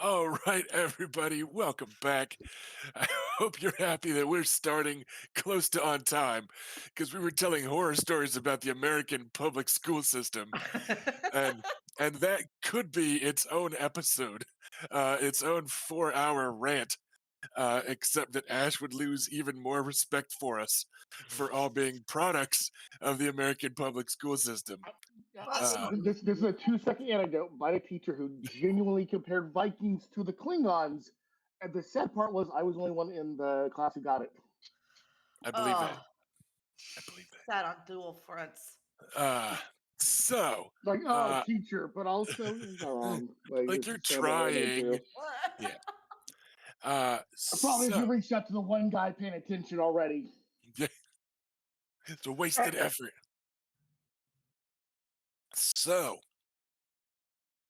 All right, everybody, welcome back. I hope you're happy that we're starting close to on time because we were telling horror stories about the American public school system, and and that could be its own episode, its own 4-hour rant. Except that Ash would lose even more respect for us for all being products of the American public school system. That's Uh, fun. This is a 2 second anecdote by a teacher who genuinely compared Vikings to the Klingons. And the sad part was I was the only one in the class who got it. I believe that. Oh, I believe that. sad on dual fronts. So, Like, uh, teacher, but also you're wrong. Like, like this you're is sad what I went trying. through. Yeah. Probably if you So reached out to the one guy paying attention already. it's a wasted effort. So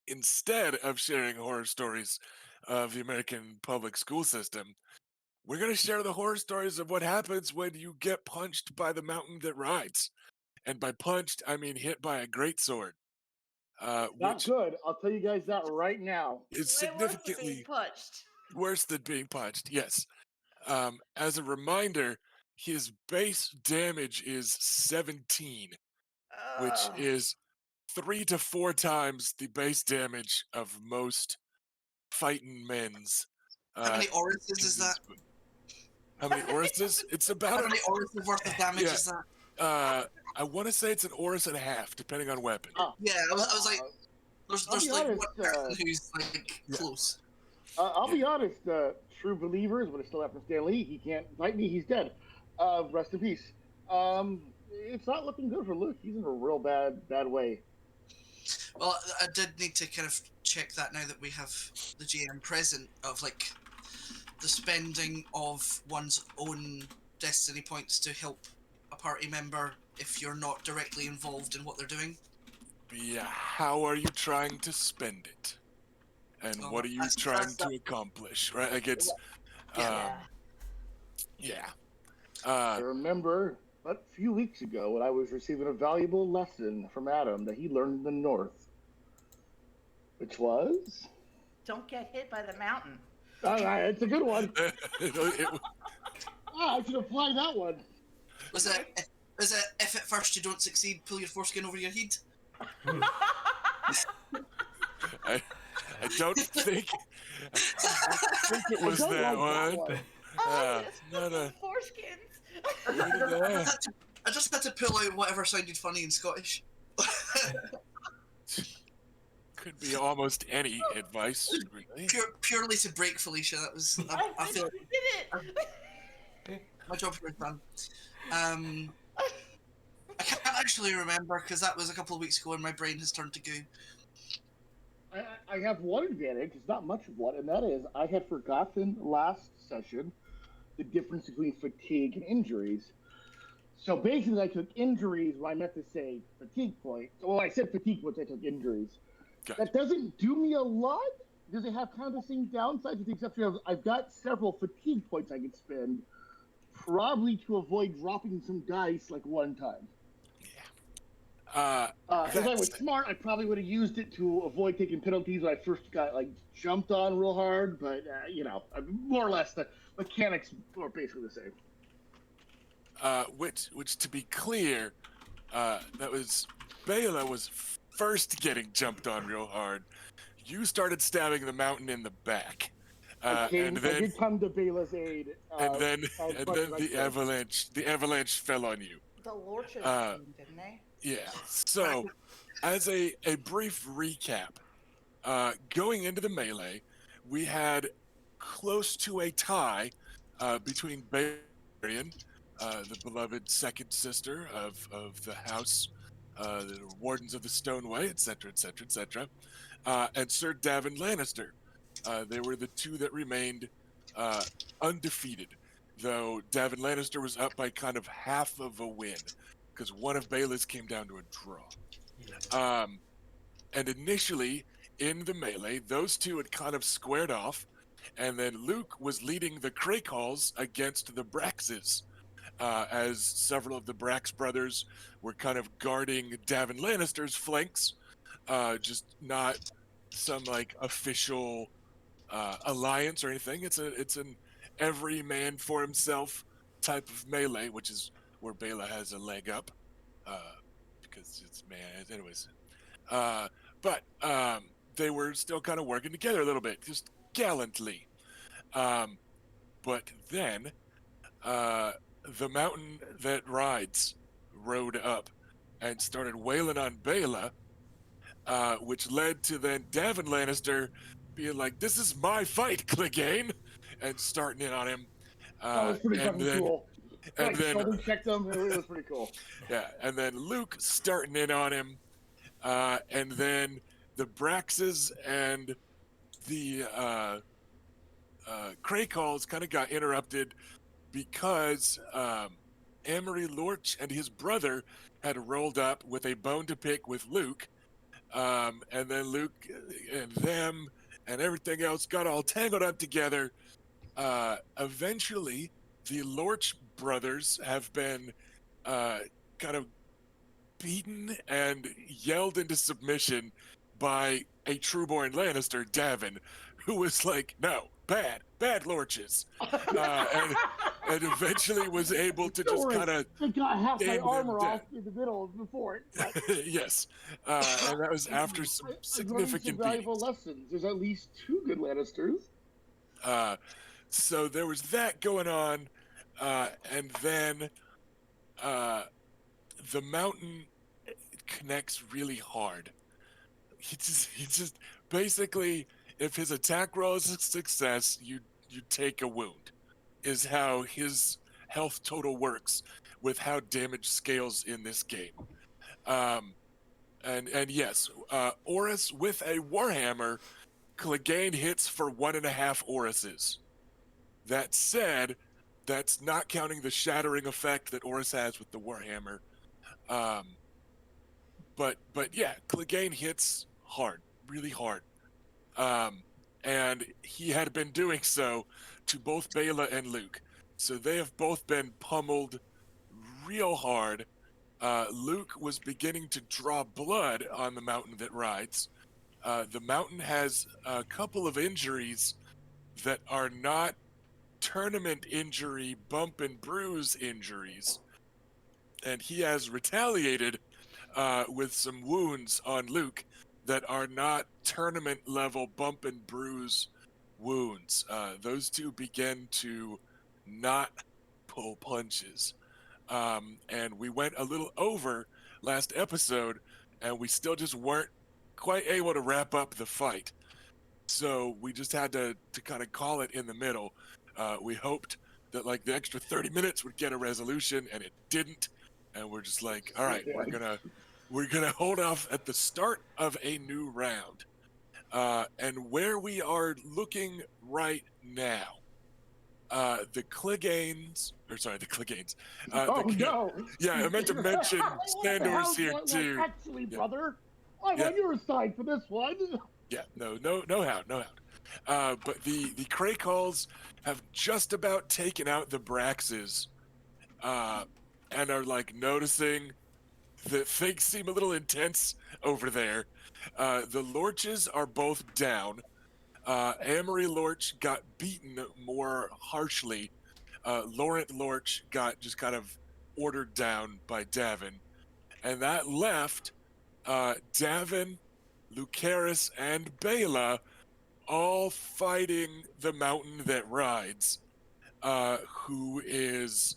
instead of sharing horror stories of the American public school system, we're going to share the horror stories of what happens when you get punched by the mountain that rides. And by punched, I mean hit by a greatsword, Not which good. I'll tell you guys that right now. is Way worse than being significantly punched. worse than being punched. Yes. As a reminder, his base damage is 17, which Ugh. is 3 to 4 times the base damage of most fighting men's. How many Oruses in is this that? book. How many Oruses? It's How about many Oruses worth of damage Yeah. is that? I want to say it's an Orus and a half, depending on weapon. Yeah, I was like, I'll there's be like honest, one person who's like Yeah. close. I'll be honest. True believers, but it's still after Stan Lee. He can't fight me. He's dead. Rest in peace. It's not looking good for Luke. He's in a real bad way. Well, I did need to kind of check that now that we have the GM present of like the spending of one's own destiny points to help a party member if you're not directly involved in what they're doing. Yeah, how are you trying to spend it? And Oh, what are you that's- trying that's to accomplish, right? Like it's, Yeah. yeah. I remember a few weeks ago when I was receiving a valuable lesson from Adam that he learned in the North, which was Don't get hit by the mountain. it's a good one. It- I should apply that one. Was it if at first you don't succeed, pull your foreskin over your head? I don't think it was I don't that like one. Oh, yes, no, no. foreskins. I just had to pull out whatever sounded funny in Scottish. Could be almost any advice, really. Purely to break Felicia. That was. I feel like You did it. my job here is done. I can't actually remember because that was a couple of weeks ago and my brain has turned to goo. I have one advantage. It's not much of one, and that is I had forgotten last session the difference between fatigue and injuries. So basically, I took injuries when I meant to say fatigue points. Well, I said fatigue points, I took injuries. Gotcha. That doesn't do me a lot because they have kind of the same downsides, with the exception of I've got several fatigue points I could spend, probably to avoid dropping some dice like one time. If I was smart, I probably would have used it to avoid taking penalties when I first got like jumped on real hard. But more or less the mechanics are basically the same. Which to be clear, that was Bela was first getting jumped on real hard. You started stabbing the mountain in the back, I and then did come to Bela's aid. the avalanche fell on you. The lorches came, didn't they? Yeah. So, as a brief recap, going into the melee, we had close to a tie between Nymaryen, the beloved second sister of the house, the wardens of the Stoneway, etc., etc., etc., and Sir Davin Lannister. They were the two that remained undefeated, though Davin Lannister was up by kind of half of a win, because one of Bela's came down to a draw. And initially, in the melee, those two had kind of squared off, and then Luke was leading the Craycalls against the Braxes, as several of the Brax brothers were kind of guarding Davin Lannister's flanks, just not some like official alliance or anything. It's an every man for himself type of melee, which is where Bela has a leg up, because it's man. Anyways, but they were still kind of working together a little bit, just gallantly. But then the mountain that rides rode up and started wailing on Bela, which led to then Davin Lannister being like, "This is my fight, Clegane," and starting in on him. That was pretty And fucking then, cool. and Like, then, shoulder checked him. It was pretty cool. yeah, and then Luke starting in on him, and then the Braxes and the Craycalls kind of got interrupted because Amory Lorch and his brother had rolled up with a bone to pick with Luke, and then Luke and them and everything else got all tangled up together. Eventually, the Lorch brothers have been kind of beaten and yelled into submission by a trueborn Lannister, Davin, who was like, "No, bad Lorches," and eventually was able to just kind of They got half my stand them armor down. off in the middle before it. But Yes, and that was after some I've learned some significant valuable beatings. lessons. There's at least 2 good Lannisters. So there was that going on, and then the mountain connects really hard. He just basically, if his attack roll is a success, you take a wound, is how his health total works with how damage scales in this game. And yes, Oris with a Warhammer, Clegane hits for 1.5 Orises. That said, that's not counting the shattering effect that Oris has with the Warhammer. But yeah, Clegane hits hard, really hard. And he had been doing so to both Bela and Luke. So they have both been pummeled real hard. Luke was beginning to draw blood on the mountain that rides. The mountain has a couple of injuries that are not tournament injury, bump and bruise injuries. And he has retaliated with some wounds on Luke that are not tournament level bump and bruise wounds. Those two begin to not pull punches. And we went a little over last episode, and we still just weren't quite able to wrap up the fight. So we just had to kind of call it in the middle. We hoped that like the extra 30 minutes would get a resolution, and it didn't. And we're just like, all right, we're gonna hold off at the start of a new round. And where we are looking right now, the Cleganes. No! Yeah, I meant to mention Sandor's here too. Actually, Yeah. brother, I'm on your side for this one. Yeah, no how. But the Craycalls have just about taken out the Braxes, and are like noticing that things seem a little intense over there. The Lorches are both down. Amory Lorch got beaten more harshly. Laurent Lorch got just kind of ordered down by Davin. And that left Davin, Lucaris, and Bela all fighting the mountain that rides, who is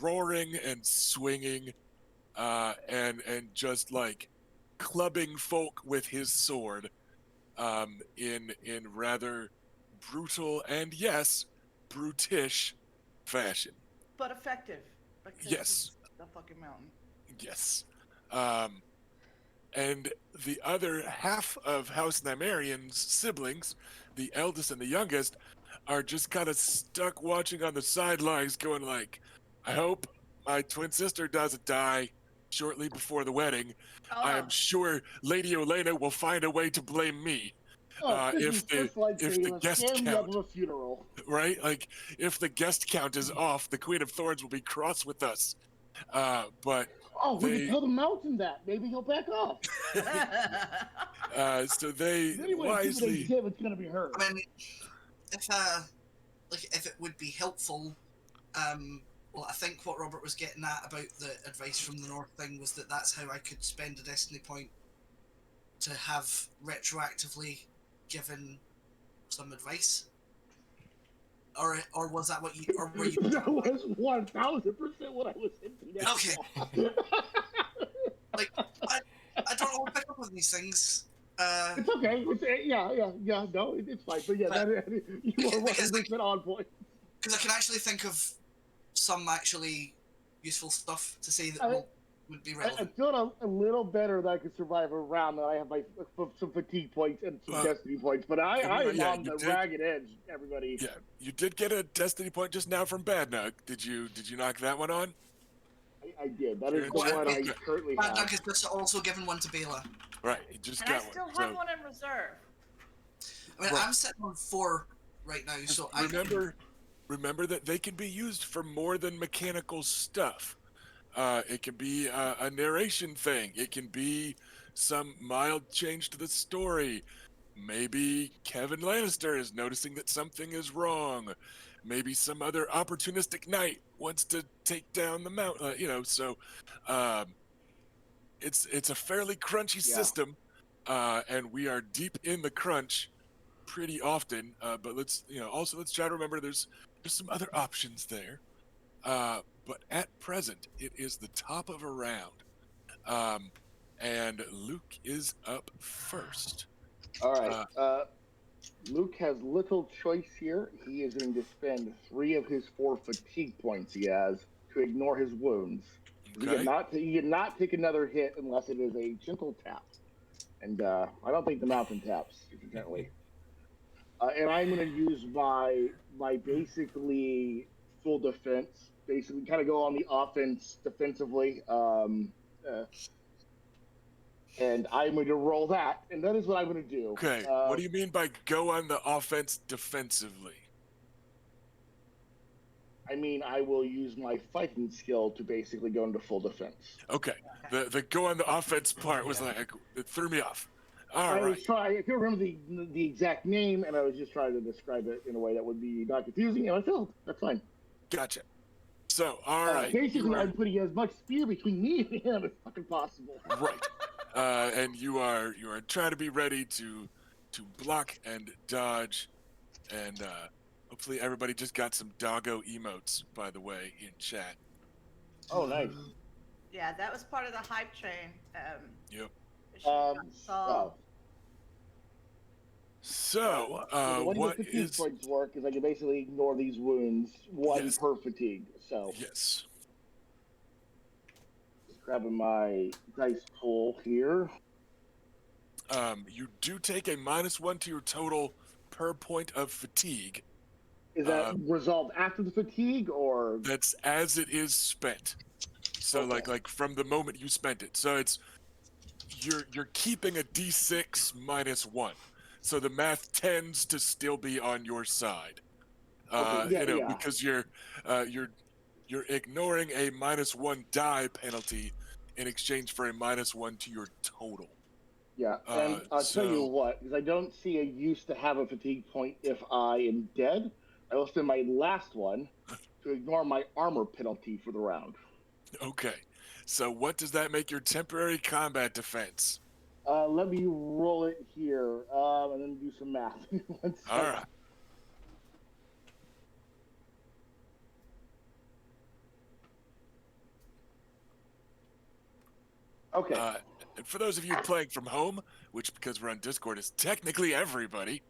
roaring and swinging and just like clubbing folk with his sword in rather brutal and yes, brutish fashion. But effective. Because Yes. it's the fucking mountain. Yes. And the other half of House Nymaryen's siblings, the eldest and the youngest, are just kind of stuck watching on the sidelines going like, I hope my twin sister doesn't die shortly before the wedding. I am sure Lady Olenna will find a way to blame me. If the guest count of a funeral. right? Like, if the guest count is off, the Queen of Thorns will be cross with us. But Oh, we They- can tell the mountain that. Maybe he'll back off. so they Anyway, wisely. him, it's gonna be her. I mean, if it would be helpful, well, I think what Robert was getting at about the advice from the North thing was that that's how I could spend a destiny point to have retroactively given some advice. Or was that what you? Or were you? That was 1000% what I was hinting at. Okay. Like I don't always pick up on these things. It's okay. Yeah. No, it's fine. But yeah, you are because, 100% on point. Because I can actually think of some actually useful stuff to say that would be I relevant. feel a little better that I could survive a round that I have some fatigue points and some destiny points. But I am on the ragged edge, everybody. Yeah, you did get a destiny point just now from Bad Nug. Did you knock that one on? I did. That is the Okay. one I currently have. Doug has just also given one to Bela. Right, you just And I got still one. have one in reserve. I mean, Right. I'm sitting on 4 right now, so Remember that they can be used for more than mechanical stuff. It can be a narration thing. It can be some mild change to the story. Maybe Kevin Lannister is noticing that something is wrong. Maybe some other opportunistic knight wants to take down the mountain. So it's a fairly crunchy system, and we are deep in the crunch pretty often. But let's try to remember there's some other options there. But at present, it is the top of a round, and Luke is up first. All right. Luke has little choice here. He is going to spend 3 of his 4 fatigue points he has to ignore his wounds. Okay. He cannot take another hit unless it is a gentle tap. And I don't think the mountain taps, incidentally. And I'm going to use my basically full defense. Basically, kind of go on the offense defensively. And I'm going to roll that, and that is what I'm going to do. Okay. What do you mean by go on the offense defensively? I mean, I will use my fighting skill to basically go into full defense. Okay. The go on the offense part was like, it threw me off. All right. I can't remember the exact name, and I was just trying to describe it in a way that would be not confusing, and I failed. That's fine. Gotcha. So, all right. Basically, I'm putting as much fear between me and him as fucking possible. Right. And you are trying to be ready to block and dodge, and hopefully everybody just got some doggo emotes, by the way, in chat. Oh, nice. Yeah, that was part of the hype train. Yep. So, the way what the fatigue is... points work is I can basically ignore these wounds, 1 Yes. per fatigue. So, Yes. just grabbing my dice pool here. You do take a -1 to your total per point of fatigue. Is that resolved after the fatigue, or That's as it is spent. So Okay. like from the moment you spent it. So it's you're keeping a D6 -1. So the math tends to still be on your side. Okay, Because you're ignoring a -1 die penalty in exchange for a -1 to your total. Yeah, and I'll tell you what, because I don't see a use to have a fatigue point if I am dead. I will spend my last one to ignore my armor penalty for the round. Okay. So what does that make your temporary combat defense? Let me roll it here, and then do some math. All right. Okay. And for those of you playing from home, which because we're on Discord is technically everybody,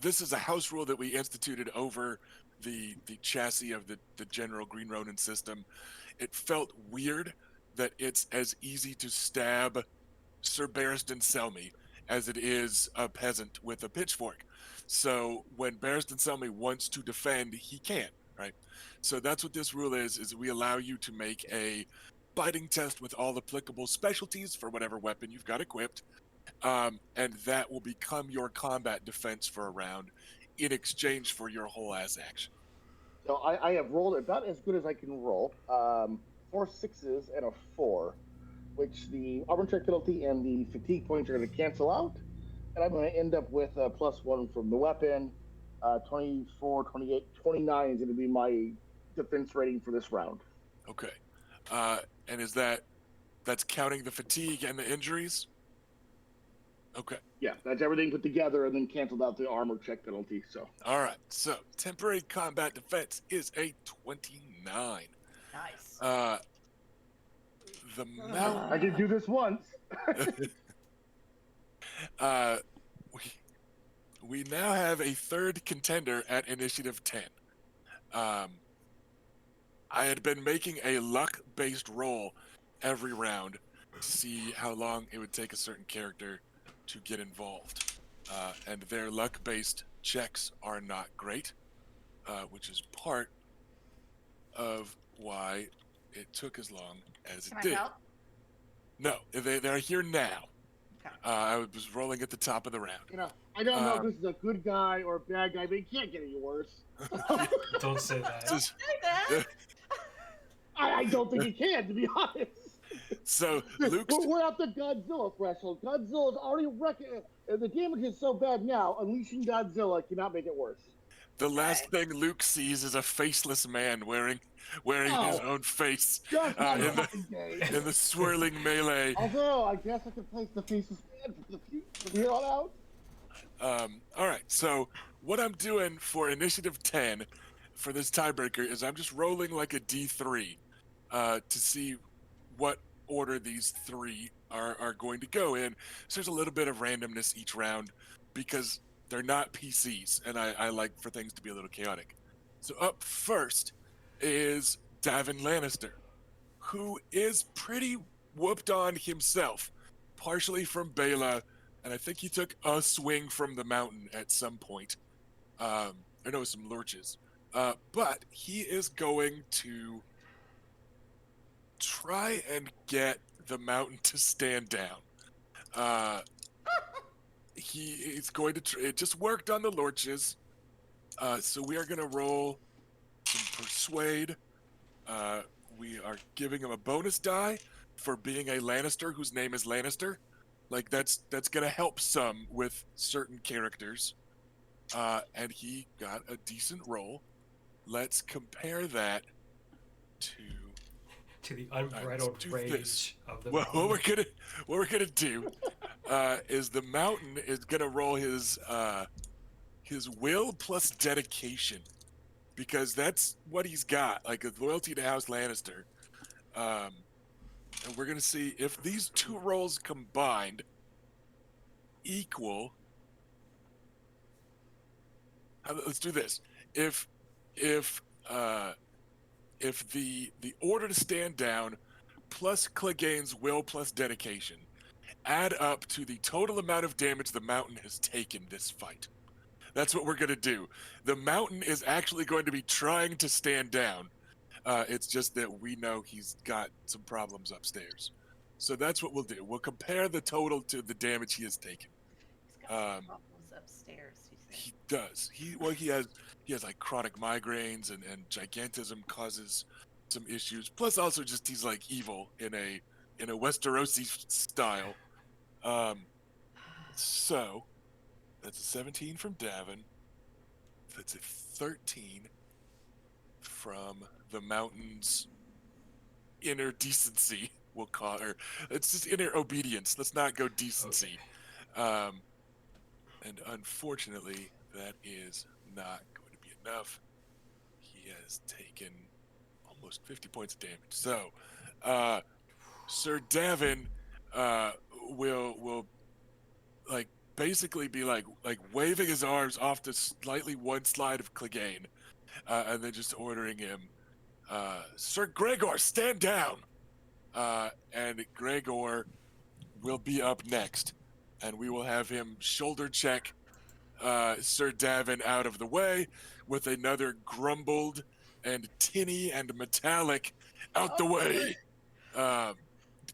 this is a house rule that we instituted over the chassis of the general Green Ronin system. It felt weird that it's as easy to stab Sir Barristan Selmy as it is a peasant with a pitchfork. So when Barristan Selmy wants to defend, he can, right? So that's what this rule is we allow you to make a biting test with all applicable specialties for whatever weapon you've got equipped, and that will become your combat defense for a round in exchange for your whole ass action. So I have rolled about as good as I can roll. 4 6s and a 4, which the armor check penalty and the fatigue points are going to cancel out. And I'm going to end up with a +1 from the weapon. 24, 28, 29 is going to be my defense rating for this round. Okay. And that's counting the fatigue and the injuries? Okay. Yeah, that's everything put together and then canceled out the armor check penalty. So. All right. So temporary combat defense is a 29. Nice. The mountain. I did do this once. We now have a third contender at initiative 10. I had been making a luck-based roll every round to see how long it would take a certain character to get involved. And their luck-based checks are not great, which is part of why it took as long as Can it I did. help? No, they're here now. Okay. I was rolling at the top of the round. You know, I don't know if this is a good guy or a bad guy, but it can't get any worse. Don't say that. Don't say that. I don't think it can, to be honest. So Luke's We're at the Godzilla threshold. Godzilla's already the damage is so bad now. Unleashing Godzilla cannot make it worse. the last thing Luke sees is a faceless man wearing his own face Just in fucking day. the swirling melee. Although I guess I can place the faceless man from here on out. All right, so what I'm doing for initiative 10 for this tiebreaker is I'm just rolling like a D3 to see what order these three are going to go in. So there's a little bit of randomness each round because they're not PCs, and I like for things to be a little chaotic. So up first is Davin Lannister, who is pretty whooped on himself, partially from Bela, and I think he took a swing from the mountain at some point. I know some lurches. But he is going to try and get the mountain to stand down. He's going to it just worked on the lurches. So we are going to roll some persuade. We are giving him a bonus die for being a Lannister whose name is Lannister. Like that's gonna help some with certain characters. And he got a decent roll. Let's compare that to the unbridled do rage this. of the Well, mountain. what we're gonna do is the mountain is gonna roll his will plus dedication, because that's what he's got, like a loyalty to House Lannister. And we're gonna see if these two rolls combined equal. Let's do this. If the order to stand down plus Clegane's will plus dedication add up to the total amount of damage the mountain has taken this fight. That's what we're gonna do. The mountain is actually going to be trying to stand down. It's just that we know he's got some problems upstairs. So that's what we'll do. We'll compare the total to the damage he has taken. He's got some problems upstairs, you think. He does. He has like chronic migraines, and gigantism causes some issues. Plus also just he's like evil in a Westerosi style. So that's a 17 from Davin. That's a 13 from the mountain's inner decency, we'll call her. It's just inner obedience. Let's not go decency. Okay. And unfortunately, that is not going to be enough. He has taken almost 50 points of damage. So, Sir Davin will like basically be like waving his arms off the slightly one slide of Clegane, and then just ordering him, Ser Gregor, stand down. And Gregor will be up next, and we will have him shoulder check Sir Davin out of the way with another grumbled and tinny and metallic out the way,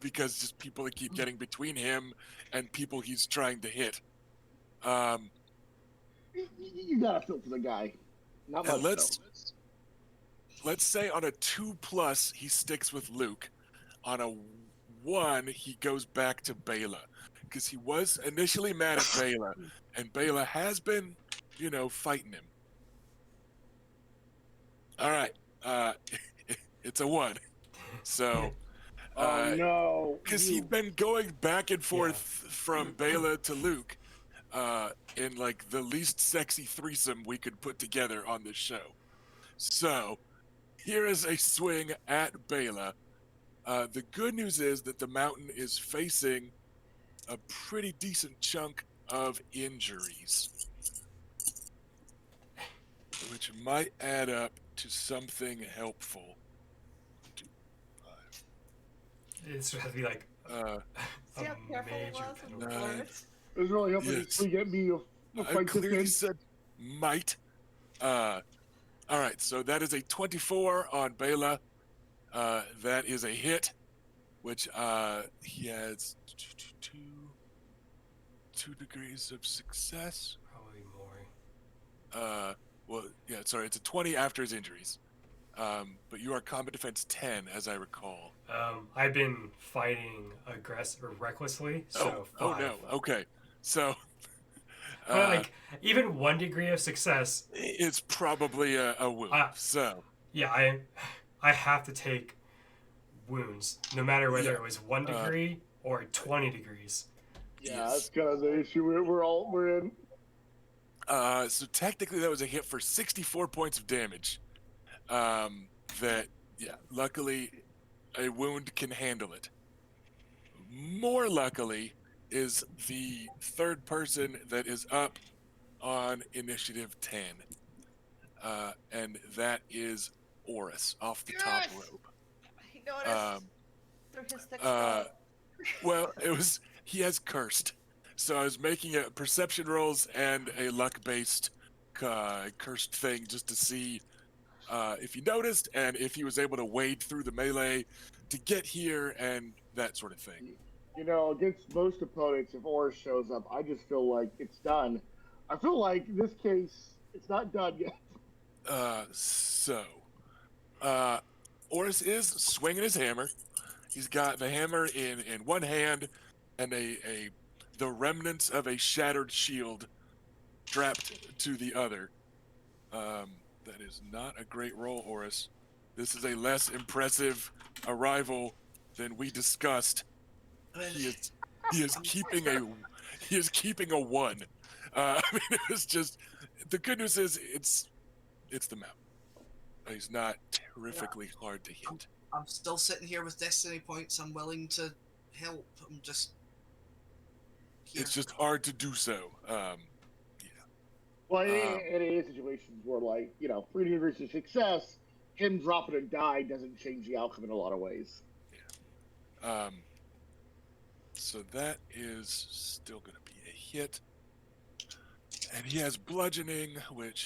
because just people that keep getting between him and people he's trying to hit. You gotta feel for the guy. Not much. let's say on a 2+, he sticks with Luke. On a 1, he goes back to Bela because he was initially mad at Bela, and Bela has been, fighting him. All right, it's a 1. So, Oh no! because You. he'd been going back and forth from Bela to Luke, in like the least sexy threesome we could put together on this show. So, here is a swing at Bela. The good news is that the mountain is facing a pretty decent chunk of injuries, which might add up to something helpful. 2, 5. This would have to be like See how careful he major was with the penalty. words? It's really helping Yes. me get me a I fight this clearly in. said might. All right, so that is a 24 on Bela. That is a hit, which he has 2 degrees of success. Probably more. Well, yeah, sorry, it's a 20 after his injuries. But you are combat defense 10, as I recall. I've been fighting recklessly, so Oh 5. no, okay. So, But like even 1 degree of success, it's probably a wound. So, yeah, I have to take wounds, no matter whether Yeah, it was 1 degree or 20 degrees. Yeah, yes. that's kind of the issue we're in. So technically that was a hit for 64 points of damage. Luckily a wound can handle it. More luckily is the third person that is up on initiative 10. And that is Oris off the top Yes! rope. He noticed through his thick uh, skull. Well, he has cursed. So I was making a perception rolls and a luck-based cursed thing just to see if he noticed and if he was able to wade through the melee to get here and that sort of thing. Against most opponents, if Oris shows up, I just feel like it's done. I feel like in this case, it's not done yet. Oris is swinging his hammer. He's got the hammer in one hand and the remnants of a shattered shield strapped to the other. That is not a great roll, Oris. This is a less impressive arrival than we discussed. He is keeping a 1. I mean, it was just the good news is it's the mountain. He's not terrifically hard to hit. I'm still sitting here with destiny points. I'm willing to help. I'm just here. It's just hard to do so. Well, in any situations where, 3 degrees of success, him dropping a die doesn't change the outcome in a lot of ways. Yeah. So that is still going to be a hit. And he has bludgeoning,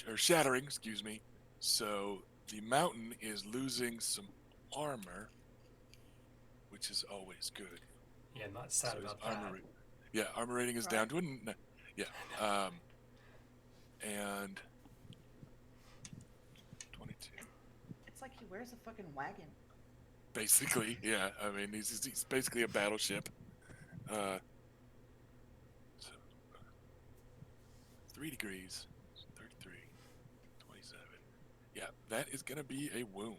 or shattering, excuse me. So the mountain is losing some armor, which is always good. Yeah, I'm not sad about that. Armor rating is down to and 22. It's like he wears a fucking wagon. Basically, yeah. I mean, he's basically a battleship. So 3 degrees, 33, 27. Yeah, that is gonna be a wound.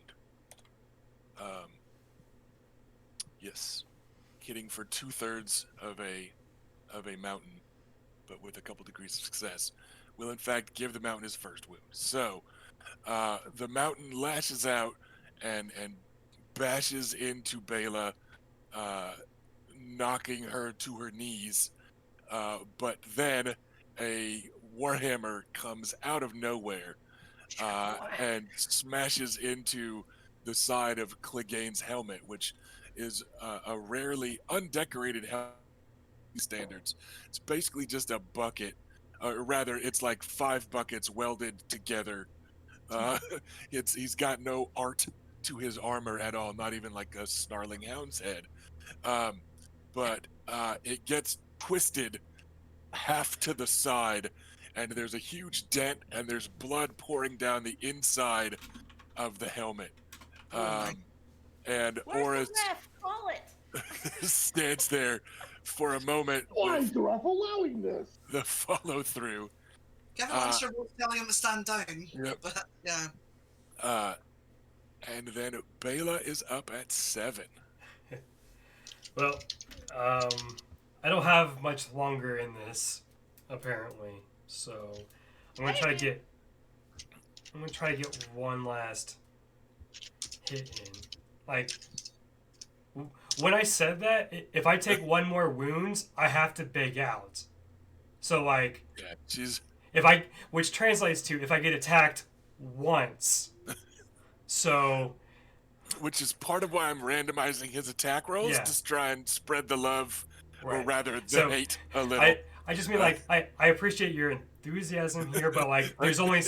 Yes, hitting for 2/3 of a mountain, but with a couple degrees of success, will in fact give the mountain his first wound. So, the mountain lashes out and bashes into Bela, knocking her to her knees. But then a warhammer comes out of nowhere and smashes into the side of Clegane's helmet, which is a rarely undecorated helmet standards. It's basically just a bucket, or rather, it's like 5 buckets welded together. He's got no art to his armor at all, not even like a snarling hound's head. But it gets twisted half to the side, and there's a huge dent, and there's blood pouring down the inside of the helmet. Oh my. And Where's Aura the ref? Call it. stands there for a moment Why is with the ref allowing this? the follow through. Give an answer both telling him to stand down. Yep. But yeah. And then Bela is up at 7. Well, I don't have much longer in this, apparently. So I'm gonna try to get. I'm gonna try to get one last hit in. Like, when I said that, if I take one more wounds, I have to big out. So like, Yeah, she's which translates to if I get attacked once. So, which is part of why I'm randomizing his attack rolls Yeah. to try and spread the love, or right. rather the So, hate a little. I just mean like I appreciate your enthusiasm here, but like there's only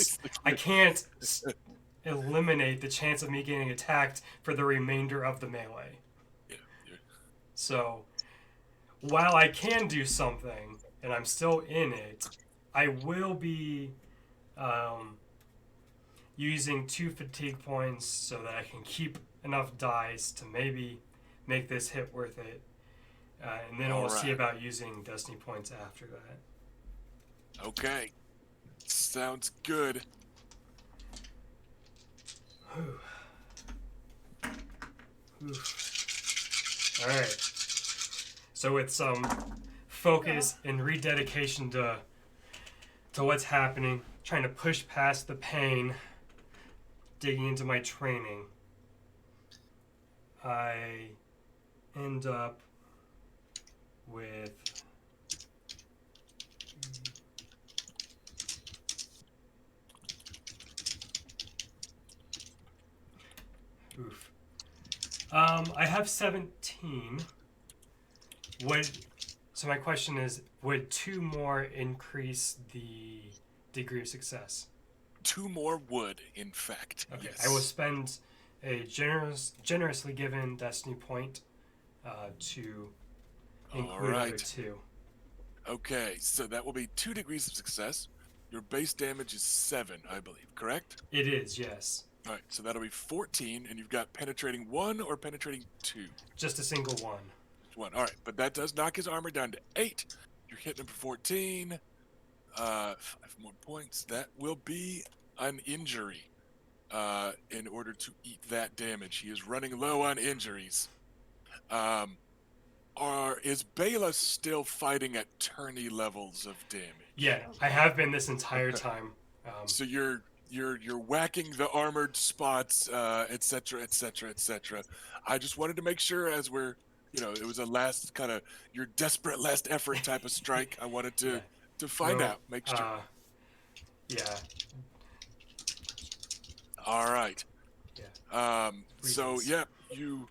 I can't eliminate the chance of me getting attacked for the remainder of the melee. Yeah. So while I can do something and I'm still in it, I will be using 2 fatigue points so that I can keep enough dice to maybe make this hit worth it. And then we'll see about using destiny points after that. Okay. Sounds good. All right. So with some focus and rededication to what's happening, trying to push past the pain, digging into my training, I end up with oof. I have 17. So my question is, would 2 more increase the degree of success? 2 more would, in fact. Okay, Yes. I will spend a generously given destiny point to include other 2. Okay, so that will be 2 degrees of success. Your base damage is 7, I believe, correct? It is, yes. All right, so that'll be 14, and you've got penetrating 1 or penetrating 2? Just a single 1. 1. All right, but that does knock his armor down to 8. You're hitting him for 14. 5 more points. That will be an injury in order to eat that damage. He is running low on injuries. Is Bela still fighting at tourney levels of damage? Yeah, I have been this entire time. So you're whacking the armored spots, etc., etc., etc. I just wanted to make sure, as we're, it was a last kind of your desperate last effort type of strike. I wanted to find out, make sure. Yeah. All right. Yeah. So yeah, you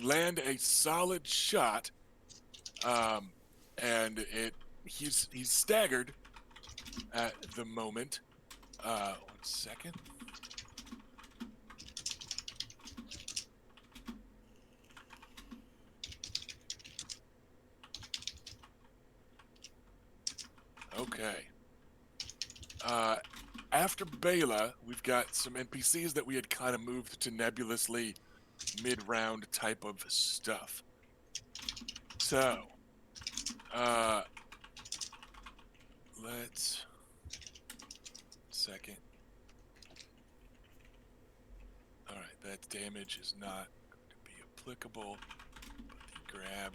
land a solid shot, and he's staggered at the moment. 1 second. Okay. After Bela, we've got some NPCs that we had kind of moved to nebulously mid-round type of stuff. So, let's... Second. Alright, that damage is not going to be applicable, but the grab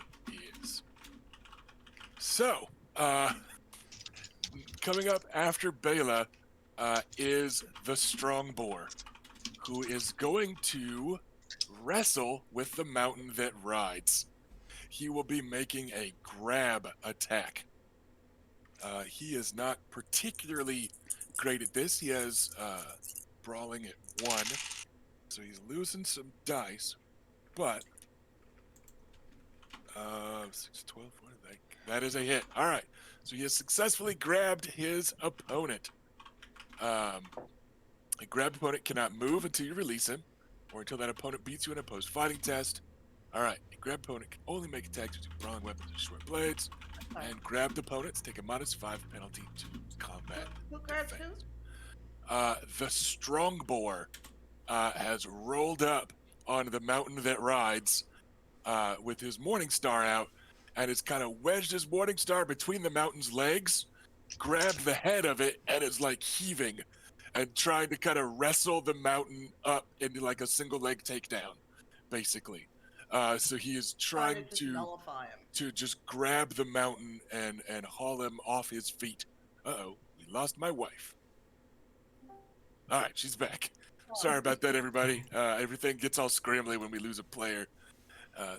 is. So, coming up after Bela is the Strong Boar, who is going to wrestle with the mountain that rides. He will be making a grab attack. He is not particularly great at this. He has brawling at 1, so he's losing some dice, but 6, 12, what did that is a hit. All right, so he has successfully grabbed his opponent. A grabbed opponent cannot move until you release him, or until that opponent beats you in a post-fighting test. All right, a grabbed opponent can only make attacks using brawling weapons or short blades, and grabbed opponents take a -5 penalty to combat. Who grabs who? The Strong Boar has rolled up on the mountain that rides with his morning star out, and has kind of wedged his morning star between the mountain's legs, grabbed the head of it, and is like heaving and trying to kind of wrestle the mountain up into like a single leg takedown, basically. So he is Trying trying to just nullify him. to just grab the mountain and haul him off his feet. Uh-oh, we lost my wife. All right, she's back. Sorry about that, everybody. Everything gets all scrambly when we lose a player.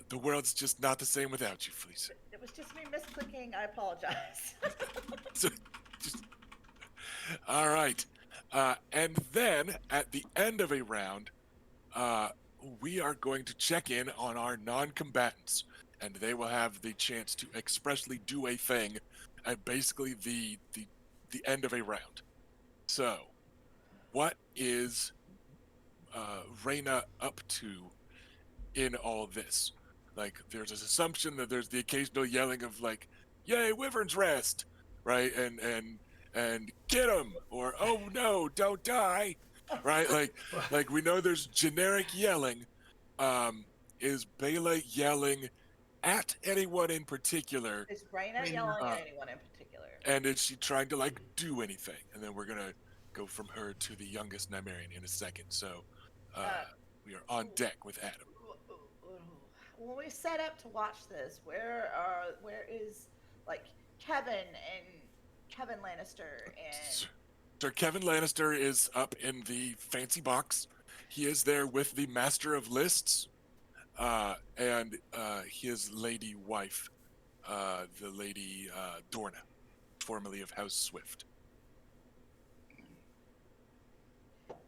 The world's just not the same without you, Felicia. It was just me misclicking. I apologize. So, just, all right. And then at the end of a round, we are going to check in on our non-combatants, and they will have the chance to expressly do a thing at basically the end of a round. So, what is Reyna up to in all this? Like, there's this assumption that there's the occasional yelling of like, "Yay, Wyvern's Rest," right? And get him, or oh no, don't die, right? Like we know there's generic yelling. Is Bela yelling at anyone in particular? Is Reyna yelling at anyone in particular? And is she trying to like do anything? And then we're gonna go from her to the youngest Nymaryen in a second. So we are on deck with Adam. When we set up to watch this, where is like Kevin Lannister and Sir Kevin Lannister is up in the fancy box. He is there with the Master of Lists and his lady wife, the Lady Dorna, formerly of House Swift.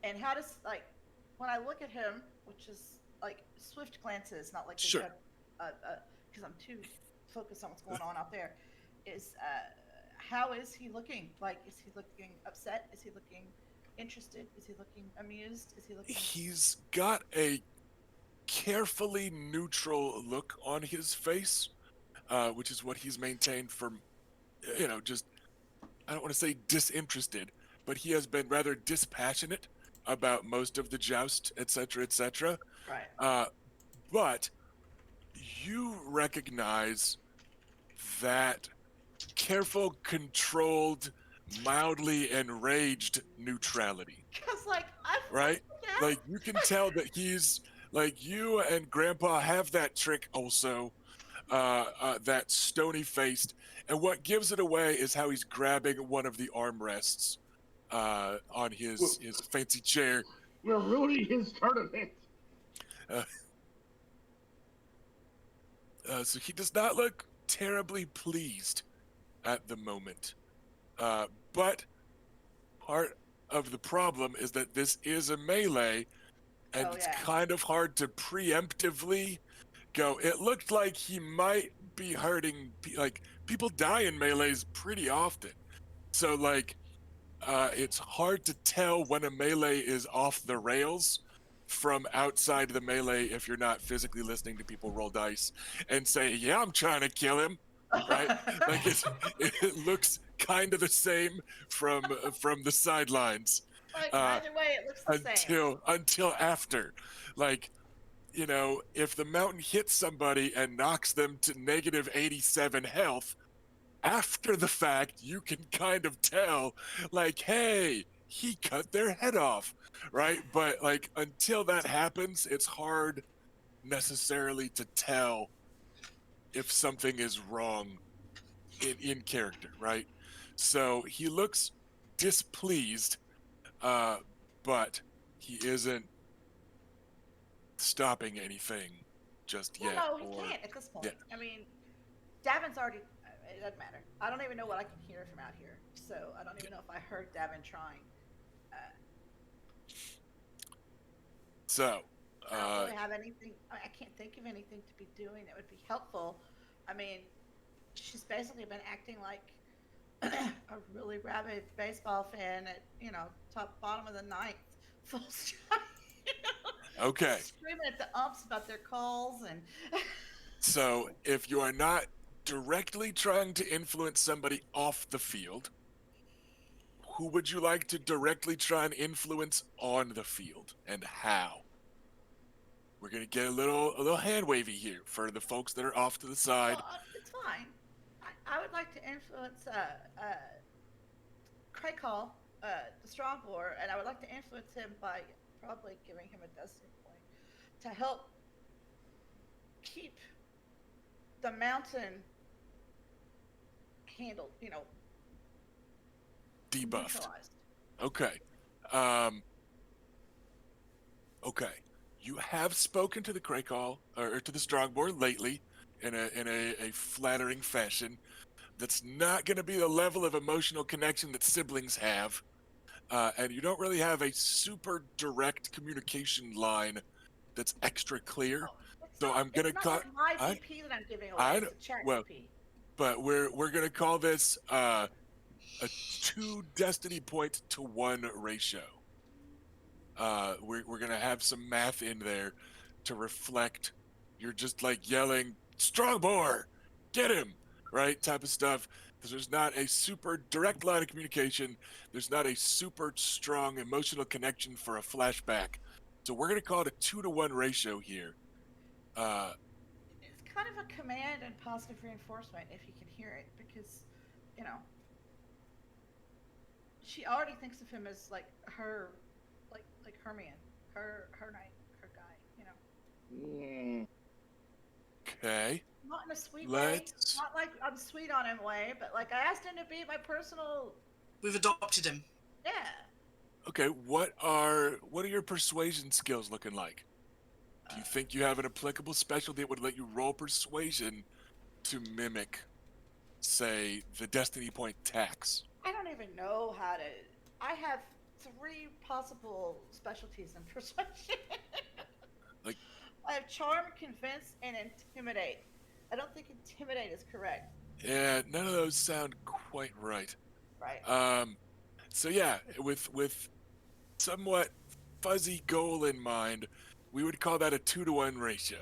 And how does, like, when I look at him, which is like swift glances, not like Sure, because I'm too focused on what's going on out there, is how is he looking? Like, is he looking upset? Is he looking interested? Is he looking amused? Is he looking? He's got a carefully neutral look on his face, which is what he's maintained from, just, I don't want to say disinterested, but he has been rather dispassionate about most of the joust, etc., etc. Right. But you recognize that careful, controlled, mildly enraged neutrality. Because, like, I've right? Like, you can tell that he's like, you and Grandpa have that trick also, that stony faced. And what gives it away is how he's grabbing one of the armrests on his fancy chair. You're ruining his tournament. So he does not look terribly pleased at the moment. But part of the problem is that this is a melee, and it's kind of hard to preemptively go. It looked like he might be hurting. Like, people die in melees pretty often. So, like, it's hard to tell when a melee is off the rails from outside the melee if you're not physically listening to people roll dice and say, yeah, I'm trying to kill him, right? Like, it looks kind of the same from the sidelines. Like, either way, it looks the same. Until after. Like, if the mountain hits somebody and knocks them to negative 87 health, after the fact, you can kind of tell, like, hey, he cut their head off, right? But, like, until that happens, it's hard necessarily to tell if something is wrong in character, right? So he looks displeased, but he isn't stopping anything just yet. No, he can't at this point. Yeah. I mean, Davin's already... It doesn't matter. I don't even know what I can hear from out here, so I don't even know if I heard Davin trying. So, I don't really have anything. I can't think of anything to be doing that would be helpful. I mean, she's basically been acting like a really rabid baseball fan at bottom of the ninth, full strike. Okay. Screaming at the umps about their calls and. So, if you are not directly trying to influence somebody off the field, who would you like to directly try and influence on the field, and how? We're gonna get a little hand wavy here for the folks that are off to the side. Well, it's fine. I would like to influence Craig Hall, the strong boar, and I would like to influence him by probably giving him a destiny point to help keep the mountain handled, Debuffed. neutralized. Okay. Okay. You have spoken to the Krakal or to the Strongboard lately in a flattering fashion. That's not going to be the level of emotional connection that siblings have, and you don't really have a super direct communication line that's extra clear. So I'm gonna It's not call. like my I VP that I'm giving away. I It's a chat well, VP. but we're gonna call this a 2 destiny point to 1 ratio. We're gonna have some math in there to reflect. You're just like yelling, "Strong boar, get him!" Right, type of stuff. Because there's not a super direct line of communication. There's not a super strong emotional connection for a flashback. So we're gonna call it a 2-to-1 ratio here. It's kind of a command and positive reinforcement if you can hear it, because, you know, she already thinks of him as like her, like her man, her knight, her guy. Mm. Okay. Not in a sweet way, Let's. not like I'm sweet on him way, but like I asked him to be my personal. We've adopted him. Yeah. Okay. What are your persuasion skills looking like? Do you think you have an applicable specialty that would let you roll persuasion to mimic, say, the destiny point tax? I don't even know how to. I have 3 possible specialties in persuasion. Like, I have charm, convince, and intimidate. I don't think intimidate is correct. yeah, none of those sound quite right. Right. So yeah, with somewhat fuzzy goal in mind, we would call that a 2-to-1 ratio.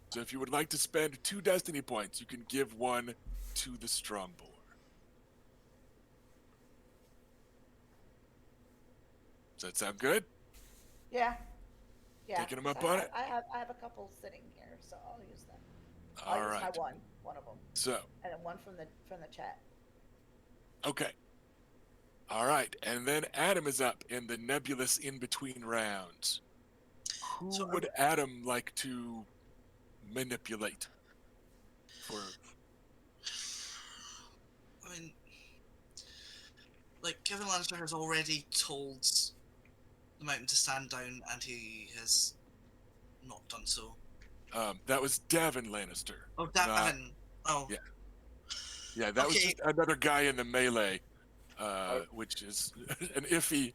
So if you would like to spend 2 destiny points, you can give 1 to the strong boar. Does that sound good? Yeah. Yeah. Taking him up So on it? I have a couple sitting here, so I'll use them. All I'll use right. my one of them, So, and then one from the chat. okay. All right, and then Adam is up in the nebulous in-between rounds. Who So would Adam like to manipulate? I mean, like, Kevin Lannister has already told the mountain to stand down, and he has not done so. That was Davin Lannister. Oh, Davin. Oh. Yeah. Yeah, that was Okay. just another guy in the melee, which is an iffy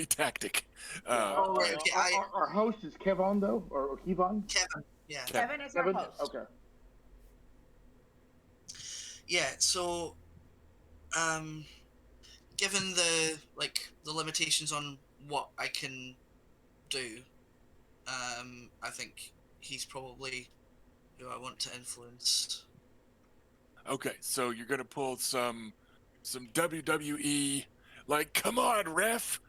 tactic. Okay, our host is Kevon, though, or Kevon? Kevin. Yeah. Kevin is our host. Okay. Yeah. So, given the limitations on what I can do, I think he's probably who I want to influence. Okay, so you're gonna pull some WWE, like, "Come on, ref,"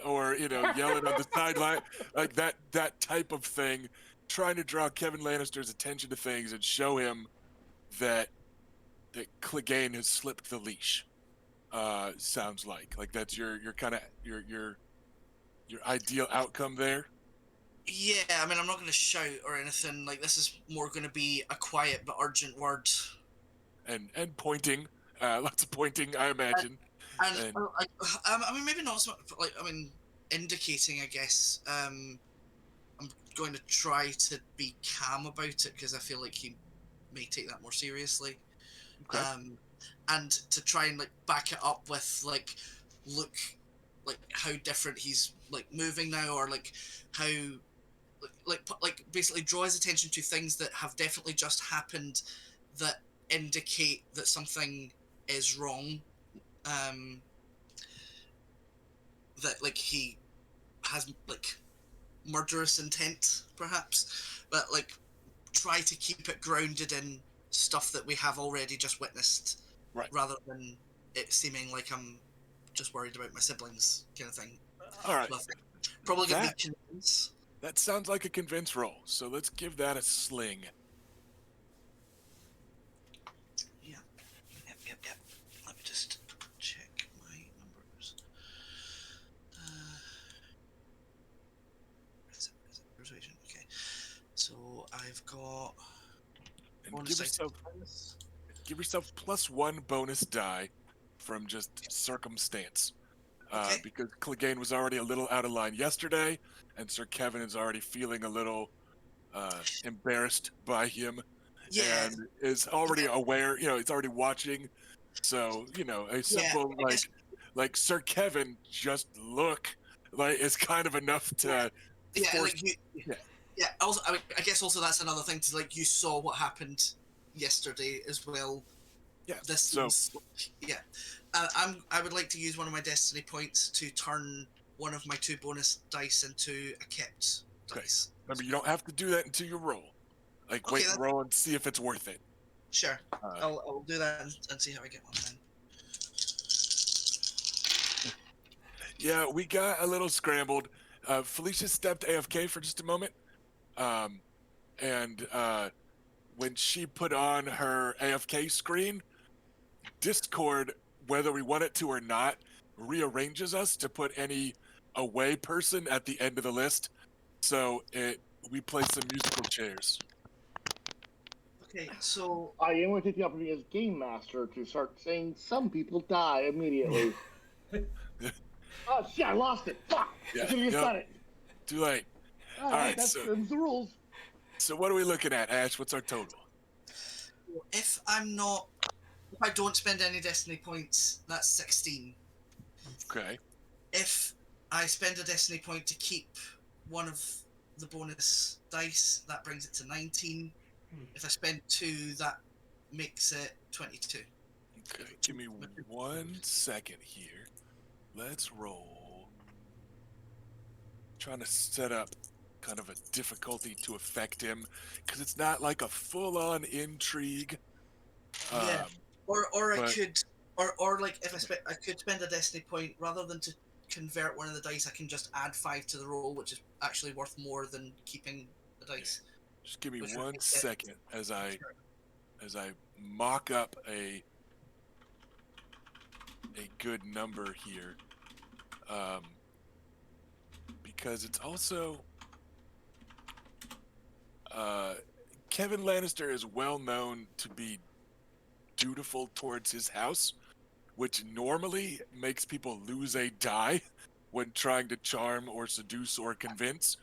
or yelling on the sideline, like that type of thing, trying to draw Kevin Lannister's attention to things and show him that Clegane has slipped the leash. Sounds like that's your kind of your ideal outcome there. Yeah, I mean, I'm not going to shout or anything. Like, this is more going to be a quiet but urgent word. And pointing, lots of pointing, I imagine. And I mean, maybe not so much, but indicating, I guess. I'm going to try to be calm about it because I feel like he may take that more seriously. Okay. And to try and back it up with look how different he's moving now, or how basically draw his attention to things that have definitely just happened that indicate that something is wrong. That he has murderous intent, perhaps, but try to keep it grounded in stuff that we have already just witnessed, Right. rather than it seeming like I'm just worried about my siblings, kind of thing. All right. So I think probably gonna That- be convince. That sounds like a convince roll. So let's give that a sling. Yeah. Yep. Let me just check my numbers. Persuasion. Okay. So I've got And bonus give dice. yourself +1 bonus die from just circumstance. Okay. Because Clegane was already a little out of line yesterday, and Sir Kevin is already feeling a little embarrassed by him, Yeah. and is already aware. He's already watching. So a simple I guess, like Sir Kevin, just look, like is kind of enough to yeah, force. like you. Yeah. Yeah. Also, I guess also that's another thing to like. You saw what happened yesterday as well. Yeah. This So seems, yeah. I would like to use one of my destiny points to turn one of my 2 bonus dice into a kept Okay. dice. remember, you don't have to do that until you roll. Like Okay, wait and roll and see if it's worth it. Sure. Uh, I'll do that and see how I get on then. Yeah, we got a little scrambled. Felicia stepped AFK for just a moment. And when she put on her AFK screen, Discord, whether we want it to or not, rearranges us to put any away person at the end of the list. So we play some musical chairs. Okay, so I am going to take the opportunity as game master to start saying some people die immediately. Oh shit! I lost it. Fuck! Yeah, I should have just yep. done it. Too late. All right, that's so- them's the rules. So what are we looking at, Ash? What's our total? if I don't spend any destiny points, that's 16. Okay. If I spend a destiny point to keep one of the bonus dice, that brings it to 19. If I spend 2, that makes it 22. Okay, give me 1 second here. Let's roll. Trying to set up kind of a difficulty to affect him, because it's not like a full-on intrigue. Yeah. Or I but- could, or like if I could spend a destiny point rather than to convert one of the dice, I can just add 5 to the roll, which is actually worth more than keeping the dice. Just give me Which would 1 make it- second as I mock up a good number here, because it's also Kevin Lannister is well known to be dutiful towards his house, which normally makes people lose a die when trying to charm or seduce or convince.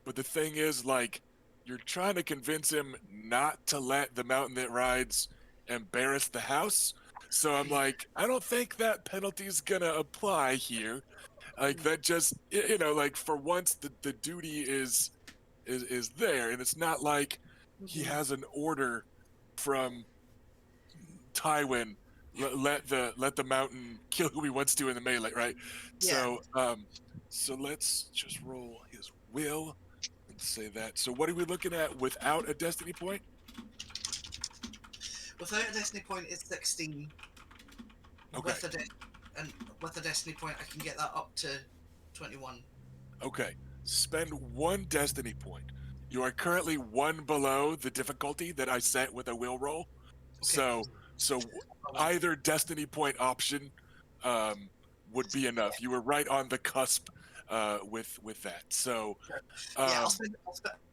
But the thing is, like, you're trying to convince him not to let the mountain that rides embarrass the house. So I'm like, I don't think that penalty's gonna apply here. Like that just like for once the duty is there, and it's not like he has an order from Tywin, let the mountain kill who he wants to in the melee, right? Yeah. So let's just roll his will and say that. So what are we looking at without a destiny point? Without a destiny point, it's 16. Okay. With a destiny point, I can get that up to 21. Okay. Spend 1 destiny point. You are currently 1 below the difficulty that I set with a will roll. Okay. So either destiny point option would be enough. You were right on the cusp with that. So Yeah,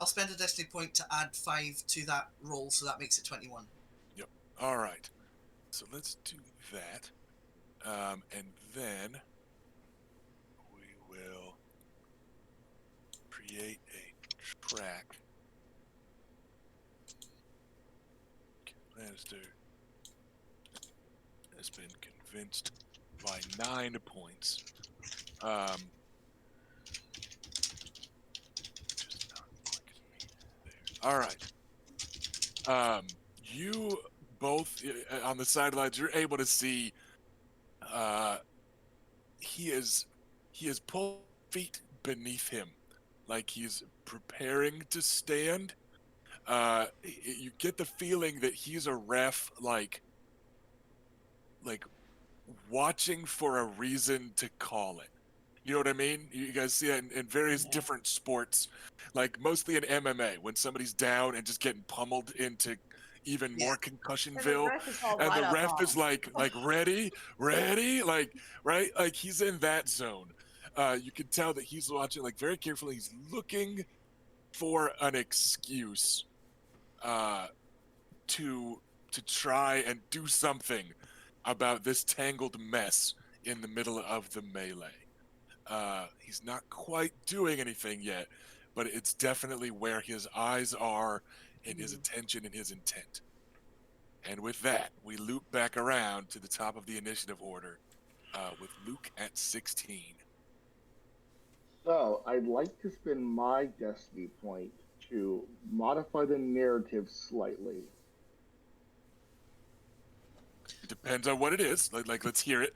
I'll spend a destiny point to add 5 to that roll, so that makes it 21. Yep. All right. So let's do that, and then we will create a track. Lannister has been convinced by 9 points. All right. You both on the sidelines, you're able to see he is pulled feet beneath him, like he's preparing to stand. You get the feeling that he's a ref, like watching for a reason to call it. You know what I mean? You guys see that in various different sports, like mostly in MMA, when somebody's down and just getting pummeled into even more And the concussionville, ref is all and right the up ref on is 'em. like ready, like right, like he's in that zone. You can tell that he's watching like very carefully. He's looking for an excuse uh, to try and do something about this tangled mess in the middle of the melee. He's not quite doing anything yet, but it's definitely where his eyes are and his attention and his intent. And with that, we loop back around to the top of the initiative order with Luke at 16. So I'd like to spend my destiny point to modify the narrative slightly. It depends on what it is. Like let's hear it.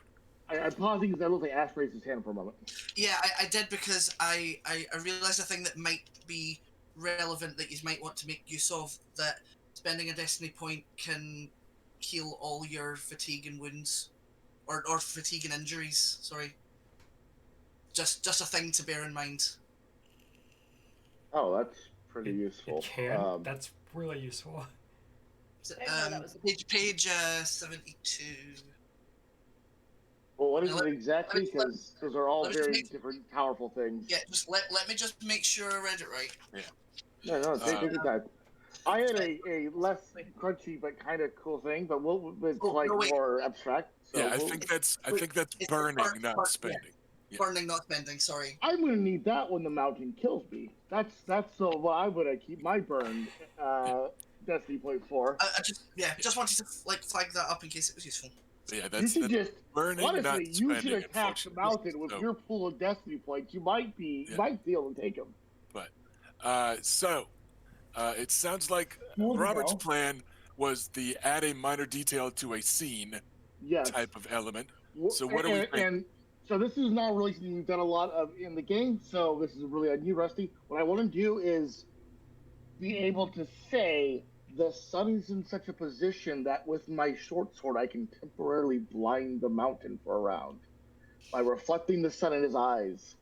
I'm pausing because I look like Ash raised his hand for a moment. Yeah, I did because I realised a thing that might be relevant that you might want to make use of, that spending a destiny point can heal all your fatigue and wounds. Or fatigue and injuries, sorry. Just a thing to bear in mind. Oh, that's pretty useful. It can. That's really useful. I didn't know that was a- Page 72. Well, what is Now, it exactly? Because those are all let me just very make- different, powerful things. Yeah, just let me just make sure I read it right. No, take your time. I had a less crunchy but kind of cool thing, but it's Oh, like no, wait. more abstract. So Yeah, I think that's It's burning, burn- not burn- spending. Yeah. Burning, not spending, sorry. I'm gonna need that when the mountain kills me. That's so what I'm gonna keep my burn destiny point for. I just wanted to flag that up in case it was useful. But yeah, You that's should just burning, honestly, not you should spending. attack the Unfortunately. mountain with So, your pool of destiny points. You might be able to take them. but it sounds like Cool to Robert's know. plan was the add a minor detail to a scene Yes. type of element. So what do we think? And so this is not really something we've done a lot of in the game. So this is really a new Rusty. What I want to do is be able to say the sun is in such a position that with my short sword I can temporarily blind the mountain for a round by reflecting the sun in his eyes.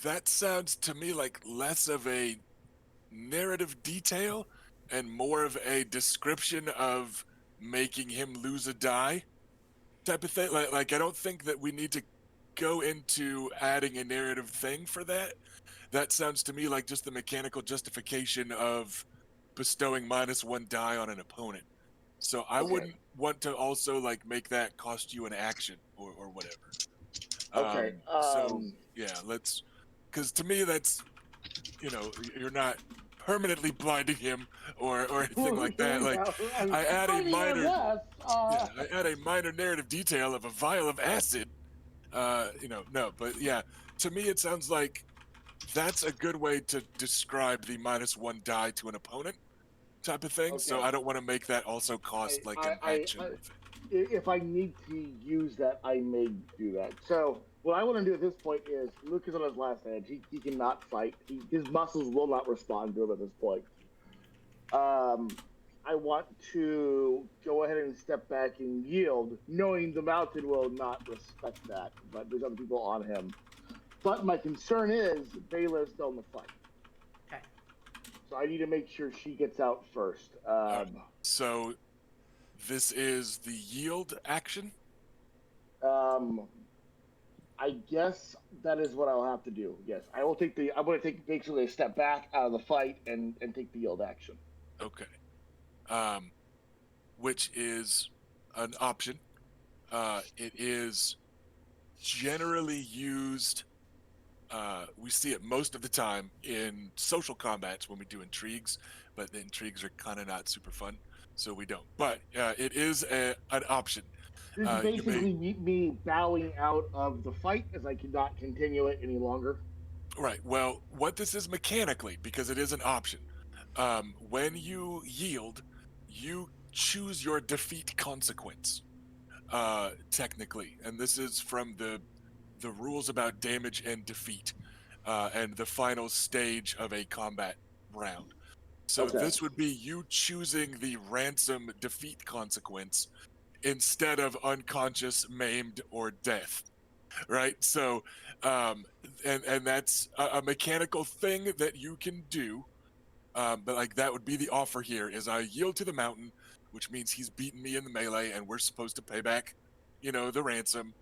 That sounds to me like less of a narrative detail and more of a description of making him lose a die type of thing. Like I don't think that we need to go into adding a narrative thing for that. That sounds to me like just the mechanical justification of bestowing -1 die on an opponent. So I Okay. wouldn't want to also like make that cost you an action or whatever. Okay. So yeah, because to me that's, you're not permanently blinding him or anything like that. Like I add a minor, I add a minor narrative detail of a vial of acid. No, but yeah, to me it sounds like that's a good way to describe the -1 die to an opponent type of thing. So Okay. I don't want to make that also cost like an action. If I need to use that, I may do that. So what I want to do at this point is Luke is on his last edge. He cannot fight. His muscles will not respond to him at this point. I want to go ahead and step back and yield, knowing the mountain will not respect that. But there's other people on him. But my concern is Bayla's still in the fight. Okay. So I need to make sure she gets out first. So this is the yield action. I guess that is what I'll have to do. Yes, I will take I'm going to take basically a step back out of the fight and take the yield action. Okay. Which is an option. It is generally used. We see it most of the time in social combats when we do intrigues, but the intrigues are kind of not super fun, so we don't. But it is an option. This is basically me bowing out of the fight as I cannot continue it any longer. Right. Well, what this is mechanically, because it is an option, when you yield, you choose your defeat consequence, technically. And this is from the rules about damage and defeat, and the final stage of a combat round. So Okay. this would be you choosing the ransom defeat consequence instead of unconscious, maimed, or death. Right? So, and that's a mechanical thing that you can do. But like that would be the offer here: is I yield to the mountain, which means he's beaten me in the melee, and we're supposed to pay back, the ransom.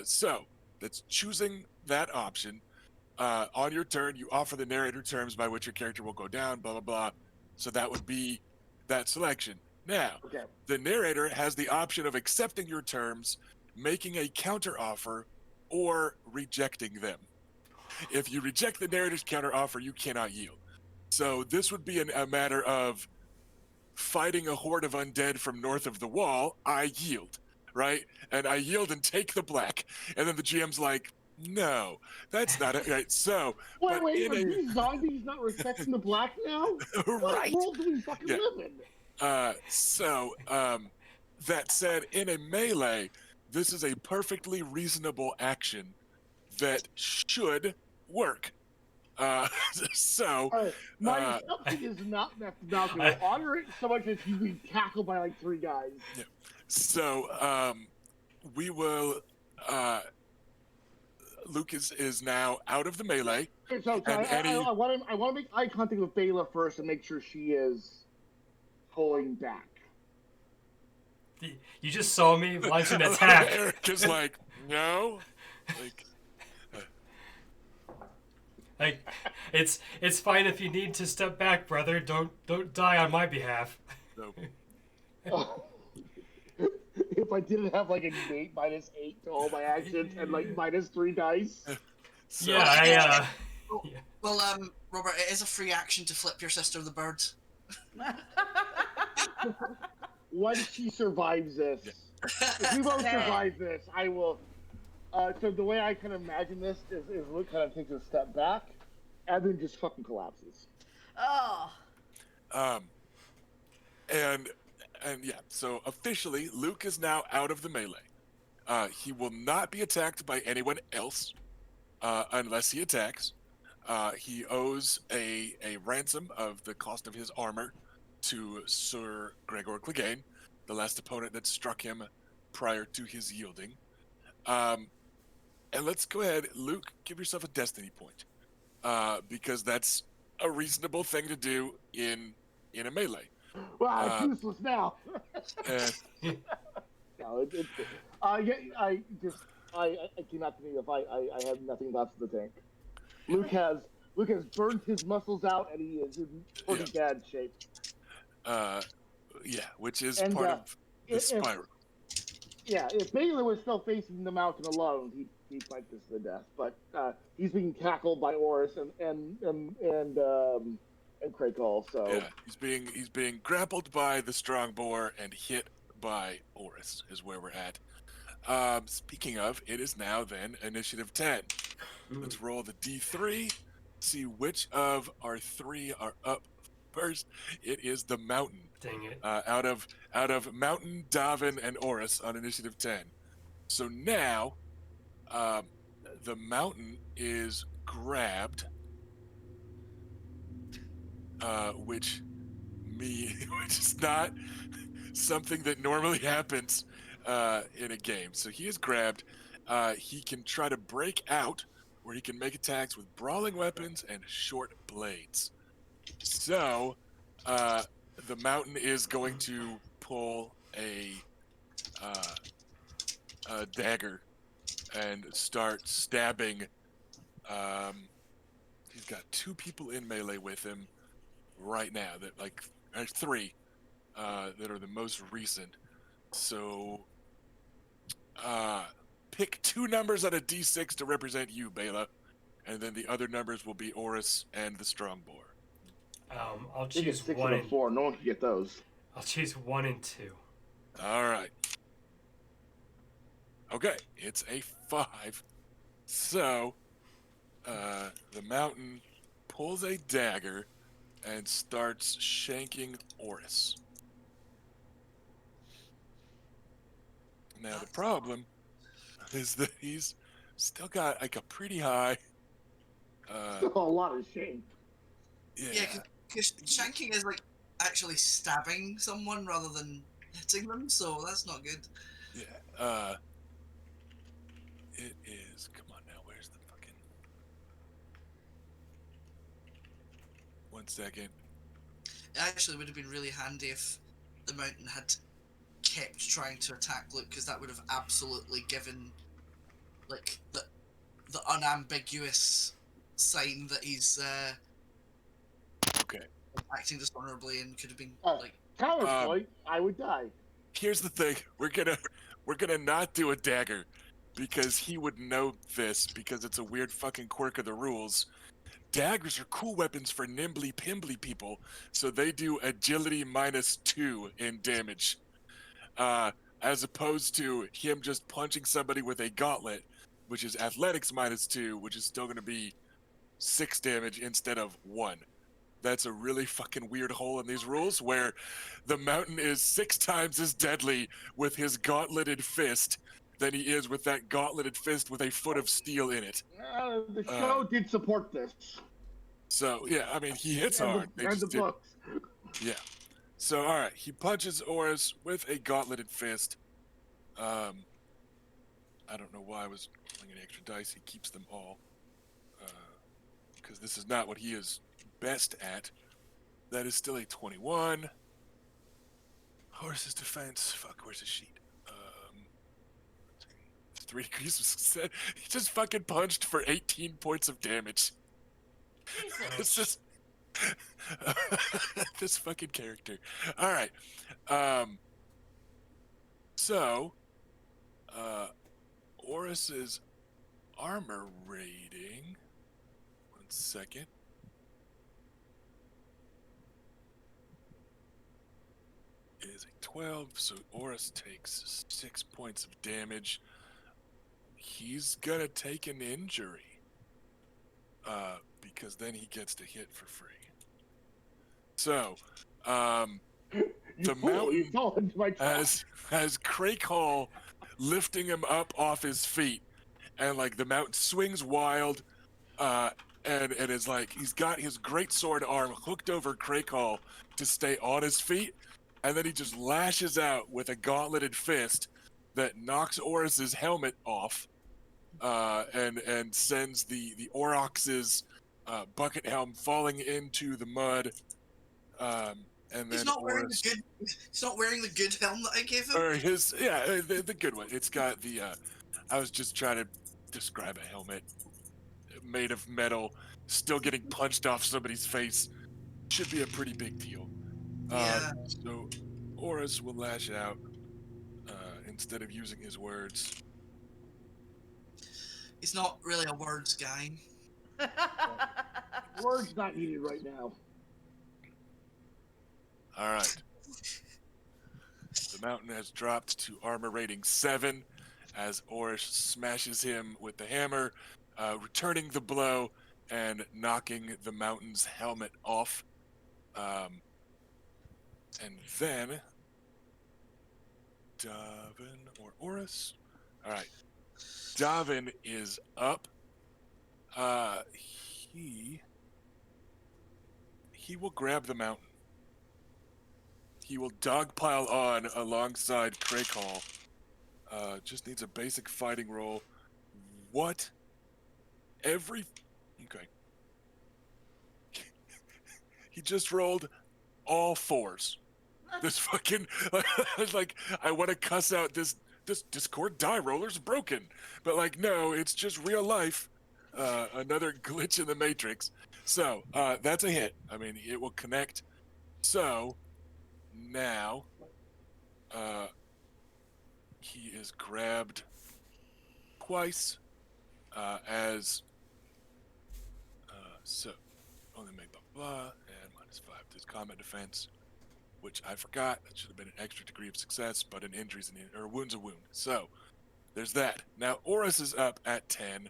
So that's choosing that option. On your turn, you offer the narrator terms by which your character will go down, blah, blah, blah. So that would be that selection. Now, Okay. the narrator has the option of accepting your terms, making a counter offer, or rejecting them. If you reject the narrator's counter offer, you cannot yield. So this would be a matter of fighting a horde of undead from north of the wall. I yield, right? And I yield and take the black. And then the GM's like, no, that's not it. Right. So, but Wait, in are these zombies not respecting the black now? What right. world do we fucking Yeah. live in? That said, in a melee, this is a perfectly reasonable action that should work. So, My assumption is not that Malcolm honor it so much as he's being tackled by like 3 guys. yeah. So, we will. Lucas is now out of the melee. Okay, so And I want to make eye contact with Bela first and make sure she is pulling back. You just saw me launch an attack. Eric is like, no. Like, it's fine if you need to step back, brother. Don't die on my behalf. No. If I didn't have like a -8 to all my actions and like -3 dice. So, Yeah, Well, Robert, it is a free action to flip your sister the bird. Once she survives this, if we both survive this, I will. So the way I kind of imagine this is Luke kind of takes a step back, and then just fucking collapses. Oh. And yeah, so officially, Luke is now out of the melee. He will not be attacked by anyone else unless he attacks. He owes a ransom of the cost of his armor to Ser Gregor Clegane, the last opponent that struck him prior to his yielding. And let's go ahead, Luke, give yourself a destiny point, because that's a reasonable thing to do in a melee. Well, it's useless now. No, I cannot believe if I have nothing left in the tank. Luke has burned his muscles out and he is in pretty bad shape. Yeah, which is And, part of the spiral. Yeah, if Baylor was still facing the mountain alone, he'd fight this to the death. But he's being tackled by Oris and Craig. So Yeah, he's being grappled by the strong boar and hit by Oris is where we're at. Speaking of, it is now then initiative 10. Let's roll the D3, see which of our 3 are up first. It is the mountain. Dang it. Out of Mountain, Davin, and Oris on initiative 10. So now, the mountain is grabbed, which is not something that normally happens in a game. So he is grabbed. He can try to break out, where he can make attacks with brawling weapons and short blades. So, the mountain is going to pull a dagger and start stabbing. He's got 2 people in melee with him right now. There's 3 that are the most recent. So, pick 2 numbers on a D6 to represent you, Bela, and then the other numbers will be Oris and the strong boar. I'll I think it's choose 6 1 and a 4. No one can get those. I'll choose 1 and 2. All right. Okay, it's a 5. So, the mountain pulls a dagger and starts shanking Oris. Now, the problem is that he's still got like a pretty high. Still a lot of shame. Yeah, because shanking is like actually stabbing someone rather than hitting them, so that's not good. Yeah. It is. Come on now. Where's the fucking? 1 second. It actually would have been really handy if the mountain had kept trying to attack Luke, because that would have absolutely given like the unambiguous sign that he's Okay. acting dishonorably and could have been like. Counterpoint, I would die. Here's the thing. We're gonna not do a dagger because he would know this because it's a weird fucking quirk of the rules. Daggers are cool weapons for nimbly pimbly people, so they do agility -2 in damage. As opposed to him just punching somebody with a gauntlet, which is athletics -2, which is still gonna be 6 damage instead of 1. That's a really fucking weird hole in these rules where the mountain is 6 times as deadly with his gauntleted fist than he is with that gauntleted fist with a foot of steel in it. The show did support this. So, yeah, I mean, he hits And hard. the, and the did. books. Yeah. So, all right, he punches Oris with a gauntleted fist. I don't know why I was rolling an extra dice. He keeps them all. Because this is not what he is best at. That is still a 21. Horse's defense. Fuck, where's his sheet? 3 degrees of success. He just fucking punched for 18 points of damage. It's just this fucking character. All right. So, Oris's armor rating. 1 second. Is a 12, so Oris takes 6 points of damage. He's gonna take an injury. Because then he gets to hit for free. So, the mountain has Crake Hall lifting him up off his feet, and like the mountain swings wild, and is like he's got his greatsword arm hooked over Crake Hall to stay on his feet, and then he just lashes out with a gauntleted fist that knocks Oris's helmet off, and sends the Aurochs's bucket helm falling into the mud. And He's then not wearing the good. He's not wearing the good helm that I gave him. or the good one. It's got the. I was just trying to describe a helmet made of metal, still getting punched off somebody's face. Should be a pretty big deal. Yeah. So, Oris will lash out instead of using his words. He's not really a words guy. Words not needed right now. All right. The mountain has dropped to armor rating 7 as Oris smashes him with the hammer, returning the blow and knocking the mountain's helmet off. And then Davin or Oris. All right. Davin is up. He will grab the mountain. He will dogpile on alongside Crake Hall. Just needs a basic fighting roll. What? Okay. He just rolled all 4s. This fucking like I want to cuss out this Discord die roller's broken, but like no, it's just real life. Another glitch in the matrix. So that's a hit. I mean, it will connect. So now he is grabbed twice as so only make blah blah and -5 to his combat defense, which I forgot. That should have been an extra degree of success, but an injury's or a wound's a wound. So there's that. Now Oris is up at 10.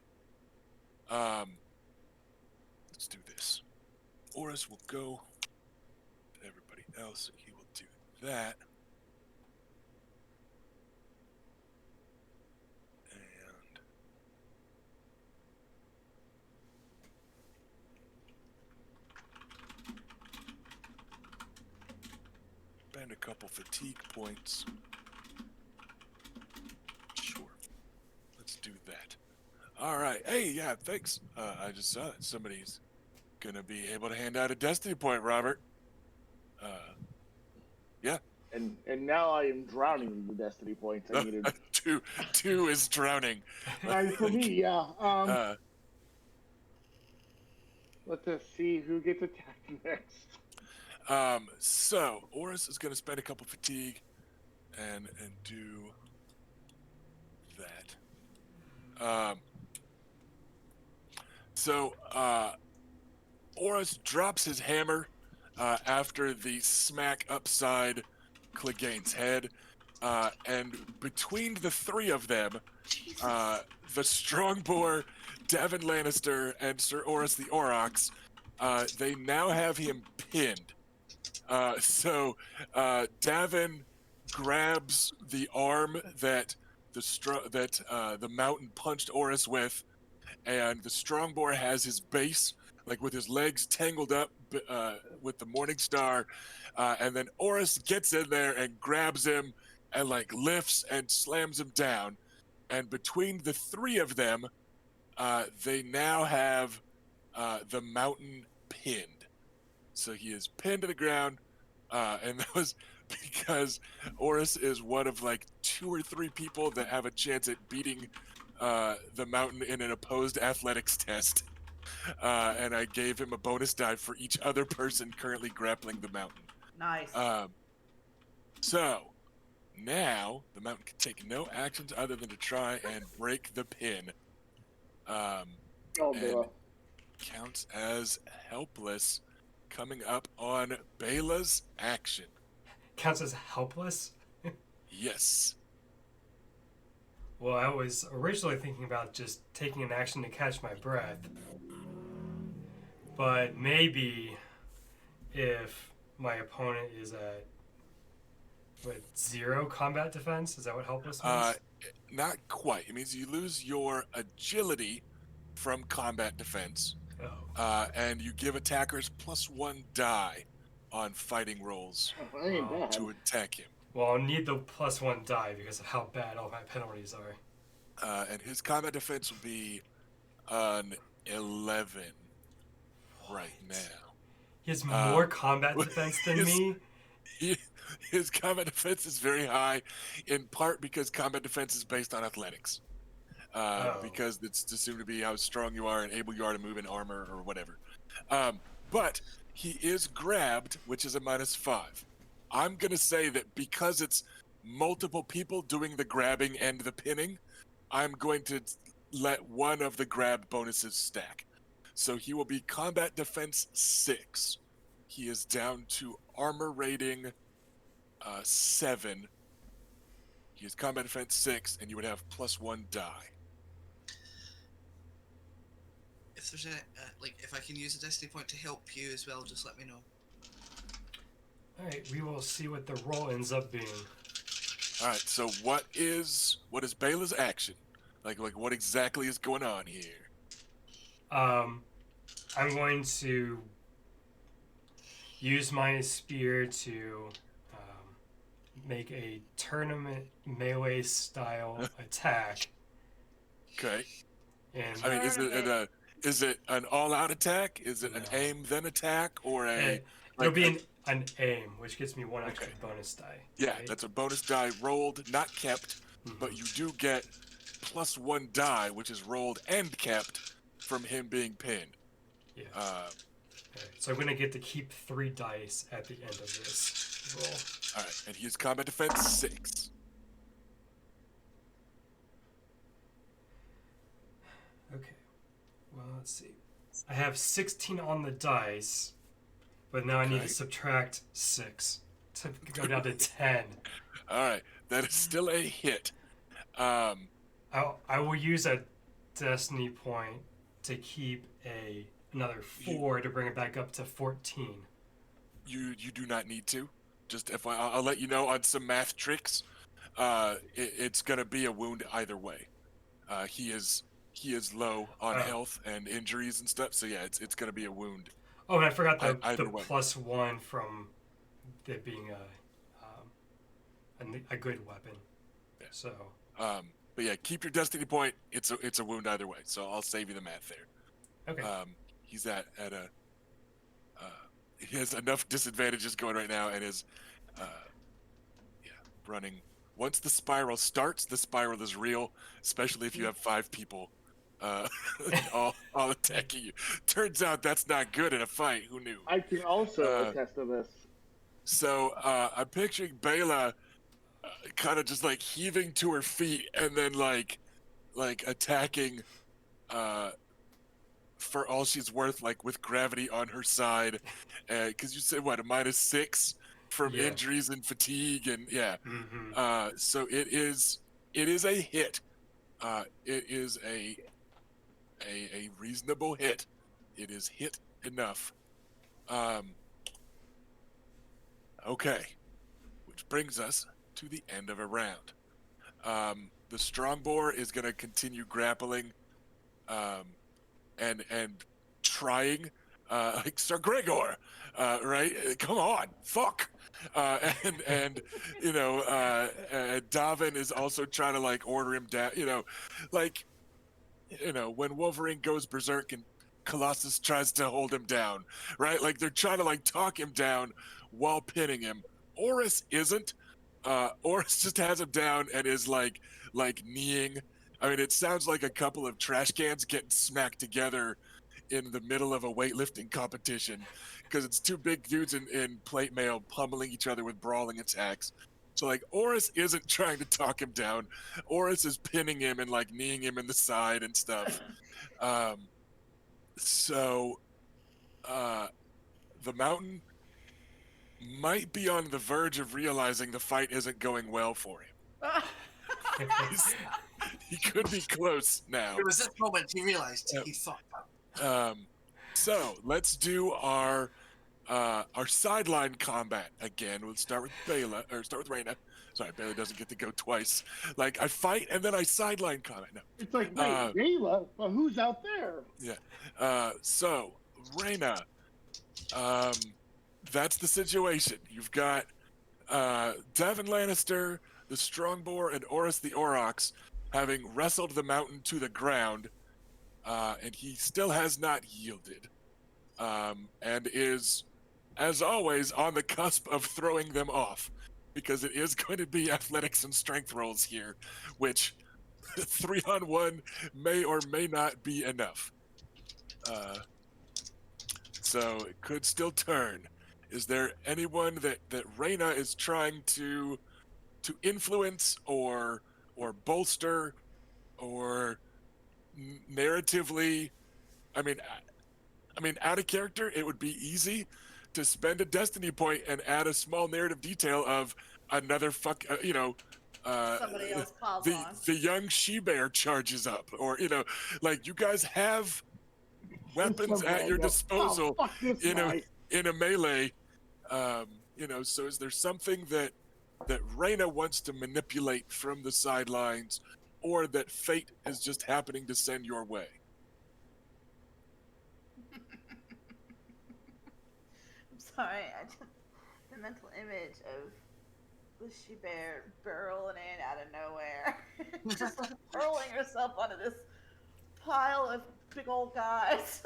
Let's do this. Oris will go to everybody else. He will do that. And spend a couple fatigue points. Sure. Let's do that. All right. Hey, yeah, thanks. I just saw that somebody's gonna be able to hand out a destiny point, Robert. Yeah. And now I am drowning in the destiny points I needed. two is drowning. And for me, yeah. Uh, Let us see who gets attacked next. so Oris is gonna spend a couple fatigue and do that. So Oris drops his hammer after the smack upside Clegane's head, and between the three of them, Jesus. the Strongboar, Davin Lannister, and Sir Oris the Aurochs, they now have him pinned. So Davin grabs the arm that the mountain punched Oris with, and the Strongboar has his base, like with his legs tangled up with the Morning Star, and then Oris gets in there and grabs him and like lifts and slams him down, and between the three of them, they now have the mountain pinned. So he is pinned to the ground, and that was because Oris is one of like 2 or 3 people that have a chance at beating the mountain in an opposed athletics test. And I gave him a bonus die for each other person currently grappling the mountain. Nice. So now the mountain can take no actions other than to try and break the pin. Oh, and Bela. counts as helpless, coming up on Bela's action. Counts as helpless? Yes. Well, I was originally thinking about just taking an action to catch my breath. But maybe if my opponent is at, 0 combat defense? Is that what helpless means? Not quite. It means you lose your agility from combat defense, and you give attackers +1 die on fighting rolls Ain't bad. to attack him. Well, I'll need the +1 die because of how bad all my penalties are. And his combat defense will be an 11 right now. He has more combat defense than me? His combat defense is very high, in part because combat defense is based on athletics. Because it's assumed to be how strong you are and able you are to move in armor or whatever. But he is grabbed, which is a -5. I'm going to say that because it's multiple people doing the grabbing and the pinning, I'm going to let one of the grab bonuses stack. So he will be combat defense 6. He is down to armor rating 7. He is combat defense 6, and you would have +1 die. If there's if I can use a destiny point to help you as well, just let me know. Alright, we will see what the roll ends up being. All right. So what is Bela's action? Like what exactly is going on here? I'm going to use my spear to make a tournament melee style attack. Okay. And I mean, is it an all-out attack? Is it an aim then attack, or a? There'll be an aim, which gives me 1 extra bonus die. Yeah, right? that's a bonus die rolled, not kept, but you do get +1 die, which is rolled and kept from him being pinned. Yeah. So I'm going to get to keep 3 dice at the end of this roll. All right, and he's combat defense 6. Okay. Well, let's see. I have 16 on the dice, but now I need to subtract 6 to go down to 10. All right, that is still a hit. I will use a destiny point to keep another 4 to bring it back up to 14. You do not need to. Just if I'll let you know on some math tricks. It's gonna be a wound either way. He is low on health and injuries and stuff. So yeah, it's gonna be a wound. Oh, and I forgot the Either way. +1 from it being a good weapon. Yeah. So. But yeah, keep your destiny point. It's a wound either way, so I'll save you the math there. Okay. He's at a he has enough disadvantages going right now, and is running. Once the spiral starts, the spiral is real, especially if you have 5 people all attacking you. Turns out that's not good in a fight. Who knew? I can also attest to this. So I'm picturing Bela kind of just like heaving to her feet and then like attacking for all she's worth, like with gravity on her side, because you said what, a -6 from Yeah. injuries and fatigue, and Mm-hmm. so it is a hit. It is a reasonable hit. It is hit enough. Okay, which brings us to the end of a round. The Strongboar is going to continue grappling, and trying, like Ser Gregor, right? Come on, fuck. And Davin is also trying to like order him down. Like when Wolverine goes berserk and Colossus tries to hold him down, right? Like they're trying to like talk him down while pinning him. Oris isn't. Oris just has him down and is like kneeing. I mean, it sounds like a couple of trash cans getting smacked together in the middle of a weightlifting competition, because it's 2 big dudes in plate mail pummeling each other with brawling attacks. So like Oris isn't trying to talk him down. Oris is pinning him and like kneeing him in the side and stuff. So the Mountain might be on the verge of realizing the fight isn't going well for him. He could be close now. It was this moment he realized he fucked up. So let's do our sideline combat again. We'll start with Bela, or start with Reyna. Sorry, Bela doesn't get to go twice. Like I fight and then I sideline combat. No. It's like, wait, Bela? Well, who's out there? Yeah. So Reyna, that's the situation. You've got Devin Lannister, the Strongboar, and Oris the Aurochs having wrestled the Mountain to the ground, and he still has not yielded, and is, as always, on the cusp of throwing them off, because it is going to be athletics and strength rolls here, which 3-on-1 may or may not be enough. So it could still turn. Is there anyone that Reyna is trying to influence or bolster or narratively? I mean, out of character, it would be easy to spend a destiny point and add a small narrative detail of another somebody else piles on. the young she-bear charges up, or like you guys have weapons at your disposal in a melee. So is there something that Reyna wants to manipulate from the sidelines, or that fate is just happening to send your way? I'm sorry, the mental image of the she-bear burrowing in out of nowhere, just hurling herself onto this pile of big old guys.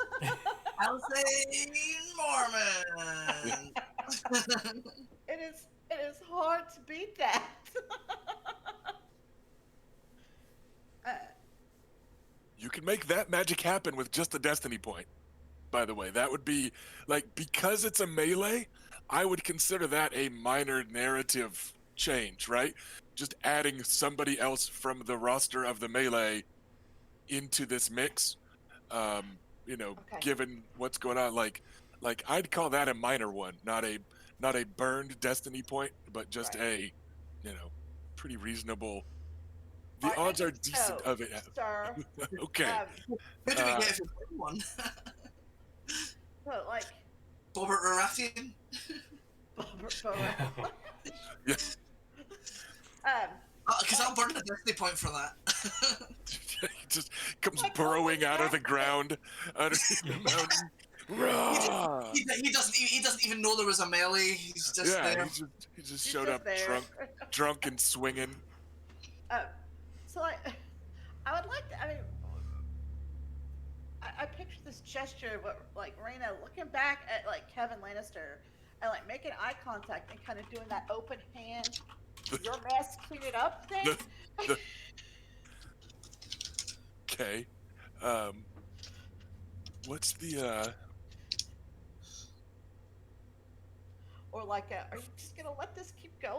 House Nymaryen. It is hard to beat that. You can make that magic happen with just a destiny point, by the way. That would be, like, because it's a melee, I would consider that a minor narrative change, right? Just adding somebody else from the roster of the melee into this mix, given what's going on. Like I'd call that a minor one, not a burned destiny point, but just a, pretty reasonable. The odds are decent of it. Sir, Okay. Who do we get if we win one? but like Robert Baratheon? Yeah. Because I'll burn a destiny point for that. He just comes burrowing out of the ground underneath the mountain. Rah! He doesn't even know there was a melee. He's just Yeah, there. he just He's showed just up there. drunk and swinging. So I would like to. I mean, I picture this gesture of what, like Reyna looking back at like Kevin Lannister and like making eye contact and kind of doing that open hand, your mess, clean it up thing. The, the, okay. What's the Or like, are you just gonna let this keep going?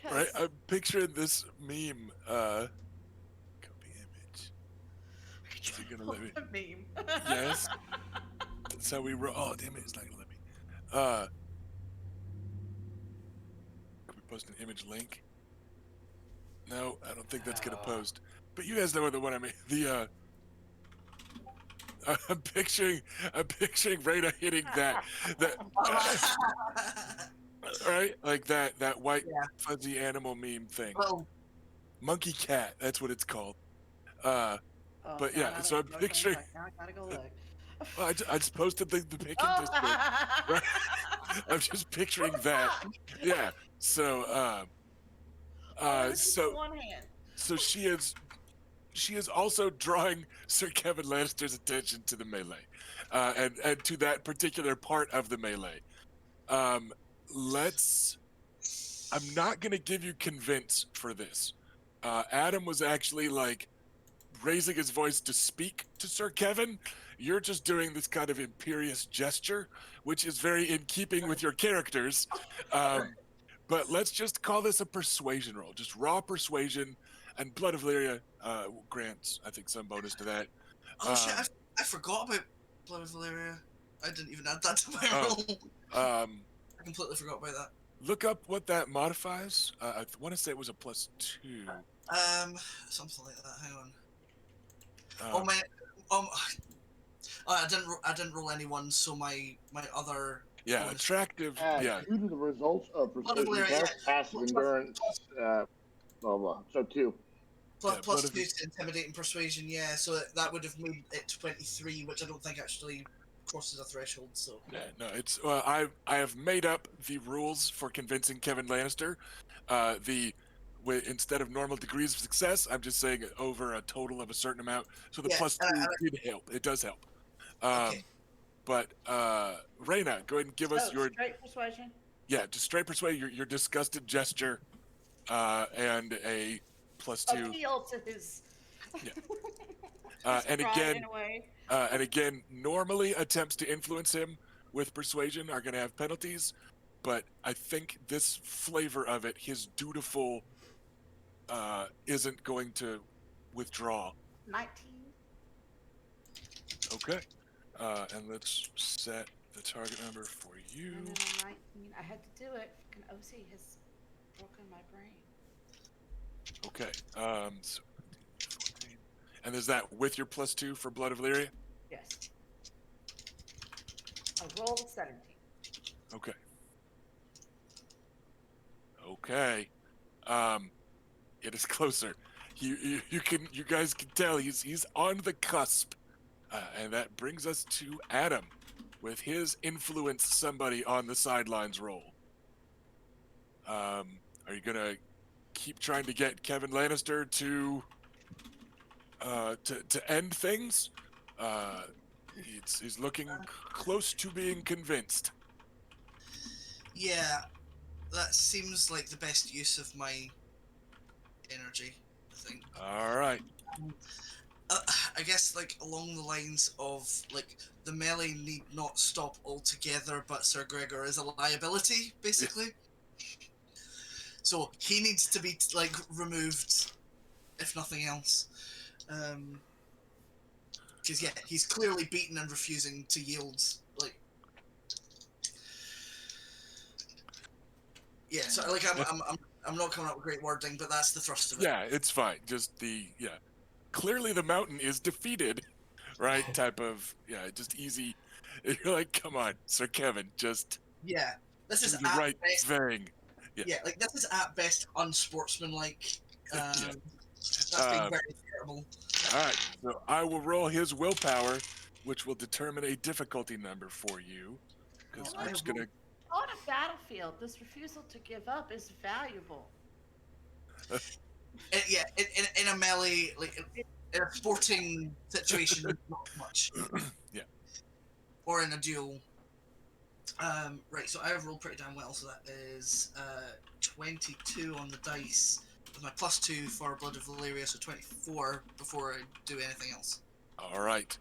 right? Because I'm picturing this meme. Copy image. Is it gonna let me? the meme. Yes. That's how we roll. Oh, damn it! It's not gonna let me. Can we post an image link? No, I don't think that's gonna post. But you guys know the one I mean. The I'm picturing Reyna hitting that right, like that white Yeah. fuzzy animal meme thing. Well, Monkey cat, that's what it's called. Oh, But God, yeah, I so don't I'm know what picturing. like, now I gotta go look. Well, I just posted the pic in Oh. Discord. Right? I'm just picturing What the that. fuck? Yeah. So Everything's so in one hand. so she is also drawing Sir Kevin Lannister's attention to the melee, and to that particular part of the melee. Let's. I'm not gonna give you convince for this. Adam was actually like raising his voice to speak to Sir Kevin. You're just doing this kind of imperious gesture, which is very in keeping with your characters. But let's just call this a persuasion roll, just raw persuasion, and Blood of Valyria grants, I think, some bonus to that. oh shit! I forgot about Blood of Valyria. I didn't even add that to my Oh. roll. Um, I completely forgot about that. look up what that modifies. I want to say it was a +2. Something like that. Hang on. Um, Oh my. I didn't roll any ones, so my other. yeah, bonus- attractive. Yeah, Due to the results of persuasion Valyria, test, passive endurance, blah blah. So 2. Plus, Yeah, plus Blood of- 2 to intimidate and persuasion, yeah. So that would have made it 23, which I don't think actually crosses a threshold. So yeah, no, it's. I have made up the rules for convincing Kevin Lannister. Instead of normal degrees of success, I'm just saying over a total of a certain amount. So the Yeah, +2 did help. It does help. okay. But Reyna, go ahead and give us So, your straight persuasion. just straight persuade, your disgusted gesture, and a +2. Appeal to his. Yeah. his And pride again- in a way. And again, normally attempts to influence him with persuasion are going to have penalties, but I think this flavor of it, his dutiful, isn't going to withdraw. 19. Okay. And let's set the target number for you. No, 19. I had to do it. Fucking OC has broken my brain. Okay. So 14. And is that with your +2 for Blood of Valyria? Yes. I rolled a 17. Okay. Okay. It is closer. You guys can tell he's on the cusp, and that brings us to Adam, with his influence somebody on the sidelines roll. Are you gonna keep trying to get Kevin Lannister to end things? He's looking close to being convinced. Yeah, that seems like the best use of my energy, I think. All right. I guess, like, along the lines of, like, the melee need not stop altogether, but Ser Gregor is a liability, basically. So he needs to be, like, removed, if nothing else. Because, yeah, he's clearly beaten and refusing to yield, like... Yeah, so, like, I'm not coming up with great wording, but that's the thrust of it. Yeah, it's fine. Just clearly the mountain is defeated, right? Type of just easy. You're like, come on, Sir Kevin, just Yeah, this do is the at right best, thing. yeah, like this is at best unsportsmanlike. Yeah. That's being very terrible. All right, so I will roll his willpower which will determine a difficulty number for you. Because And I'm like, just gonna. on a battlefield, this refusal to give up is valuable. Yeah, in a melee, like in a sporting situation, not much. Yeah. Or in a duel. Right, so I have rolled pretty damn well, so that is 22 on the dice with my +2 for Blood of Valeria, so 24 before I do anything else. All right.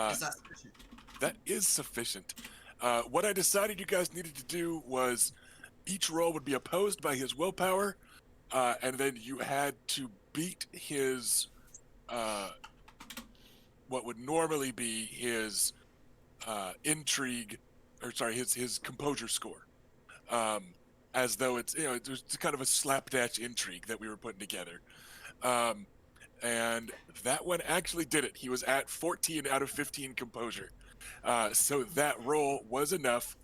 Is that sufficient? That is sufficient. What I decided you guys needed to do was each roll would be opposed by his willpower, and then you had to beat his what would normally be his intrigue, or sorry, his composure score, as though it's it's kind of a slapdash intrigue that we were putting together. And that one actually did it. He was at 14 out of 15 composure. So that roll was enough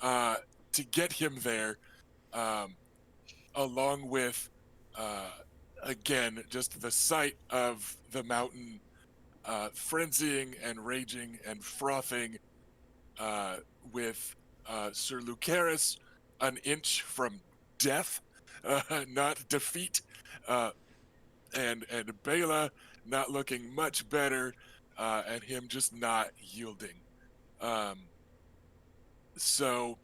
to get him there, along with, again, just the sight of the mountain frenzying and raging and frothing, with Sir Lucaris an inch from death, not defeat, and Bela not looking much better, and him just not yielding. So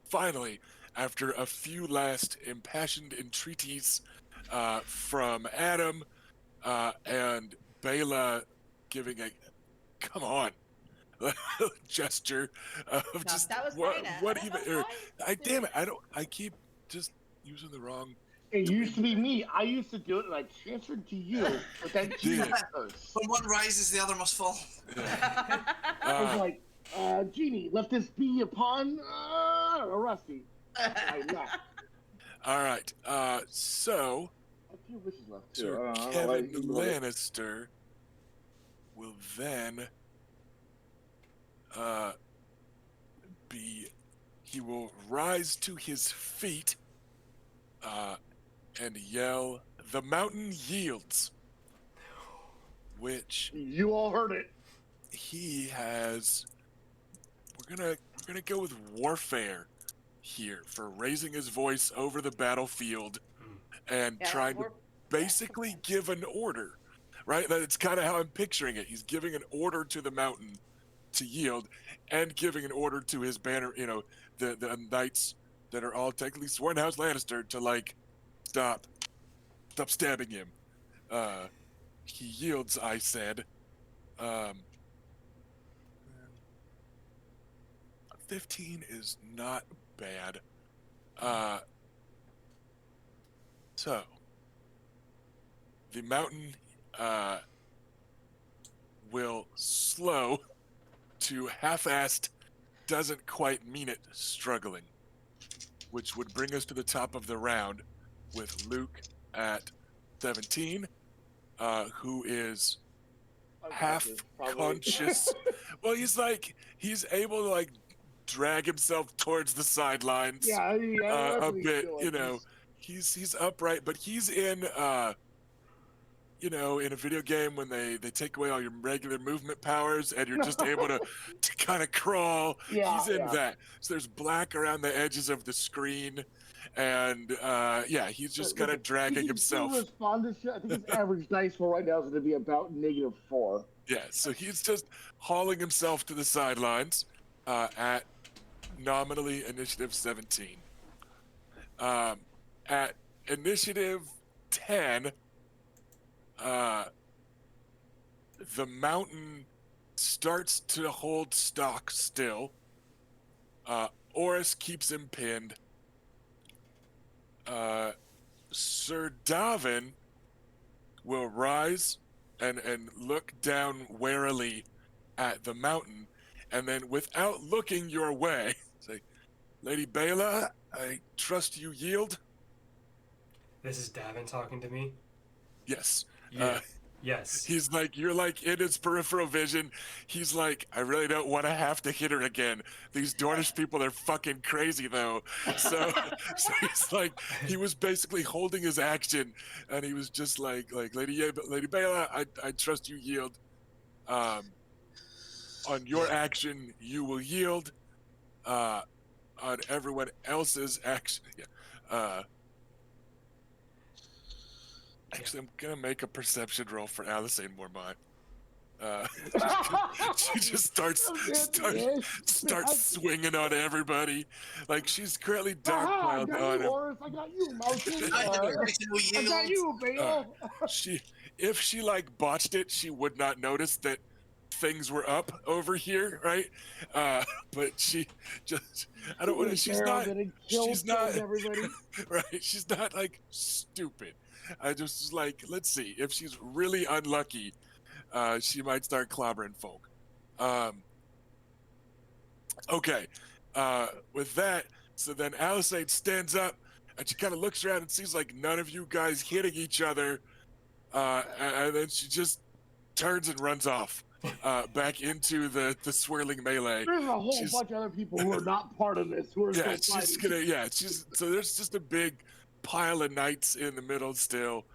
finally, after a few last impassioned entreaties from Adam, and Bela giving a "come on" gesture of No, just that was what Dana. what I don't even, know or, why. damn it, I keep just using the wrong. It used to be me. I used to do it, and I transferred to you with that Jesus did. curse. When one rises, the other must fall. I was like, Genie, let this be upon Rusty. I left. All right. So A few wishes left too. Sir I don't know Kevin why you wrote it. Lannister will then he will rise to his feet and yell, "The mountain yields," which You all heard it. he has. We're gonna go with warfare here for raising his voice over the battlefield and Yeah, trying to we're- basically give an order, right? That's kind of how I'm picturing it. He's giving an order to the mountain to yield, and giving an order to his banner, the knights that are all technically sworn House Lannister to like stop stabbing him. He yields, I said. 15 is not bad. So the mountain will slow to half-assed, doesn't quite mean it, struggling, which would bring us to the top of the round with Luke at 17, who is half Probably. conscious. Well, he's able to like drag himself towards the sidelines Yeah, that's a what he's bit, doing. he's upright, but he's in in a video game when they take away all your regular movement powers and you're just able to kind of crawl. Yeah, He's in yeah. that. So there's black around the edges of the screen, and he's just kind of dragging He can still himself. respond to shit. I think his average dice roll right now is going to be about -4. Yeah, so he's just hauling himself to the sidelines at nominally initiative 17. At initiative 10, the mountain starts to hold stock still. Oris keeps him pinned. Sir Davin will rise and look down warily at the mountain, and then without looking your way, say, "Lady Bela, I trust you yield?" This is Davin talking to me. Yes. Yeah. Yes. He's like, you're like in his peripheral vision. He's like, I really don't want to have to hit her again. These Dornish people are fucking crazy though. So he's like, he was basically holding his action, and he was just like Lady Bela, I trust you yield. On your Yeah. action, you will yield. On everyone else's action, actually, I'm gonna make a perception roll for Alice Mormont. She just starts swinging on everybody, like she's currently Haha, I dogpiled got on you, him. Horus. I got you, Mountain. I have a I critical got yield. you, Bale. If she like botched it, she would not notice that things were up over here, right? But she just, I don't want to. She's not. She's not everybody. right. She's not like stupid. I just was like, let's see. If she's really unlucky, she might start clobbering folk. Okay. With that, so then Alisade stands up and she kind of looks around and sees like none of you guys hitting each other. And then she just turns and runs off back into the swirling melee. There's a whole bunch of other people who are not part of this who are Yeah, still she's fighting. gonna. Yeah, she's. So there's just a big pile of knights in the middle still.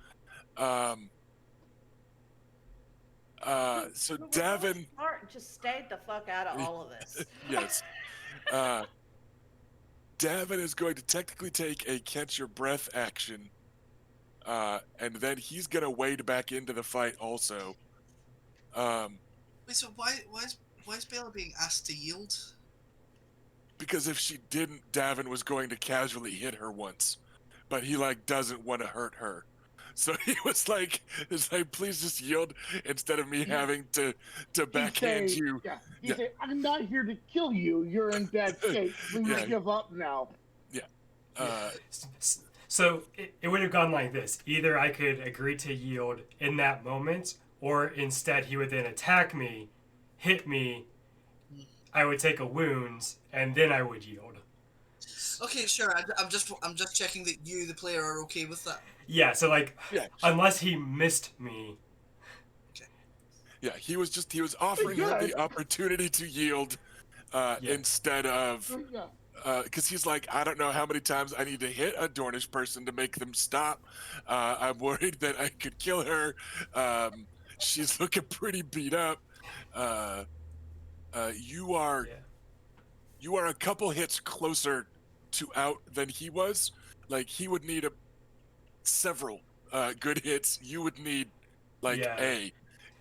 So But we're Davin. really smart and just stayed the fuck out of all of this. Yes. Davin is going to technically take a catch your breath action. And then he's gonna wade back into the fight also. Wait, so why is Bella being asked to yield? Because if she didn't, Davin was going to casually hit her once, but he like doesn't want to hurt her, so he was like, please just yield instead of me having to backhand you. Yeah, he said, I'm not here to kill you. You're in bad shape. Please give up now. So it would have gone like this. Either I could agree to yield in that moment, or instead he would then attack me, hit me, I would take a wound, and then I would yield. Okay, sure. I'm just checking that you, the player, are okay with that. Yeah. So like, unless he missed me. Okay. Yeah, he was offering her the opportunity to yield instead of. Because he's like, I don't know how many times I need to hit a Dornish person to make them stop. I'm worried that I could kill her. She's looking pretty beat up. You are a couple hits closer to out than he was. Like he would need several good hits. You would need a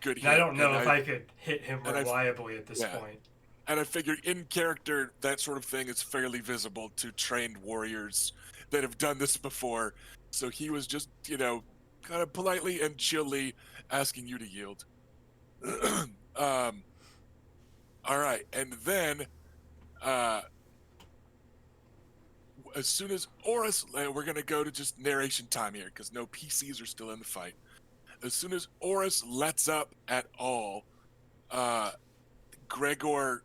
good hit. I don't know if I could hit him reliably at this point. And I figured in character, that sort of thing is fairly visible to trained warriors that have done this before. So he was just, kind of politely and chilly asking you to yield. All right. And then as soon as Oris, we're going to go to just narration time here because no PCs are still in the fight. As soon as Oris lets up at all, Gregor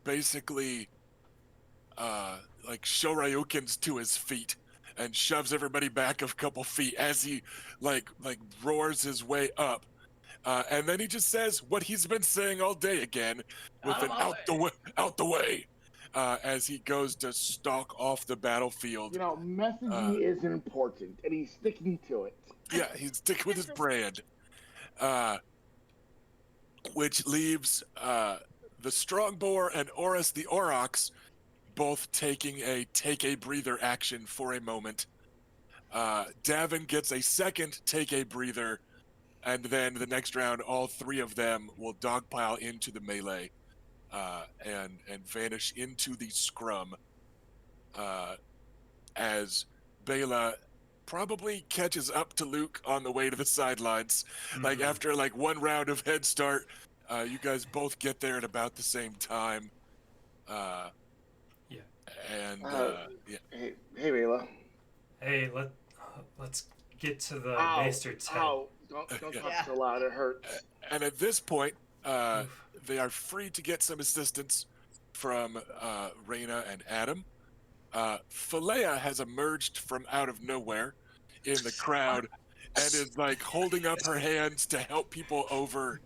basically like Shoryukens to his feet and shoves everybody back a couple feet as he like roars his way up, and then he just says what he's been saying all day again with an out the way as he goes to stalk off the battlefield. Messaging is important and he's sticking to it. Yeah, he's sticking with his brand, which leaves the Strongboar and Oris the Aurochs both taking a take a breather action for a moment. Davin gets a second take a breather, and then the next round, all three of them will dogpile into the melee and vanish into the scrum as Bela probably catches up to Luke on the way to the sidelines. Mm-hmm. Like after one round of head start, you guys both get there at about the same time. Hey, Bela. Hey, let's get to the Maester tent. Don't talk so loud, it hurts. And at this point, they are free to get some assistance from Reyna and Adam. Philea has emerged from out of nowhere in the crowd and is holding up her hands to help people over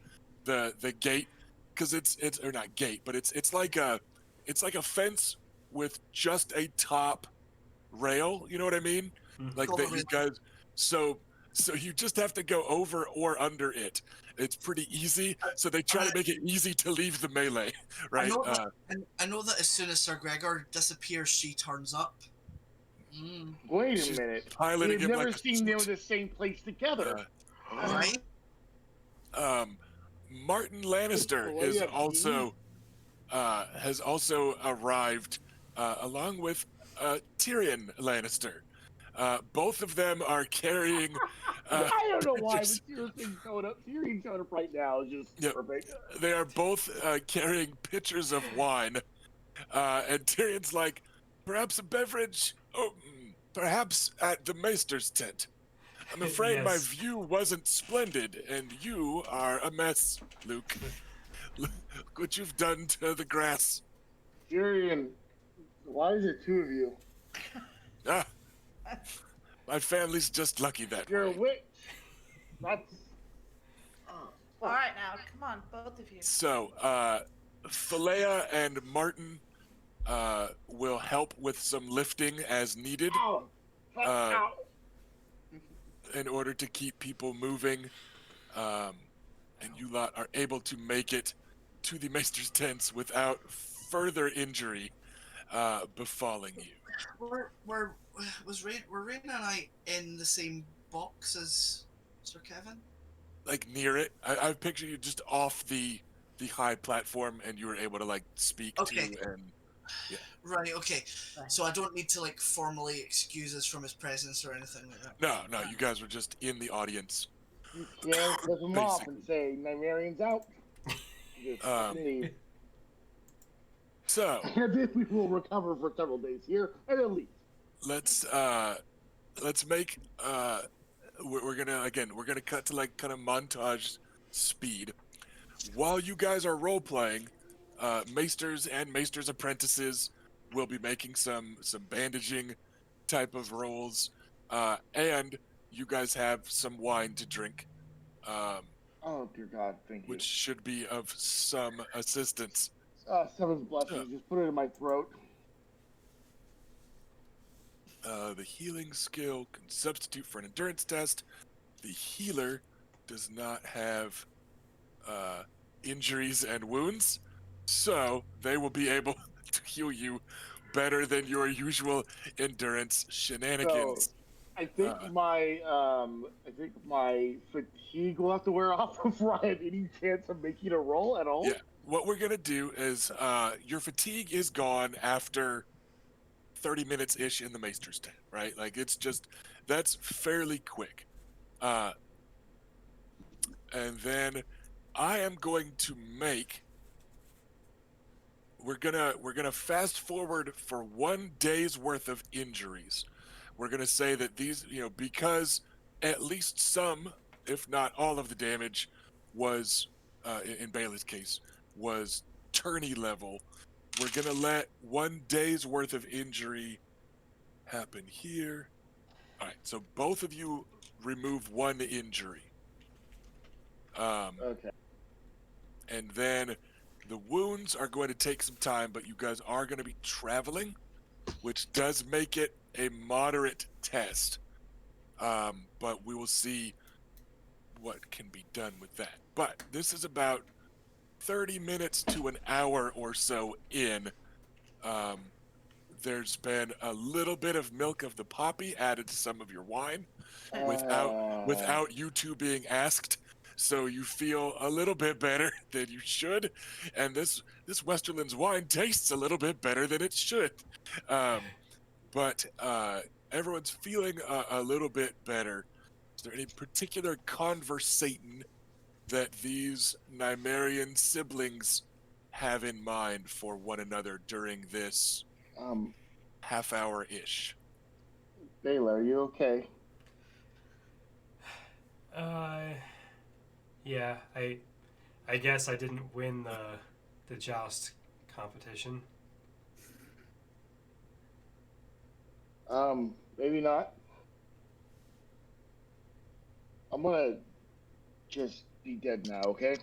the gate, because it's or not gate, but it's like a fence with just a top rail. You know what I mean? Mm-hmm. Like that you guys. So So you just have to go over or under it. It's pretty easy. So they try to make it easy to leave the melee, right? I know that as soon as Ser Gregor disappears, she turns up. Mm. Wait a She's minute. piloting We've him never like a seen them in suit. the same place together. Right? Martin Lannister Oh, is yeah, also has also arrived along with Tyrion Lannister. Both of them are carrying. I don't know why, pictures- but Tyrion's showing up right now is just Yep. perfect. They are both carrying pitchers of wine, and Tyrion's like, perhaps a beverage. Oh, perhaps at the Maester's tent. I'm afraid my Yes. view wasn't splendid, and you are a mess, Luke. Look what you've done to the grass. Tyrion, why is there two of you? Ah, my family's just lucky that You're a way. witch. That's. All right, now, come on, both of you. So, Philea and Martin will help with some lifting as needed Ow! Ow! in order to keep people moving. And you lot are able to make it to the Maester's tents without further injury befalling you. Were Raina and I in the same box as Sir Kevin? Like near it, I picture you just off the high platform, and you were able to like speak Okay. to and Right, okay. So I don't need to like formally excuse us from his presence or anything like that. no, you guys were just in the audience. You can't flip them off and say Nymaryen's out. Just leave. So And then we will recover for several days here and then leave. let's make we're gonna cut to like kind of montage speed while you guys are role playing. Maesters and Maesters apprentices will be making some bandaging type of rolls, and you guys have some wine to drink, Oh dear God, thank you. which should be of some assistance. Seven's blessings. Just put it in my throat. The healing skill can substitute for an endurance test. The healer does not have injuries and wounds, so they will be able to heal you better than your usual endurance shenanigans. So, I think my fatigue will have to wear off before I have any chance of making a roll at all. Yeah, what we're gonna do is your fatigue is gone after 30 minutes ish in the Maester's tent, right? Like it's just that's fairly quick. And then I am going to make we're gonna fast forward for 1 day's worth of injuries. We're gonna say that these, because at least some, if not all of the damage was in Bailey's case was tourney level. We're gonna let 1 day's worth of injury happen here. All right, so both of you remove 1 injury. Okay. And then the wounds are going to take some time, but you guys are going to be traveling, which does make it a moderate test. But we will see what can be done with that. But this is about 30 minutes to an hour or so in. There's been a little bit of milk of the poppy added to some of your wine without you two being asked. So you feel a little bit better than you should, and this Westerland's wine tastes a little bit better than it should. But everyone's feeling a little bit better. Is there any particular conversating that these Nymaryen siblings have in mind for one another during this half hour ish? Baylor, are you okay? Yeah, I guess I didn't win the joust competition. Maybe not. I'm gonna just be dead now, okay?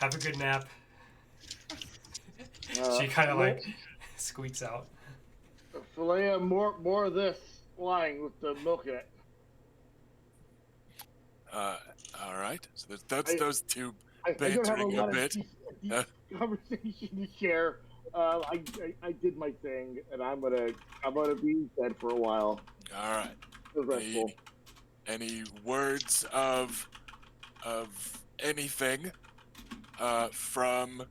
Have a good nap. She kind of like squeaks out. Philea, more of this wine with the milk in it. Uh, all right. So that's I- those two I don't have a bantering a lot of bit. deep Uh, conversation to share. I did my thing, and I'm gonna be dead for a while. all right. It was Any restful. any words of anything from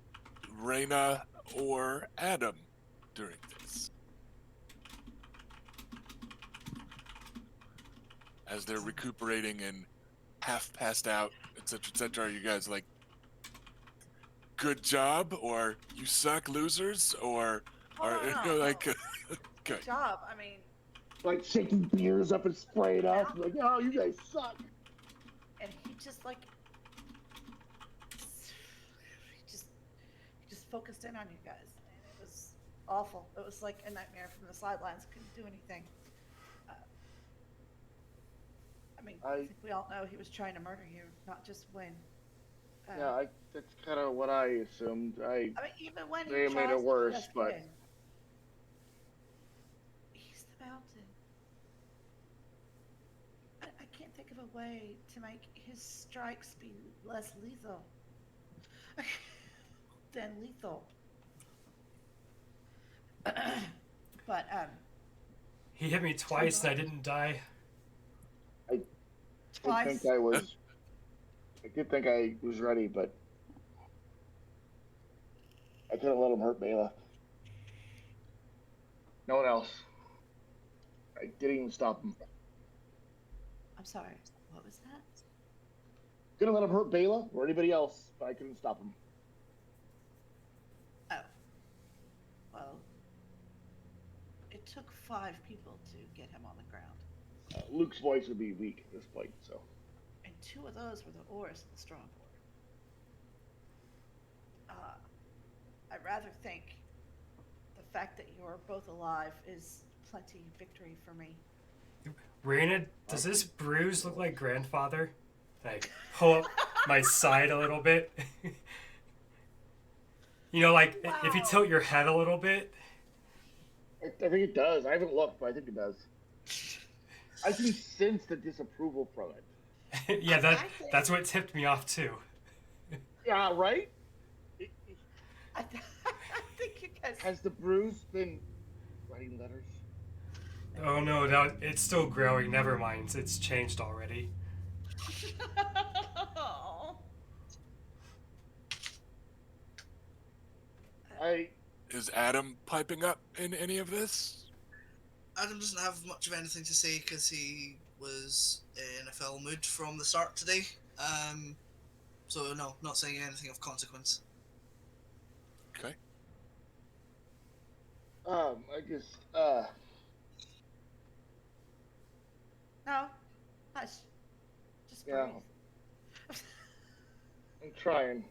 Reyna or Adam during this? As they're recuperating and half passed out, etc., etc. Are you guys like, good job, or you suck, losers, or Oh are no, you no, know, no. like, Good good? job. I mean, Like shaking beers up and spraying us. Like, oh, you guys suck. and he just focused in on you guys, and it was awful. It was like a nightmare from the sidelines. Couldn't do anything. Uh, I mean, I I think we all know he was trying to murder you, not just win. yeah, that's kind of what I assumed. I mean, even when he They made it tries to worse, just but win, he's the mountain. I can't think of a way to make his strikes be less lethal than lethal. But He hit me twice and I didn't die. I did think twice. I did think I was ready, but I couldn't let him hurt Bela. No one else. I didn't even stop him. I'm sorry. What was that? Couldn't let him hurt Bela or anybody else, but I couldn't stop him. Oh, well, it took 5 people to get him on the ground, Luke's voice would be weak at this point, so. and 2 of those were the oars in the strongboard. I'd rather think the fact that you're both alive is plenty victory for me. Raina, does this bruise look like grandfather? I pull up my side a little bit. You know, like if you Wow. tilt your head a little bit. I think it does. I haven't looked, but I think it does. I can sense the disapproval from it. Yeah, I think- that's what tipped me off too. Yeah, right? I think you guys. Has the bruise been writing letters? Oh no, now it's still growing. Never mind, it's changed already. I Is Adam piping up in any of this? Adam doesn't have much of anything to say because he was in a foul mood from the start today. So no, not saying anything of consequence. Okay. I just No, hush. Just Yeah. breathe. I'm trying.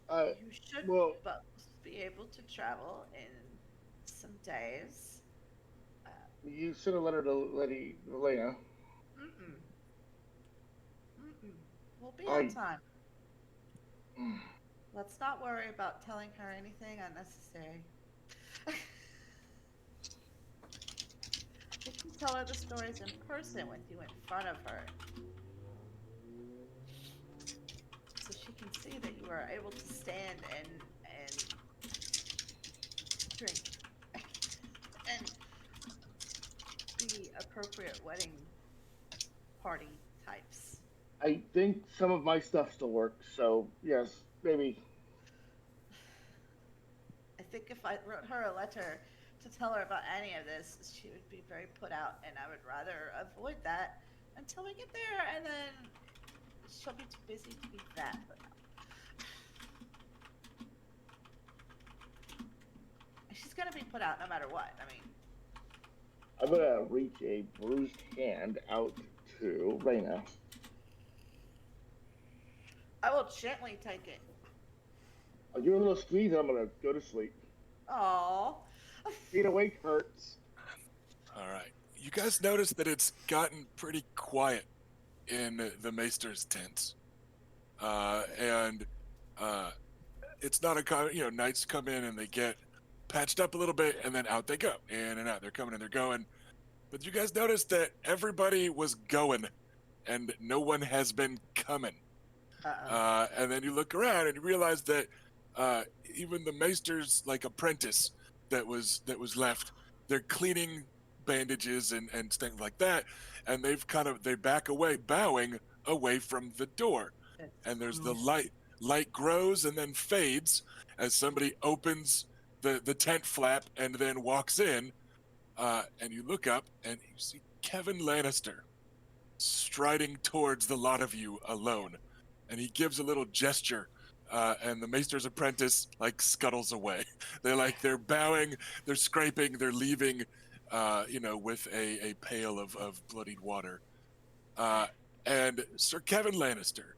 You should well- both be able to travel in some days. You sent a letter to Lady Elena. Mm-mm. Mm-mm. We'll be on time. Let's not worry about telling her anything unnecessary. We can tell her the stories in person with you in front of her. So she can see that you are able to stand and drink and be appropriate wedding party types. I think some of my stuff still works, so yes, maybe. I think if I wrote her a letter to tell her about any of this, she would be very put out, and I would rather avoid that until we get there, and then she'll be too busy to be that. But she's gonna be put out no matter what. I mean, I'm gonna reach a bruised hand out to Reyna. I will gently take it. I'll give her a little squeeze and I'm gonna go to sleep. Aww. Being awake hurts. All right. You guys notice that it's gotten pretty quiet in the Maester's tent. And it's not knights come in and they get patched up a little bit and then out they go. In and out. They're coming and they're going. But you guys noticed that everybody was going, and no one has been coming. And then you look around and you realize that even the maester's like apprentice that was left, they're cleaning bandages and things like that, and they back away, bowing away from the door. And there's the light grows and then fades as somebody opens the tent flap and then walks in, and you look up and you see Kevin Lannister striding towards the lot of you alone, and he gives a little gesture, and the maester's apprentice like scuttles away. They're bowing, they're scraping, they're leaving, with a pail of bloodied water. And Sir Kevin Lannister,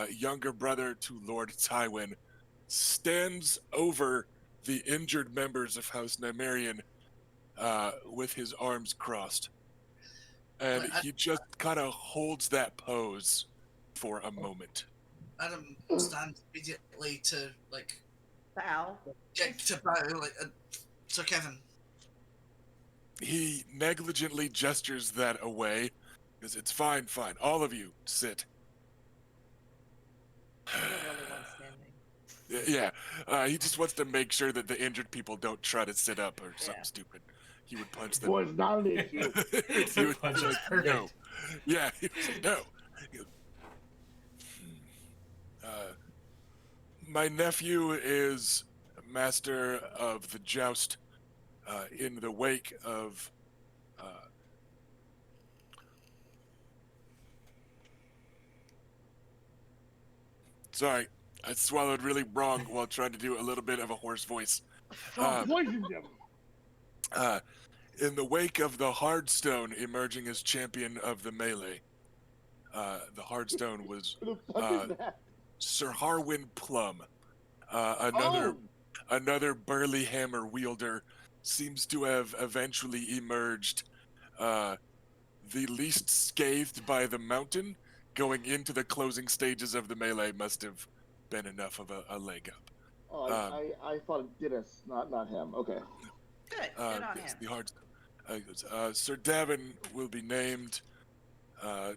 younger brother to Lord Tywin, stands over the injured members of House Nymaryen with his arms crossed. And he just kind of holds that pose for a moment. Adam stands immediately to Bow. get to bow. So Kevin. He negligently gestures that away because it's fine. All of you sit. Yeah, he just wants to make sure that the injured people don't try to sit up or something stupid. He would punch them. Was not an issue. He would punch like, no. Yeah, he would say no. My nephew is master of the joust in the wake of sorry, I swallowed really wrong while trying to do a little bit of a hoarse voice. Poisoned him. In the wake of the Hardstone emerging as champion of the melee, the Hardstone was Who the fuck is that? Sir Harwin Plum, Oh, another burly hammer wielder, seems to have eventually emerged the least scathed by the mountain. Going into the closing stages of the melee must have been enough of a leg up. oh I thought it did us, not him. Okay. Good. Good on Yes, him. the Hardstone. Sir Davin will be named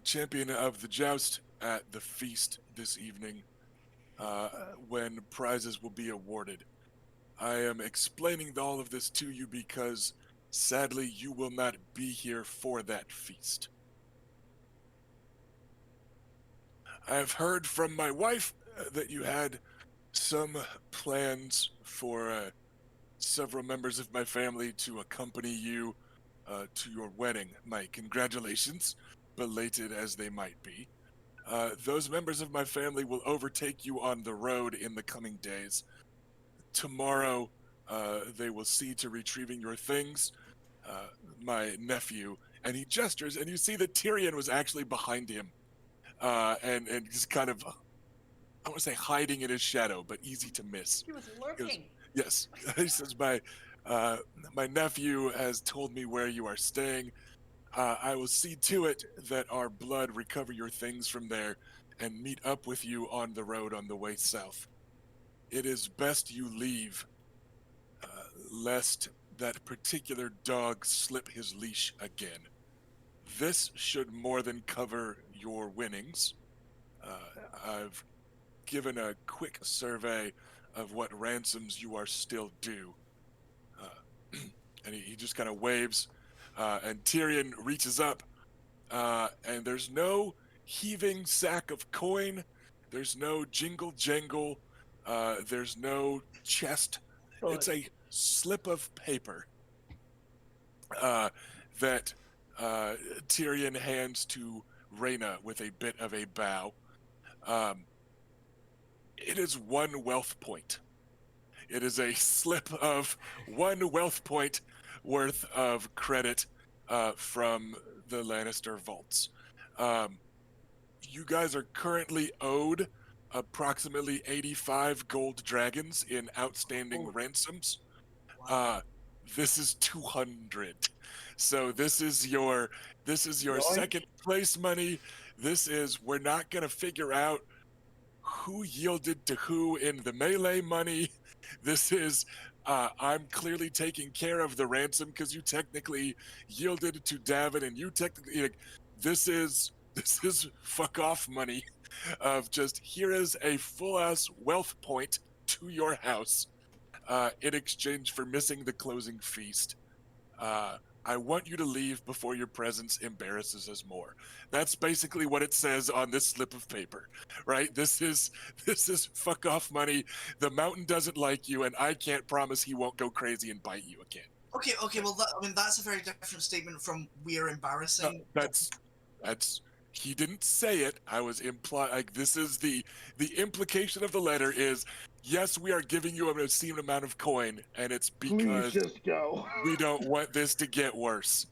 champion of the joust at the feast this evening, when prizes will be awarded. I am explaining all of this to you because, sadly, you will not be here for that feast. I have heard from my wife that you had some plans for several members of my family to accompany you to your wedding. My congratulations, belated as they might be. Those members of my family will overtake you on the road in the coming days. Tomorrow, they will see to retrieving your things. My nephew, and he gestures, and you see that Tyrion was actually behind him, and just kind of, I want to say hiding in his shadow, but easy to miss. He was lurking. Yes, he says, my nephew has told me where you are staying. I will see to it that our blood recover your things from there and meet up with you on the road on the way south. It is best you leave, lest that particular dog slip his leash again. This should more than cover your winnings. I've given a quick survey of what ransoms you are still due. And he just kind of waves, and Tyrion reaches up, and there's no heaving sack of coin, there's no jingle jangle, there's no chest. It's a slip of paper that Tyrion hands to Rhaena with a bit of a bow. It is 1 wealth point. It is a slip of 1 wealth point worth of credit from the Lannister vaults. You guys are currently owed approximately 85 gold dragons in outstanding ransoms. This is 200. So this is your second place money. We're not going to figure out who yielded to who in the melee money. This is I'm clearly taking care of the ransom because you technically yielded to Davin, and you technically like, this is fuck off money of just here is a full ass wealth point to your house in exchange for missing the closing feast. Uh, I want you to leave before your presence embarrasses us more. That's basically what it says on this slip of paper, right? This is fuck off money. The mountain doesn't like you, and I can't promise he won't go crazy and bite you again. Okay. Well, I mean, that's a very different statement from we're No, embarrassing. that's he didn't say it. I was implying like this is the implication of the letter is yes, we are giving you an obscene amount of coin, and it's Please because just go. we don't want this to get worse.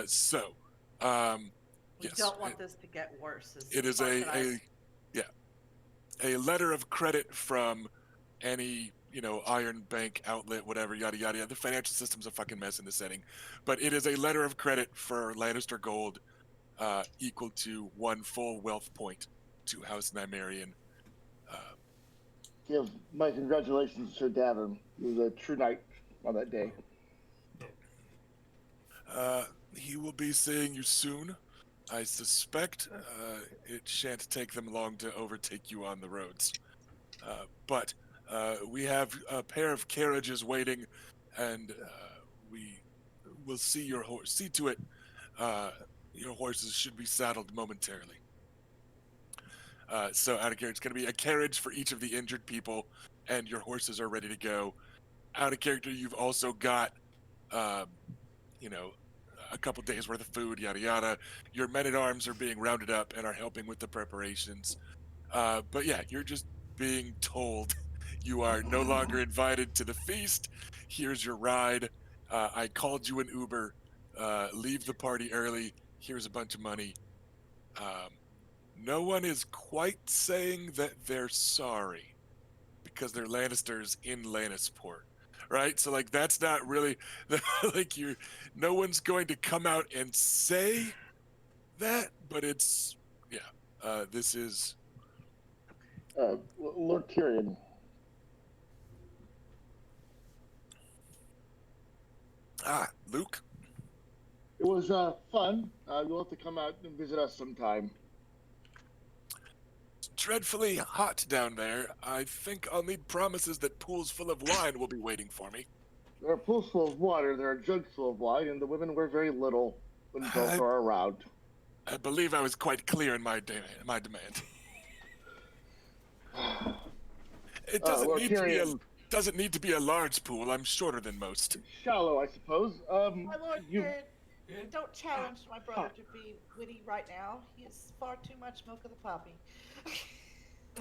So, We yes, don't want this to get worse. it is a letter of credit from any Iron Bank outlet, whatever, yada yada yada. The financial system's a fucking mess in this setting, but it is a letter of credit for Lannister gold, equal to 1 full wealth point to House Nymaryen. Give my congratulations to Davin. He was a true knight on that day. He will be seeing you soon. I suspect it shan't take them long to overtake you on the roads. But we have a pair of carriages waiting, and we will see your horse. See to it, your horses should be saddled momentarily. So out of character, it's going to be a carriage for each of the injured people, and your horses are ready to go. Out of character, you've also got, you know, a couple days worth of food, yada yada. Your men at arms are being rounded up and are helping with the preparations. But yeah, you're just being told you are no longer invited to the feast. Here's your ride. I called you an Uber. Leave the party early. Here's a bunch of money. No one is quite saying that they're sorry because they're Lannisters in Lannisport, right? So like that's not really like you. No one's going to come out and say that, but it's yeah. This is Lord Tyrion. Luke. It was fun. You'll have to come out and visit us sometime. It's dreadfully hot down there. I think I'll need promises that pools full of wine will be waiting for me. There are pools full of water, there are jugs full of wine, and the women wear very little when both are around. I believe I was quite clear in my demand. It doesn't need to be a large pool. I'm shorter than most. Shallow, I suppose. My lord, don't challenge my brother to be witty right now. He is far too much milk of the poppy.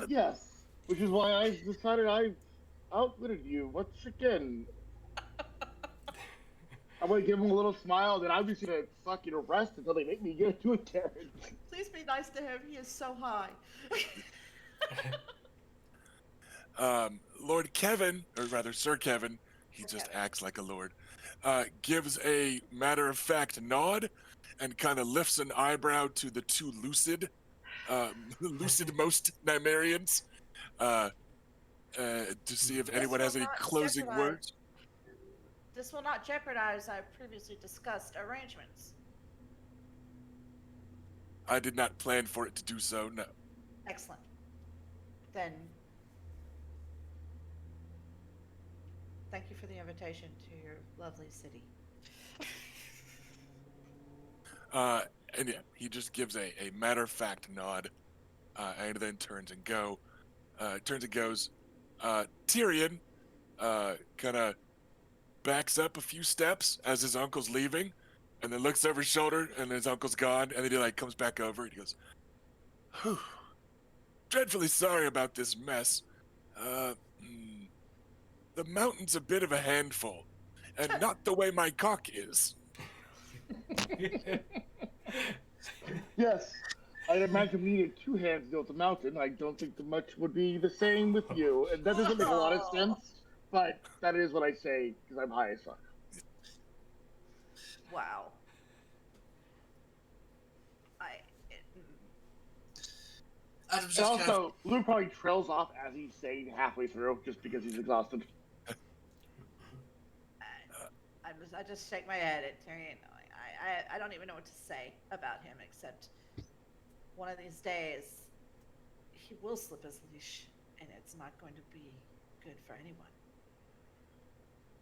Yes, which is why I decided I outwitted you once again. I'm gonna give him a little smile, then I'm just gonna fucking rest until they make me get into a carriage. Please be nice to him. He is so high. Lord Kevin, or rather Sir Kevin, he just acts like a lord, gives a matter-of-fact nod and kind of lifts an eyebrow to the two lucid-most Nymaryans to see if anyone has any closing words. This will not jeopardize our previously discussed arrangements. I did not plan for it to do so, no. Excellent. Then, thank you for the invitation to your lovely city. And yeah, he just gives a matter-of-fact nod, and then turns and goes. Tyrion kind of backs up a few steps as his uncle's leaving, and then looks over his shoulder, and his uncle's gone, and then he like comes back over, and he goes, "Whew, dreadfully sorry about this mess. The mountain's a bit of a handful, and not the way my cock is." Yes, I'd imagine we needed 2 hands to deal with the mountain. I don't think that much would be the same with you. And that doesn't make a lot of sense, but that is what I say because I'm high as fuck. Wow. Adam's And just also, Luke probably trails off as he's saying halfway through just because he's exhausted. I just shake my head at Tyrion. I don't even know what to say about him except one of these days he will slip his leash, and it's not going to be good for anyone.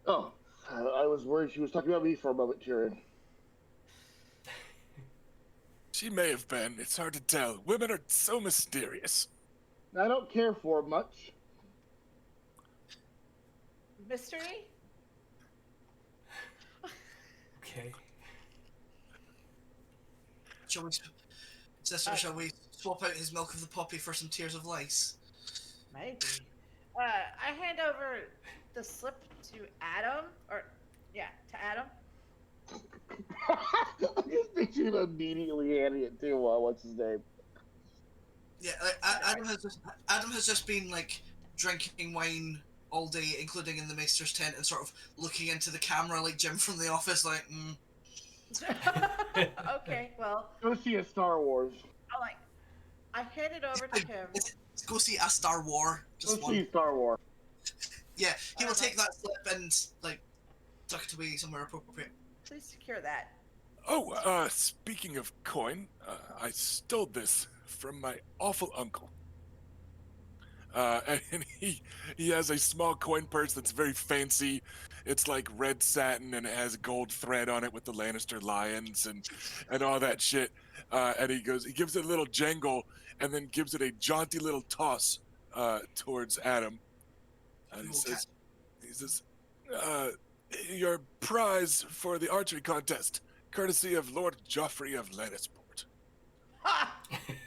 Oh, I was worried she was talking about me for a moment, Tyrion. She may have been. It's hard to tell. Women are so mysterious. I don't care for much. Mystery? Okay. Shall we, shall we swap out his milk of the poppy for some tears of lice? Maybe. I hand over the slip to Adam, or yeah, to Adam. I just picture him immediately handing it to what's his name? Yeah, Adam has just been like drinking wine all day, including in the Maester's tent, and sort of looking into the camera like Jim from The Office, like. Okay, well, Go see a Star Wars. I hand it over to him. Let's go see a Star War. Go Just one. see Star Wars. Yeah, he will take that slip and like tuck it away somewhere appropriate. Please secure that. Oh, speaking of coin, I stole this from my awful uncle. And he has a small coin purse that's very fancy. It's like red satin and it has gold thread on it with the Lannister lions and all that shit. And he gives it a little jangle and then gives it a jaunty little toss towards Adam. And he says, your prize for the archery contest, courtesy of Lord Joffrey of Lannisport. Ha!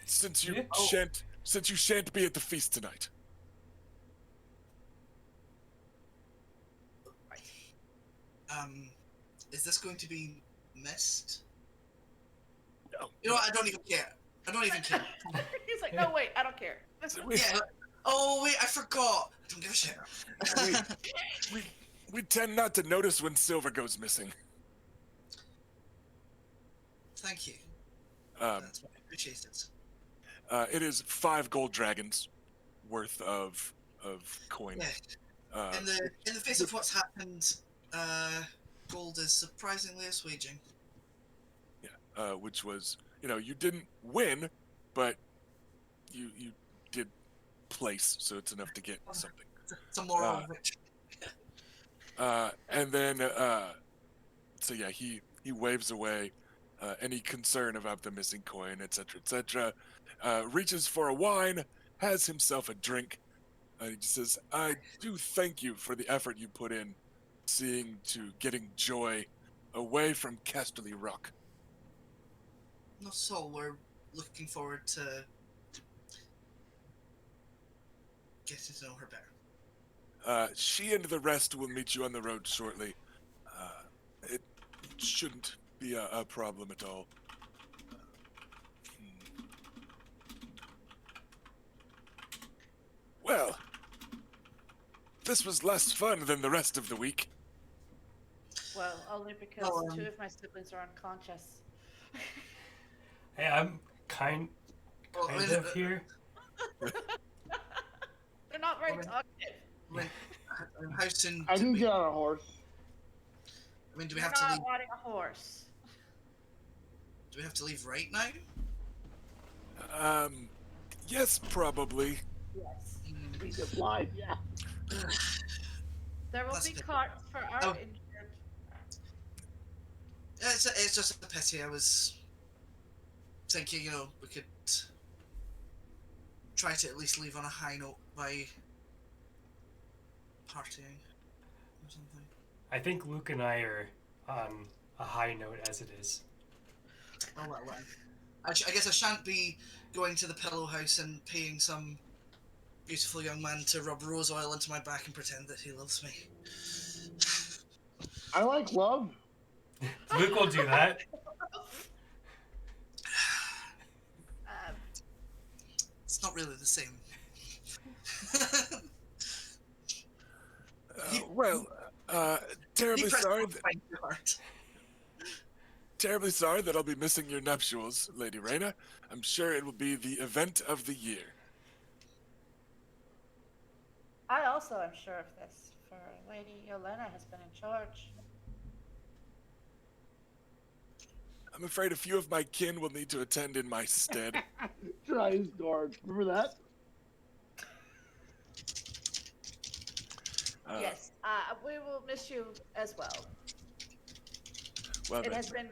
Since you shan't be at the feast tonight. Is this going to be missed? No. You know what? I don't even care. He's like, no, wait, I don't care. Yeah. Oh wait, I forgot. I don't give a shit. We tend not to notice when silver goes missing. Thank you. That's appreciated. It is 5 gold dragons worth of coin. Yeah. In the face of what's happened, gold is surprisingly assuaging. Yeah, which was, you didn't win, but you did place, so it's enough to get something. It's a moral victory. And then, so yeah, he waves away any concern about the missing coin, etc., etc. Reaches for a wine, has himself a drink. He just says, "I do thank you for the effort you put in, seeing to getting joy away from Casterly Rock." Not so. We're looking forward to getting to know her better. She and the rest will meet you on the road shortly. It shouldn't be a problem at all. Well, this was less fun than the rest of the week. Well, only because 2 of my siblings are unconscious. Hey, I'm kind of here. They're not very talkative. How soon? I can get on a horse. I mean, do we You're have to not leave? riding a horse. Do we have to leave right now? Yes, probably. Yes. We just lied, yeah. There will That's be good. carts for our Oh. injured. It's just a pity. I was thinking, we could try to at least leave on a high note by partying or something. I think Luke and I are on a high note as it is. Oh well, then. I guess I shan't be going to the pillow house and paying some beautiful young man to rub rose oil into my back and pretend that he loves me. I like love. Luke will do that. It's not really the same. Terribly He pressed sorry. my fine heart. Terribly sorry that I'll be missing your nuptials, Lady Rhaena. I'm sure it will be the event of the year. I also am sure of this, for Lady Yelena has been in charge. I'm afraid a few of my kin will need to attend in my stead. Try his door. Remember that? Yes, we will miss you as well. Well, It then, has been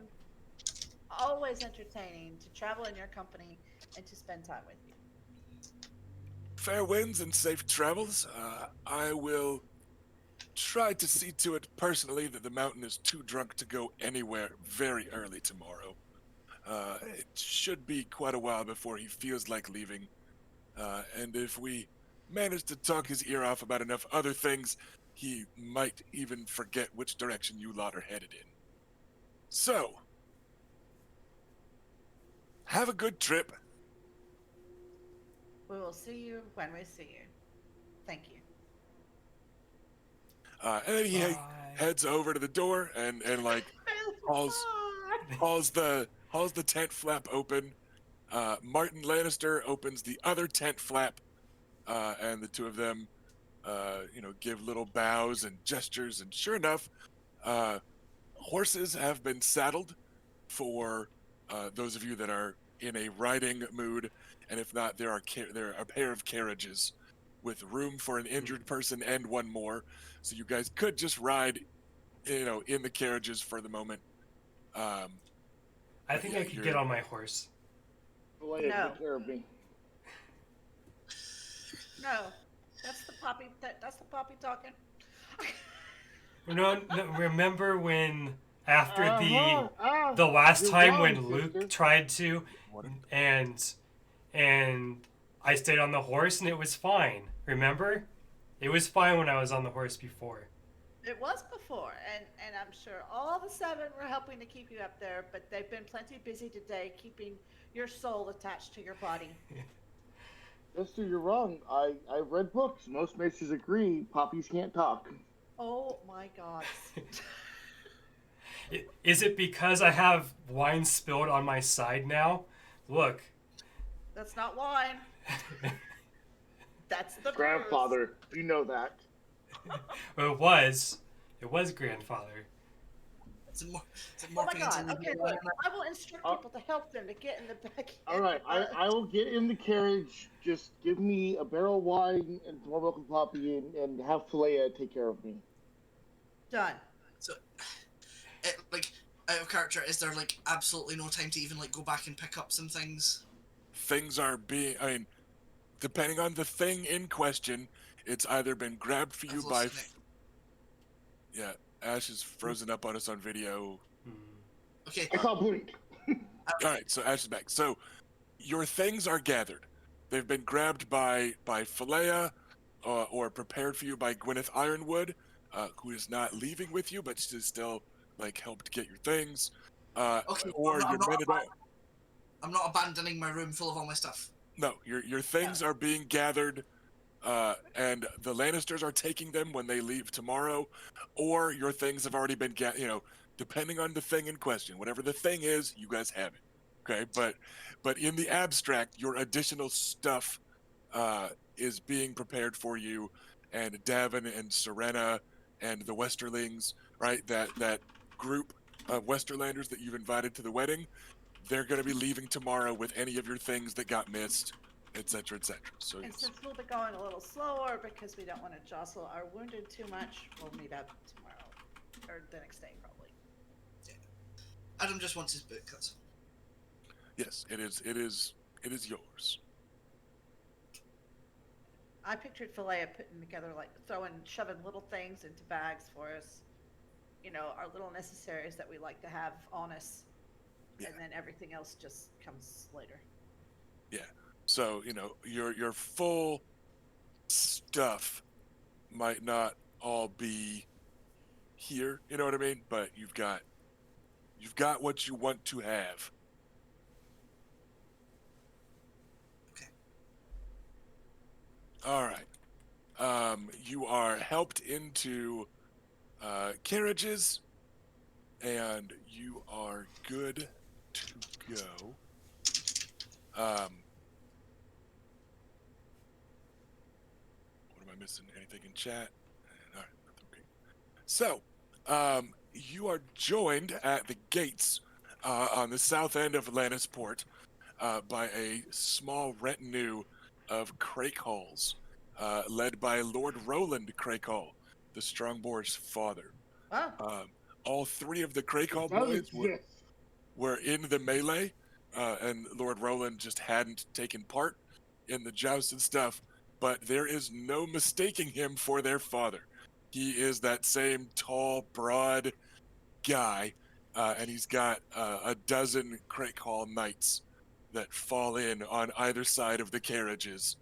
always entertaining to travel in your company and to spend time with you. fair winds and safe travels. I will try to see to it personally that the mountain is too drunk to go anywhere very early tomorrow. It should be quite a while before he feels like leaving. And if we manage to talk his ear off about enough other things, he might even forget which direction you lot are headed in. So, have a good trip. We will see you when we see you. Thank you. And then he Bye. heads over to the door and like hauls the tent flap open. Martin Lannister opens the other tent flap, and the two of them, give little bows and gestures. And sure enough, uh, horses have been saddled for those of you that are in a riding mood, and if not, there are a pair of carriages with room for an injured person and one more. So you guys could just ride, in the carriages for the moment. Um, I but think yeah, I could get on my horse. Leia, No. take care of me. No, that's the poppy. That's the poppy talking. No, remember when after Uh-huh. the last You're time wrong, when sister. Luke tried to, what? and I stayed on the horse and it was fine. Remember? It was fine when I was on the horse before. It was before, and I'm sure all the seven were helping to keep you up there, but they've been plenty busy today keeping your soul attached to your body. Sister, you're wrong. I've read books. Most maesters agree poppies can't talk. Oh my God. Is it because I have wine spilled on my side now? Look. That's not wine. That's the Grandfather, you know that. Well, it was. It was grandfather. Is it Oh my morphing God. into Okay, look. I will instruct people to help them to get in the back. All right, I will get in the carriage. Just give me a barrel of wine and some more milk and poppy, and have Philea take care of me. Done. So, like, out of character, is there like absolutely no time to even like go back and pick up some things? Things are being, depending on the thing in question, it's either been grabbed for you I've by. lost it. Yeah, Ash is frozen up on us on video. Okay. I saw blink. All right, so Ash is back. So your things are gathered. They've been grabbed by Philea, or prepared for you by Gwyneth Ironwood, who is not leaving with you, but she's still like helped get your things. Okay. Or your men at all. I'm not abandoning my room full of all my stuff. No, your things are being gathered, and the Lannisters are taking them when they leave tomorrow, or your things have already been depending on the thing in question. Whatever the thing is, you guys have it. Okay, but in the abstract, your additional stuff is being prepared for you, and Davin and Serena and the Westerlings, right? That group of Westerlanders that you've invited to the wedding, they're going to be leaving tomorrow with any of your things that got missed, etc., etc. So And yes. since we'll be going a little slower because we don't want to jostle our wounded too much, we'll meet up tomorrow or the next day probably. Adam just wants his book. That's all. Yes, it is yours. I pictured Philea putting together, like shoving little things into bags for us. You know, our little necessaries that we like to have on us. Yeah. And then everything else just comes later. Yeah. So, your full stuff might not all be here, you know what I mean? But you've got what you want to have. Okay. All right. You are helped into carriages, and you are good to go. What am I missing? Anything in chat? All right. Okay. So, you are joined at the gates on the south end of Lannisport by a small retinue of Crakehalls, led by Lord Roland Crakehall, the Strongboar's father. Oh, All three of the It Crakehall does boys exist. were in the melee, and Lord Roland just hadn't taken part in the joust and stuff. But there is no mistaking him for their father. He is that same tall, broad guy, and he's got a dozen Crakehall knights that fall in on either side of the carriages.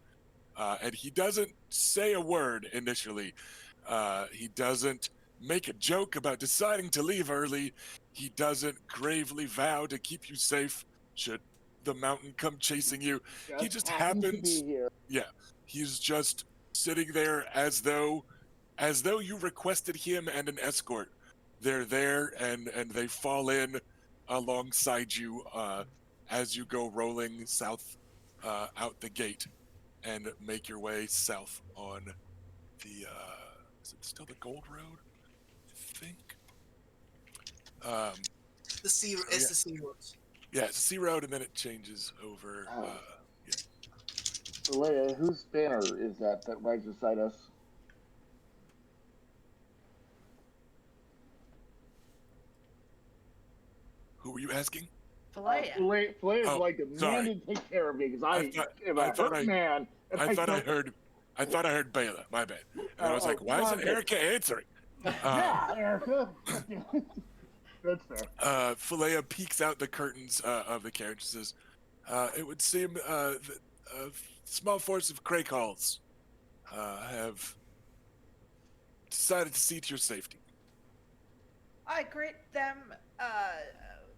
And he doesn't say a word initially. He doesn't make a joke about deciding to leave early. He doesn't gravely vow to keep you safe should the mountain come chasing you. He just Happens to be happens. here. Yeah, he's just sitting there as though you requested him and an escort. They're there and they fall in alongside you as you go rolling south out the gate and make your way south on the is it still the Gold Road? I think. The sea So is yeah, the sea road. yeah, it's a sea road, and then it changes over. Yeah. Leia, whose banner is that rides beside us? Who were you asking? Falea. Flair's Oh, like sorry. demanded to take care of me because I I thought am I a thought hurt I man. And I thought I don't- heard Bela. My bad. And then I was like, why my isn't bad. Erica answering? Yeah, Erica. That's fair. Philea peeks out the curtains of the carriage and says, it would seem that a small force of Crakehalls have decided to see to your safety. I greet them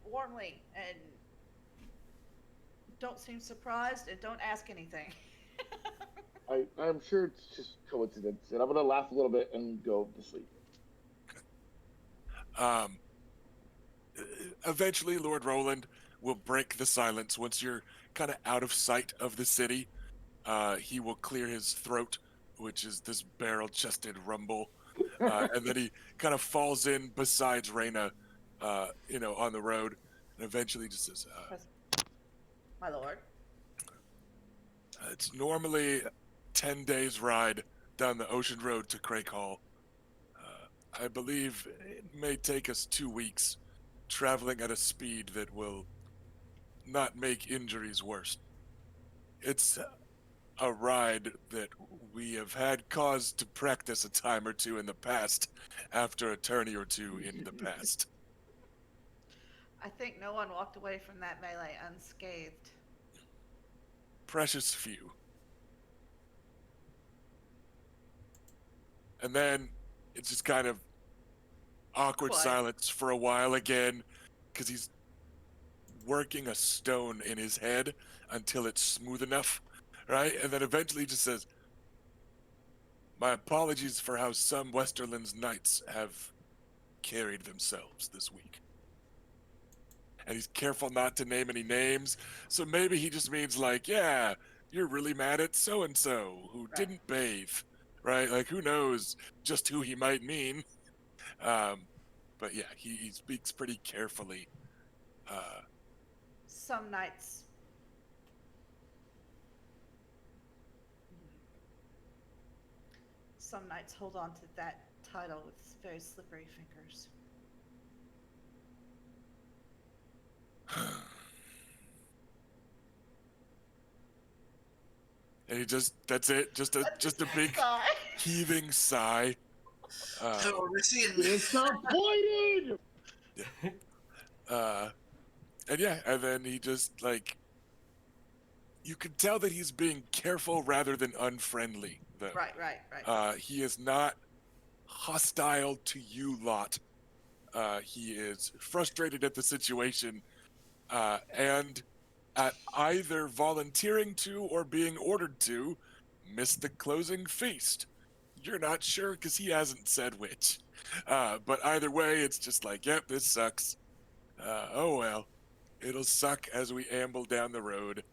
warmly and don't seem surprised and don't ask anything. I'm sure it's just coincidence, and I'm gonna laugh a little bit and go to sleep. Um, Eventually, Lord Roland will break the silence once you're kind of out of sight of the city. He will clear his throat, which is this barrel-chested rumble, and then he kind of falls in beside Reyna, on the road, and eventually just says, My lord. "It's normally 10 days ride down the ocean road to Crake Hall. I believe it may take us 2 weeks, traveling at a speed that will not make injuries worse. It's a ride that we have had cause to practice a time or two in the past, after a tourney or two in the past." I think no one walked away from that melee unscathed. Precious few. And then it's just kind of awkward Quiet. silence for a while again, because he's working a stone in his head until it's smooth enough, right? And then eventually he just says, "My apologies for how some Westerland's knights have carried themselves this week." And he's careful not to name any names, so maybe he just means like, yeah, you're really mad at so-and-so who Right. didn't bathe, right? Like, who knows just who he might mean. But yeah, he speaks pretty carefully. Some nights. Some knights hold on to that title with very slippery fingers. And he just, that's it, just a big Sigh. heaving sigh. How are we seeing? Disappointed. And yeah, and then he just like, you can tell that he's being careful rather than unfriendly, though. Right. He is not hostile to you lot. He is frustrated at the situation, and at either volunteering to or being ordered to miss the closing feast. You're not sure because he hasn't said which. But either way, it's just like, yep, this sucks. Oh well, it'll suck as we amble down the road.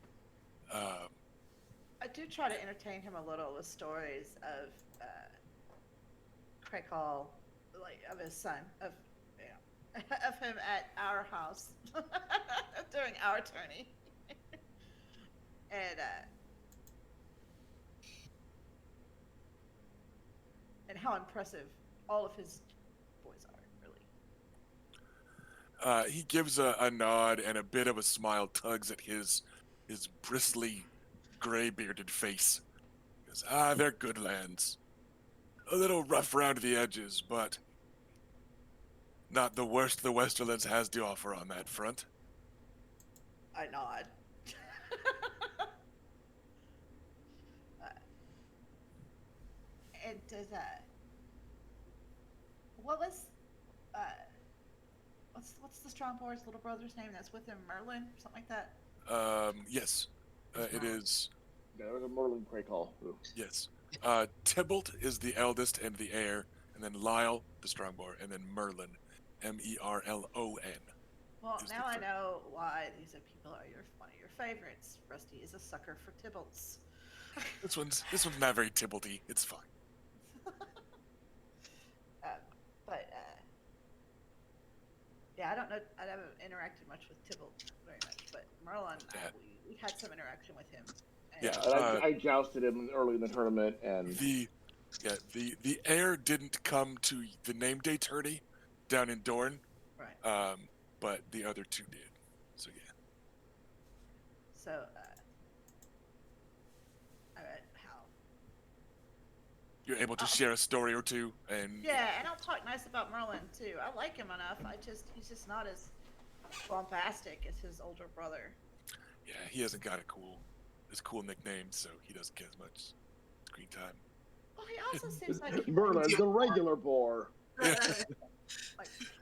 I do try to entertain him a little with stories of Craig Hall, like of his son, of of him at our house. our attorney. and and how impressive all of his boys are, really. He gives a nod and a bit of a smile tugs at his bristly, gray-bearded face. He goes, they're good lands. A little rough around the edges, but not the worst the Westerlands has to offer on that front. I nod. uh, and does what was uh what's the strong boy's little brother's name that's with him? Merlin, or something like that. Yes, it is. There was a Merlin Craykle. Yes. Tybalt is the eldest and the heir, and then Lyle, the strongbow, and then Merlin, Merlon. Well, is now the I third. know why these are people are one of your favorites. Rusty is a sucker for Tybalts. This one's not very Tybalty. It's fine. um, but yeah, I don't know. I haven't interacted much with Tybalt very much, but Merlin, Yeah. we had some interaction with him. And Yeah. And I jousted him early in the tournament, and The heir didn't come to the name day tourney down in Dorne, right. but the other two did. So yeah. So, how? You're able to share a story or two, and Yeah, and I'll talk nice about Merlin too. I like him enough. He's just not as bombastic as his older brother. yeah, he hasn't got his cool nickname, so he doesn't get as much screen time. Well, he also seems like he Merlin, the regular boar.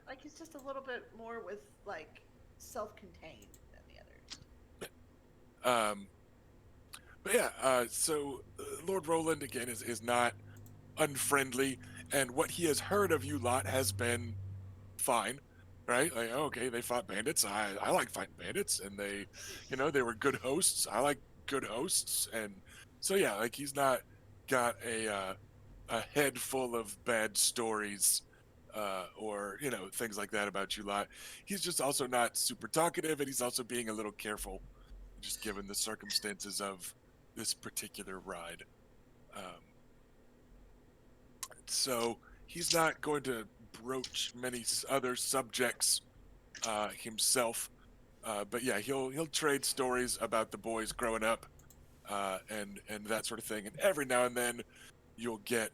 like he's just a little bit more with like self-contained than the others. But yeah, so Lord Roland again is not unfriendly, and what he has heard of you lot has been fine, right? Like, okay, they fought bandits. I like fighting bandits, and they were good hosts. I like good hosts, and so yeah, like he's not got a head full of bad stories. Or things like that about you lot. He's just also not super talkative, and he's also being a little careful, just given the circumstances of this particular ride. Um, so he's not going to broach many other subjects himself. But yeah, he'll trade stories about the boys growing up, and that sort of thing. And every now and then, you'll get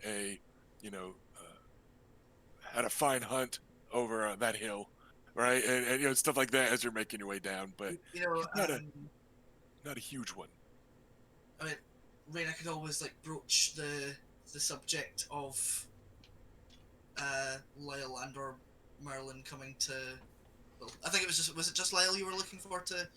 had a fine hunt over that hill, right? And stuff like that as you're making your way down. But You know, he's not a huge one. I mean, Raina could always like broach the subject of Lyle and or Merlin coming to. Well, I think was it just Lyle you were looking for to?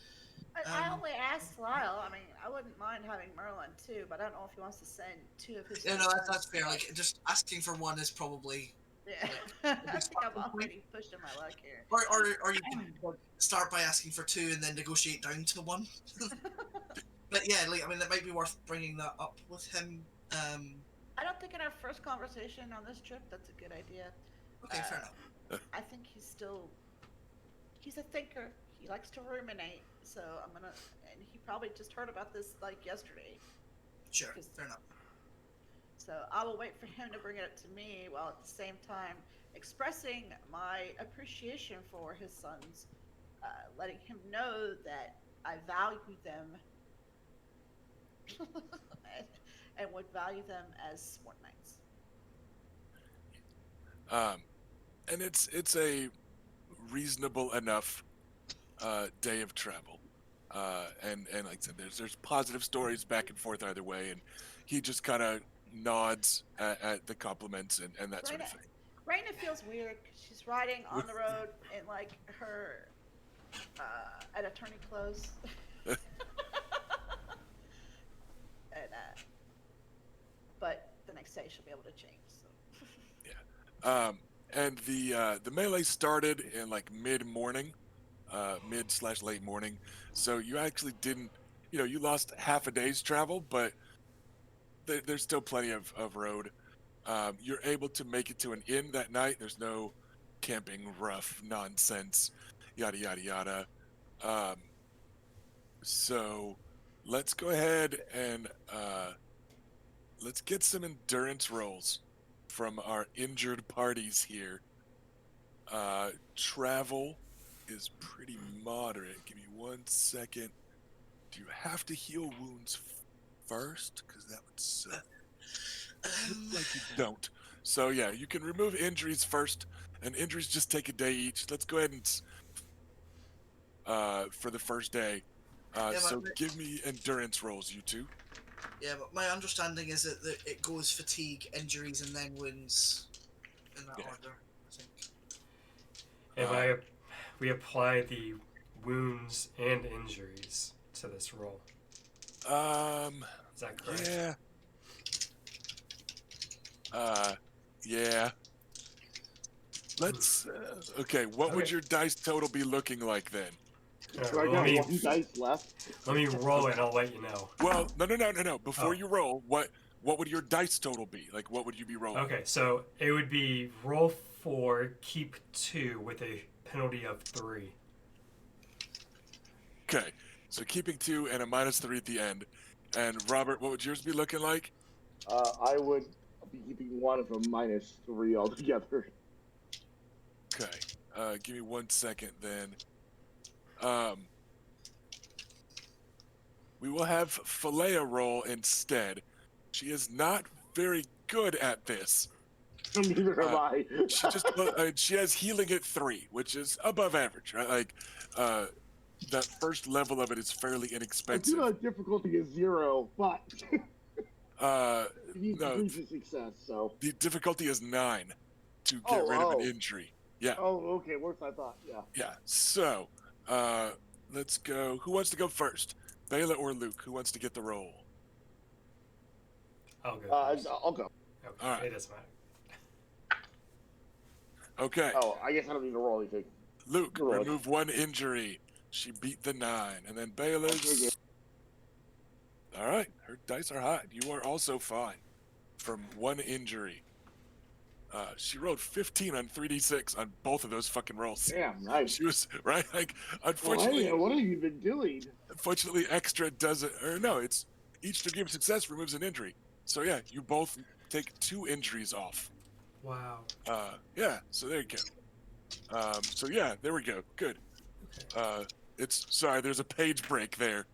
I only asked Lyle. I mean, I wouldn't mind having Merlin too, but I don't know if he wants to send two of his. Yeah, no, that's fair. Like, just asking for one is probably. Yeah, Like, I think I'm already pushing my luck here. Or you can start by asking for two and then negotiate down to one. But yeah, like I mean, it might be worth bringing that up with him. I don't think in our first conversation on this trip that's a good idea. Okay, fair enough. I think he's a thinker. He likes to ruminate. So and he probably just heard about this like yesterday. Sure, fair enough. So I will wait for him to bring it up to me while at the same time expressing my appreciation for his sons, letting him know that I value them and would value them as sworn knights. And it's a reasonable enough day of travel. And like I said, there's positive stories back and forth either way, and he just kind of nods at the compliments and that sort of thing. Raina feels weird because she's riding on the road in like her at attorney clothes. And but the next day she'll be able to change. So. Yeah. And the melee started in like mid morning, mid/late morning. So you actually didn't, you lost half a day's travel, but there's still plenty of road. You're able to make it to an inn that night. There's no camping rough nonsense, yada yada yada. So let's go ahead and let's get some endurance rolls from our injured parties here. Travel is pretty moderate. Give me 1 second. Do you have to heal wounds first? Because that would suck. Looks like you don't. So yeah, you can remove injuries first, and injuries just take a day each. Let's go ahead and for the first day. So give me endurance rolls, you two. Yeah, but my understanding is that it goes fatigue, injuries, and then wounds in that order, I think. And we apply the wounds and injuries to this roll. Is that correct? Yeah. Yeah. Let's. Okay, what would your dice total be looking like then? So I got one dice left. Let me roll it and I'll let you know. Well, no. Before you roll, what would your dice total be? Like, what would you be rolling? Okay, so it would be roll 4, keep 2 with a penalty of 3. Okay, so keeping 2 and a -3 at the end. And Robert, what would yours be looking like? I would be keeping 1 of a -3 altogether. Okay, give me 1 second then. We will have Philea roll instead. She is not very good at this. Neither am I. She has healing at 3, which is above average, right? Like, that first level of it is fairly I inexpensive. do know difficulty is 0, but No, degrees of success. So the difficulty is 9 to get rid of an injury. Yeah. Oh, okay. Worse than I thought. Yeah. Yeah. So, let's go. Who wants to go first? Bela or Luke? Who wants to get the roll? I'll go first. I'll go. Okay. All right. It doesn't matter. Okay. Oh, I guess I don't need to roll anything. Luke, remove 1 injury. She beat the 9. And then Bela's. All right. Her dice are hot. You are also fine from 1 injury. She rolled 15 on 3d6 on both of those fucking rolls. Damn, nice. She was, right? Like, unfortunately. What have you been doing? Unfortunately, extra doesn't. Or no, it's each degree of success removes an injury. So yeah, you both take 2 injuries off. Wow. Yeah, so there you go. So yeah, there we go. Good. Sorry, there's a page break there.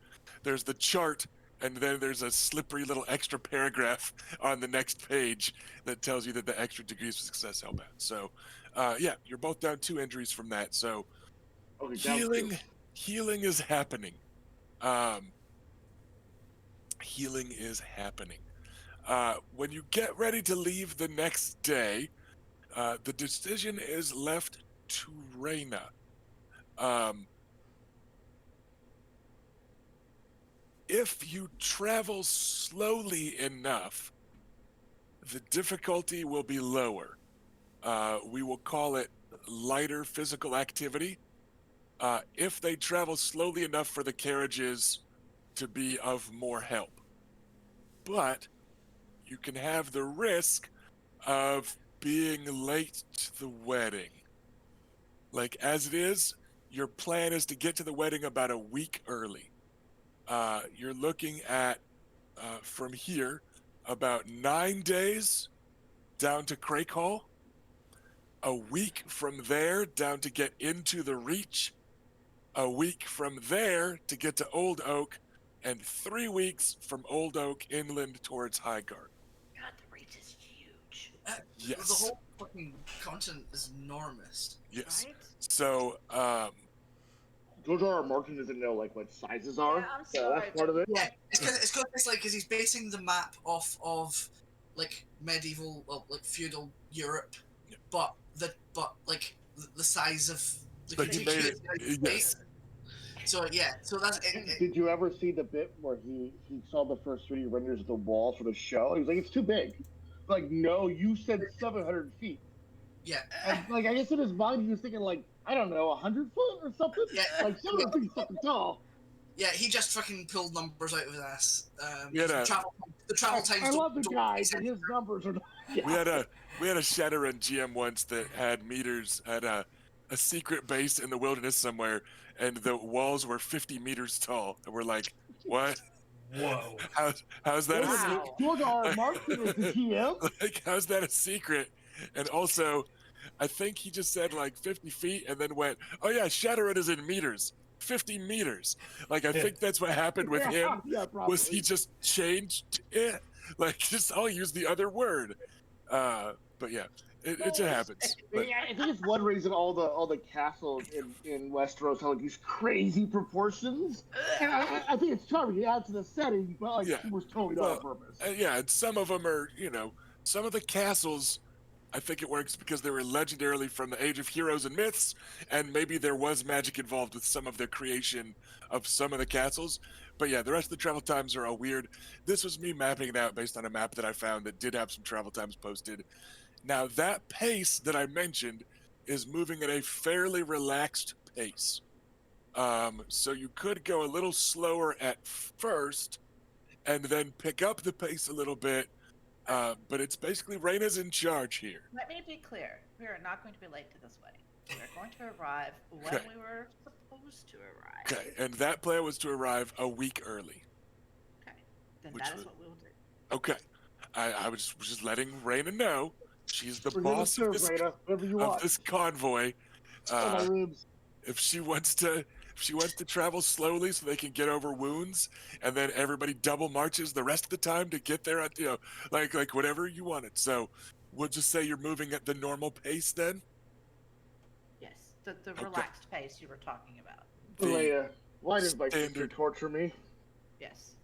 There's the chart, and then there's a slippery little extra paragraph on the next page that tells you that the extra degrees of success help out. So, yeah, you're both down 2 injuries from that. So, healing is happening. Healing is happening. When you get ready to leave the next day, the decision is left to Reyna. If you travel slowly enough, the difficulty will be lower. We will call it lighter physical activity. If they travel slowly enough for the carriages to be of more help. But you can have the risk of being late to the wedding. Like, as it is, your plan is to get to the wedding about a week early. You're looking at, from here, about 9 days down to Crake Hall, a week from there down to get into the Reach, a week from there to get to Old Oak, and 3 weeks from Old Oak inland towards Highgarden. God, the Reach is huge. Yes. The whole fucking continent is enormous. Yes. Right? So, George R. R. Martin doesn't know like what sizes are. Yeah, I'm so sorry, that's part of it. Yeah, it's like because he's basing the map off of like medieval, well, like feudal Europe, Yeah. but the size of the But he made it. Yes. So yeah, so that's it. Did you ever see the bit where he saw the first 3D renders of the wall for the show? He was like, "It's too big." Like, no, you said 700 feet. Yeah. And like, I guess in his mind he was thinking like, I don't know, 100 foot or something. Yeah. Like 700 feet is fucking tall. Yeah, he just fucking pulled numbers out of his ass. Yeah, the travel times. I love the don't guy, make but sense. his numbers are. Yeah. We had a Shadowrun GM once that had meters at a secret base in the wilderness somewhere, and the walls were 50 meters tall, and we're like, what? Whoa. How's that Wait a minute. Wow. George Martin is the GM? like how's that a secret? And also, I think he just said like 50 feet, and then went, oh yeah, shatter it is in meters. 50 meters. Like I think that's what happened with him. Yeah, Was he probably. just changed it? Like just I'll use the other word. But yeah, it just happens. But Yeah, I think it's one reason all the castles in Westeros have like these crazy proportions. And I think it's charming. It adds to the setting, but like Yeah. it was totally not on purpose. yeah, and some of them are, some of the castles. I think it works because they were legendarily from the Age of Heroes and Myths, and maybe there was magic involved with some of the creation of some of the castles. But yeah, the rest of the travel times are all weird. This was me mapping it out based on a map that I found that did have some travel times posted. Now, that pace that I mentioned is moving at a fairly relaxed pace. So you could go a little slower at first and then pick up the pace a little bit. But it's basically Raina's in charge here. Let me be clear. We are not going to be late to this wedding. We are going to arrive when Okay. we were supposed to arrive. Okay, and that plan was to arrive a week early. Okay. Then Which that is would- what we will do. Okay, I was just letting Raina know she's the We're gonna boss serve, of Raina, whatever you want. this convoy. Oh, my ribs. If she wants to travel slowly so they can get over wounds, and then everybody double marches the rest of the time to get there at like whatever you want it. So we'll just say you're moving at the normal pace then. Yes. The relaxed pace you were talking about. Leia, why did my sister standard- torture me? Yes.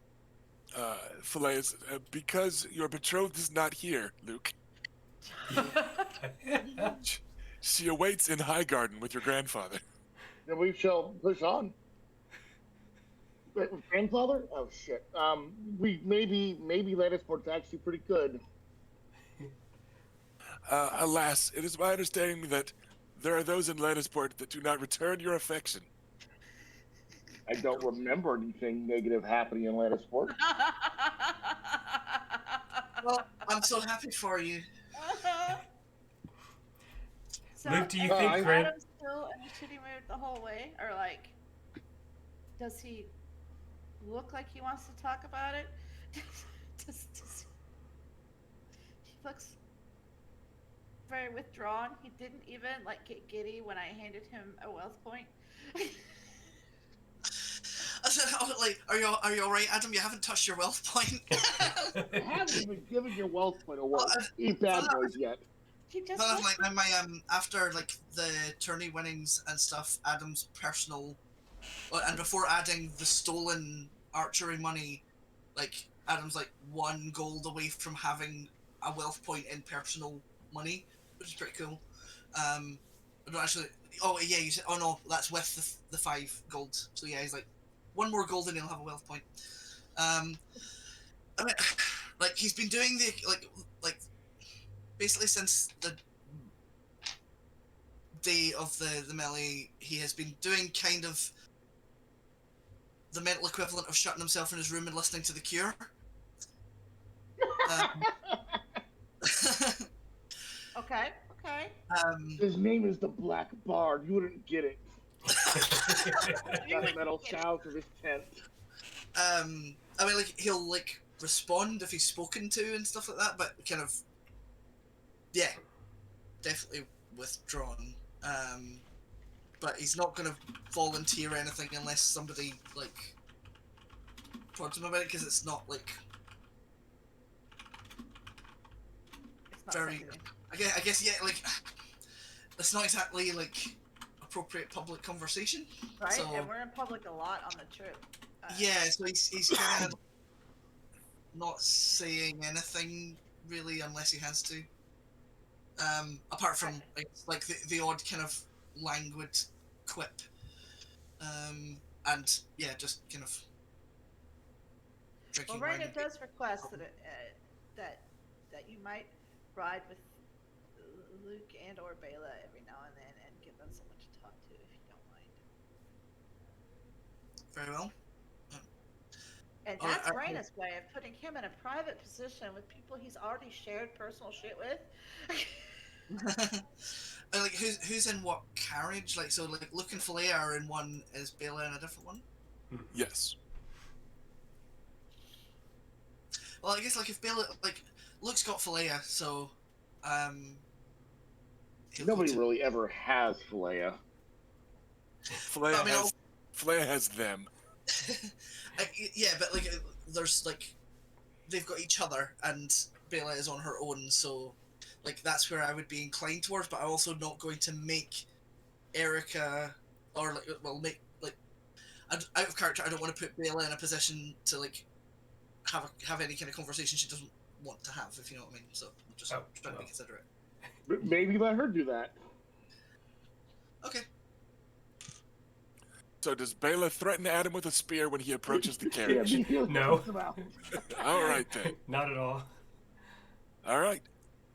Phileas, because your betrothed is not here, Luke. She awaits in Highgarden with your grandfather. Then we shall push on. Wait, grandfather? Oh shit. We maybe Lannisport's actually pretty good. Alas, it is my understanding that there are those in Lannisport that do not return your affection. I don't remember anything negative happening in Lannisport. Well, I'm so happy for you. So, Luke, do you is think Adam still in a shitty mood the whole way, or like, does he look like he wants to talk about it? does he looks very withdrawn. He didn't even like get giddy when I handed him a wealth point. I said, like, are you all right, Adam? You haven't touched your wealth point. I haven't even given your wealth point away. Eat bad boys yet. He just Well, looks like my after like the tourney winnings and stuff, Adam's personal, and before adding the stolen archery money, like Adam's like 1 gold away from having a wealth point in personal money, which is pretty cool. I don't actually. Oh yeah, you said. Oh no, that's with the 5 gold. So yeah, he's like 1 more gold and he'll have a wealth point. I mean, like he's been doing the like basically since the day of the melee, he has been doing kind of the mental equivalent of shutting himself in his room and listening to The Cure. okay. Okay. His name is the Black Bard. You wouldn't get it. That metal sound of his tent. I mean, like he'll like respond if he's spoken to and stuff like that, but kind of, yeah, definitely withdrawn. But he's not gonna volunteer anything unless somebody like prods him about it, because it's not like It's not very. something- I guess yeah, like it's not exactly like appropriate public conversation. right? So, And we're in public a lot on the trip. yeah, so he's kind of not saying anything really unless he has to. Apart from like the odd kind of languid quip, and yeah, just kind of drinking Well, wine. Raina does request that you might ride with Luke and or Bela every now and then and give them someone to talk to if you don't mind. Very well. And Oh, that's I- Raina's way of putting him in a private position with people he's already shared personal shit with. And like who's in what carriage? Like, so, like, Luke and Falea are in one, is Bela in a different one? Yes. Well, I guess, like, if Bela, like, Luke's got Falea, so, he'll go Nobody to... really ever has Falea. Flea I mean, has them. yeah, but, like, there's, like, they've got each other, and Bela is on her own, so, like, that's where I would be inclined towards, but I'm also not going to make Erica, or, like, well, make, like, out of character, I don't want to put Bela in a position to, like, have any kind of conversation she doesn't want to have, if you know what I mean, so I'm just trying to be considerate. But maybe let her do that. Okay. So does Bela threaten Adam with a spear when he approaches the Yeah, carriage? No. All right, then. Not at all. All right.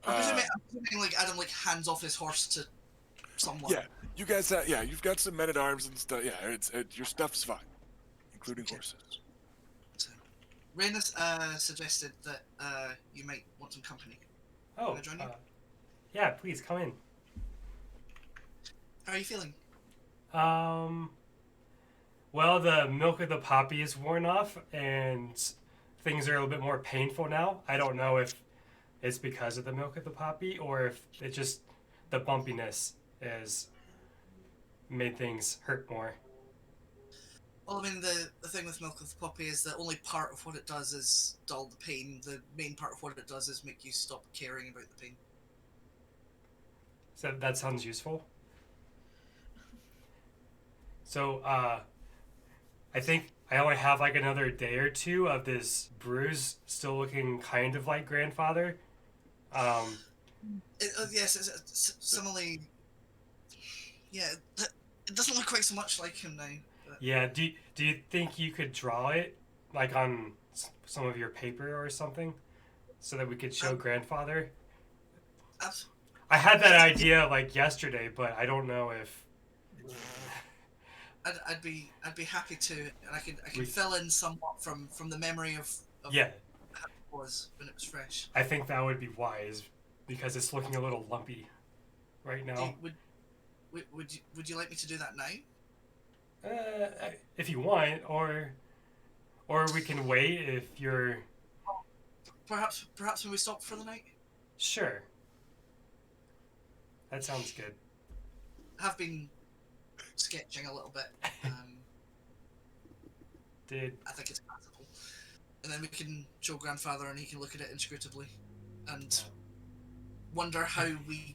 I'm presuming, like, Adam, like, hands off his horse to someone. Yeah, you guys have, you've got some men-at-arms and stuff. Yeah, your stuff's fine, including horses. So, Rhaenys suggested that you might want some company. Oh, Can I join you? Yeah, please come in. How are you feeling? Well, the milk of the poppy is worn off, and things are a little bit more painful now. I don't know if it's because of the milk of the poppy, or if it just, the bumpiness has made things hurt more. Well, I mean, the thing with milk of the poppy is that only part of what it does is dull the pain. The main part of what it does is make you stop caring about the pain. So that sounds useful. So, I think I only have like another day or two of this bruise still looking kind of like grandfather. Yes, it's similarly. Yeah, it doesn't look quite so much like him now. But... Yeah, do you think you could draw it like on some of your paper or something so that we could show grandfather? I had that idea like yesterday, but I don't know if I'd be happy to, and I can fill in somewhat from the memory of yeah, how it was when it was fresh. I think that would be wise because it's looking a little lumpy right now. Would you like me to do that now? If you want, or we can wait if you're. Perhaps when we stop for the night. Sure. That sounds good. I have been sketching a little bit. I think it's passable. And then we can show grandfather and he can look at it inscrutably and wonder how we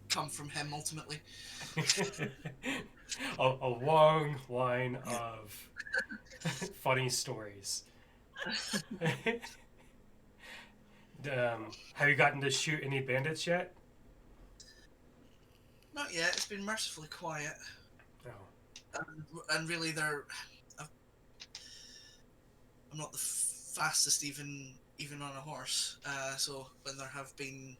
come from him ultimately. a long line of funny stories. Have you gotten to shoot any bandits yet? Not yet. It's been mercifully quiet. No. And really, I'm not the fastest even on a horse. So when there have been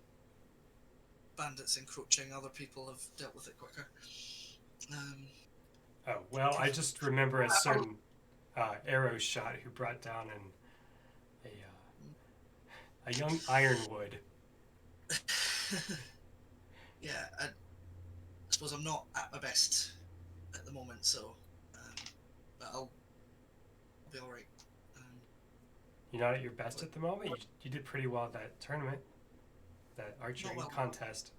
bandits encroaching, other people have dealt with it quicker. Oh well, I just remember a certain arrow shot who brought down a young ironwood. Yeah, I suppose I'm not at my best at the moment, so but I'll be all right. You're not at your best at the moment. You did pretty well at that tournament, that archery contest.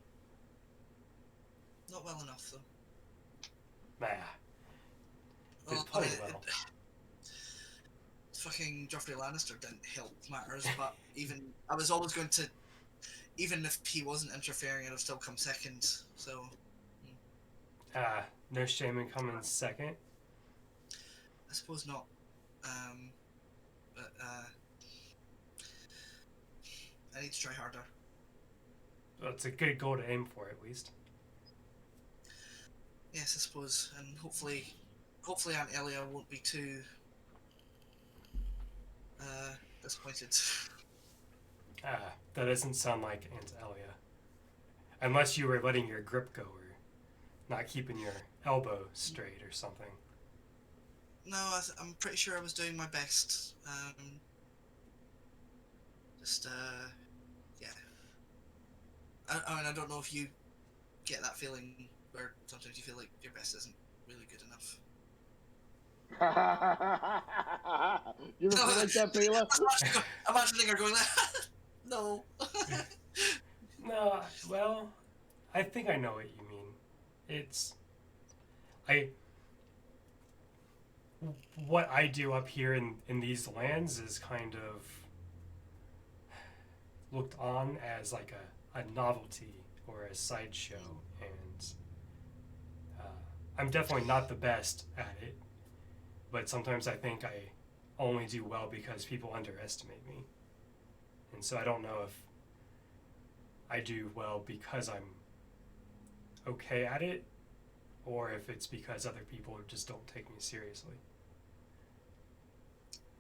Not well enough, though. Nah. Did plenty well. Fucking Joffrey Lannister didn't help matters, but I was always going to, even if he wasn't interfering, I'd have still come second. So. No shame in coming second. I suppose not. But I need to try harder. Well, it's a good goal to aim for, at least. Yes, I suppose, and hopefully Aunt Elia won't be too disappointed. That doesn't sound like Aunt Elia. Unless you were letting your grip go or not keeping your elbow straight or something. No, I'm pretty sure I was doing my best. Yeah. I mean, I don't know if you get that feeling where sometimes you feel like your best isn't really good enough. You ever feel like that, Taylor? I'm actually going like, no. No, well, I think I know what you mean. It's I what I do up here in these lands is kind of looked on as like a novelty or a sideshow, and I'm definitely not the best at it, but sometimes I think I only do well because people underestimate me, and so I don't know if I do well because I'm okay at it, or if it's because other people just don't take me seriously.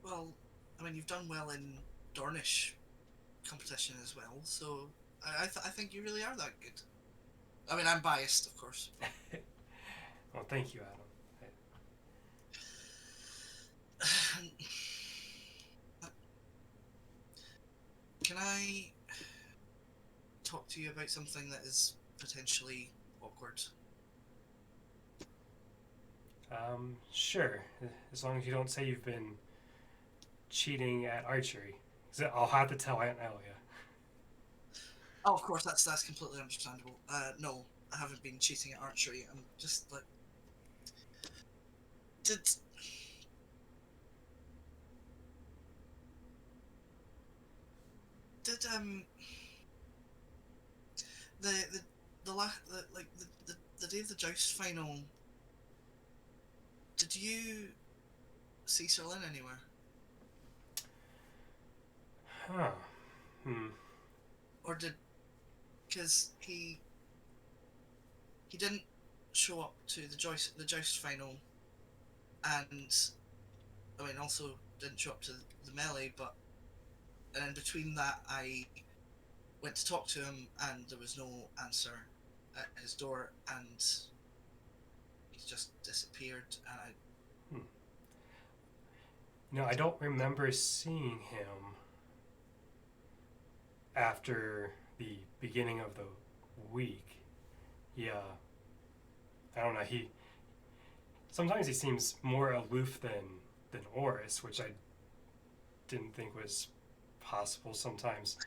Well, I mean, you've done well in Dornish competition as well, so I think you really are that good. I mean, I'm biased, of course. Well, thank you, Adam. Can I talk to you about something that is potentially awkward? Sure, as long as you don't say you've been cheating at archery. 'Cause I'll have to tell Aunt Elia. Oh, of course, that's completely understandable. No, I haven't been cheating at archery. I'm just like, did did the the the day of the joust final, did you see Sir Lin anywhere? Huh. Hmm. Or did, because he didn't show up to the joust final, and I mean also didn't show up to the melee, but and in between that I went to talk to him and there was no answer at his door, and he's just disappeared, and No, I don't remember seeing him after the beginning of the week. Yeah. I don't know. Sometimes he seems more aloof than Oris, which I didn't think was possible sometimes.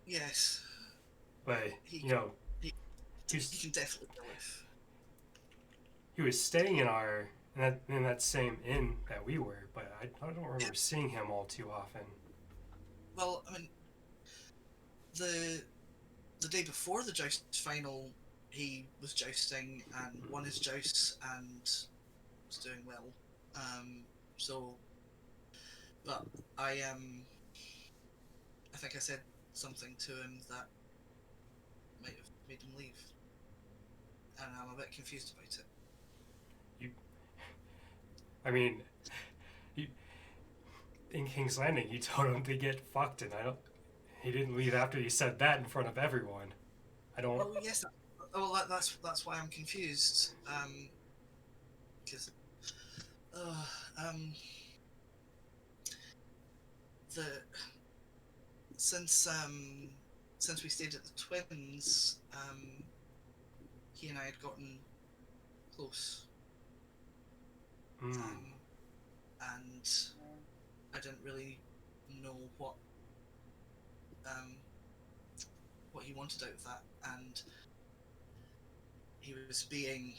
yes, But he you know, he, he he was, can definitely do it. he was staying in that same inn that we were, but I don't remember Yeah. seeing him all too often. Well, I mean, the day before the joust final, he was jousting and won his jousts and was doing well. So, but I think I said something to him that might have made him leave, and I'm a bit confused about it. I mean, in King's Landing, you told him to get fucked, and he didn't leave after he said that in front of everyone. I don't. Oh yes, that's why I'm confused. Because the since since we stayed at the Twins, he and I had gotten close, and I didn't really know what he wanted out of that, and he was being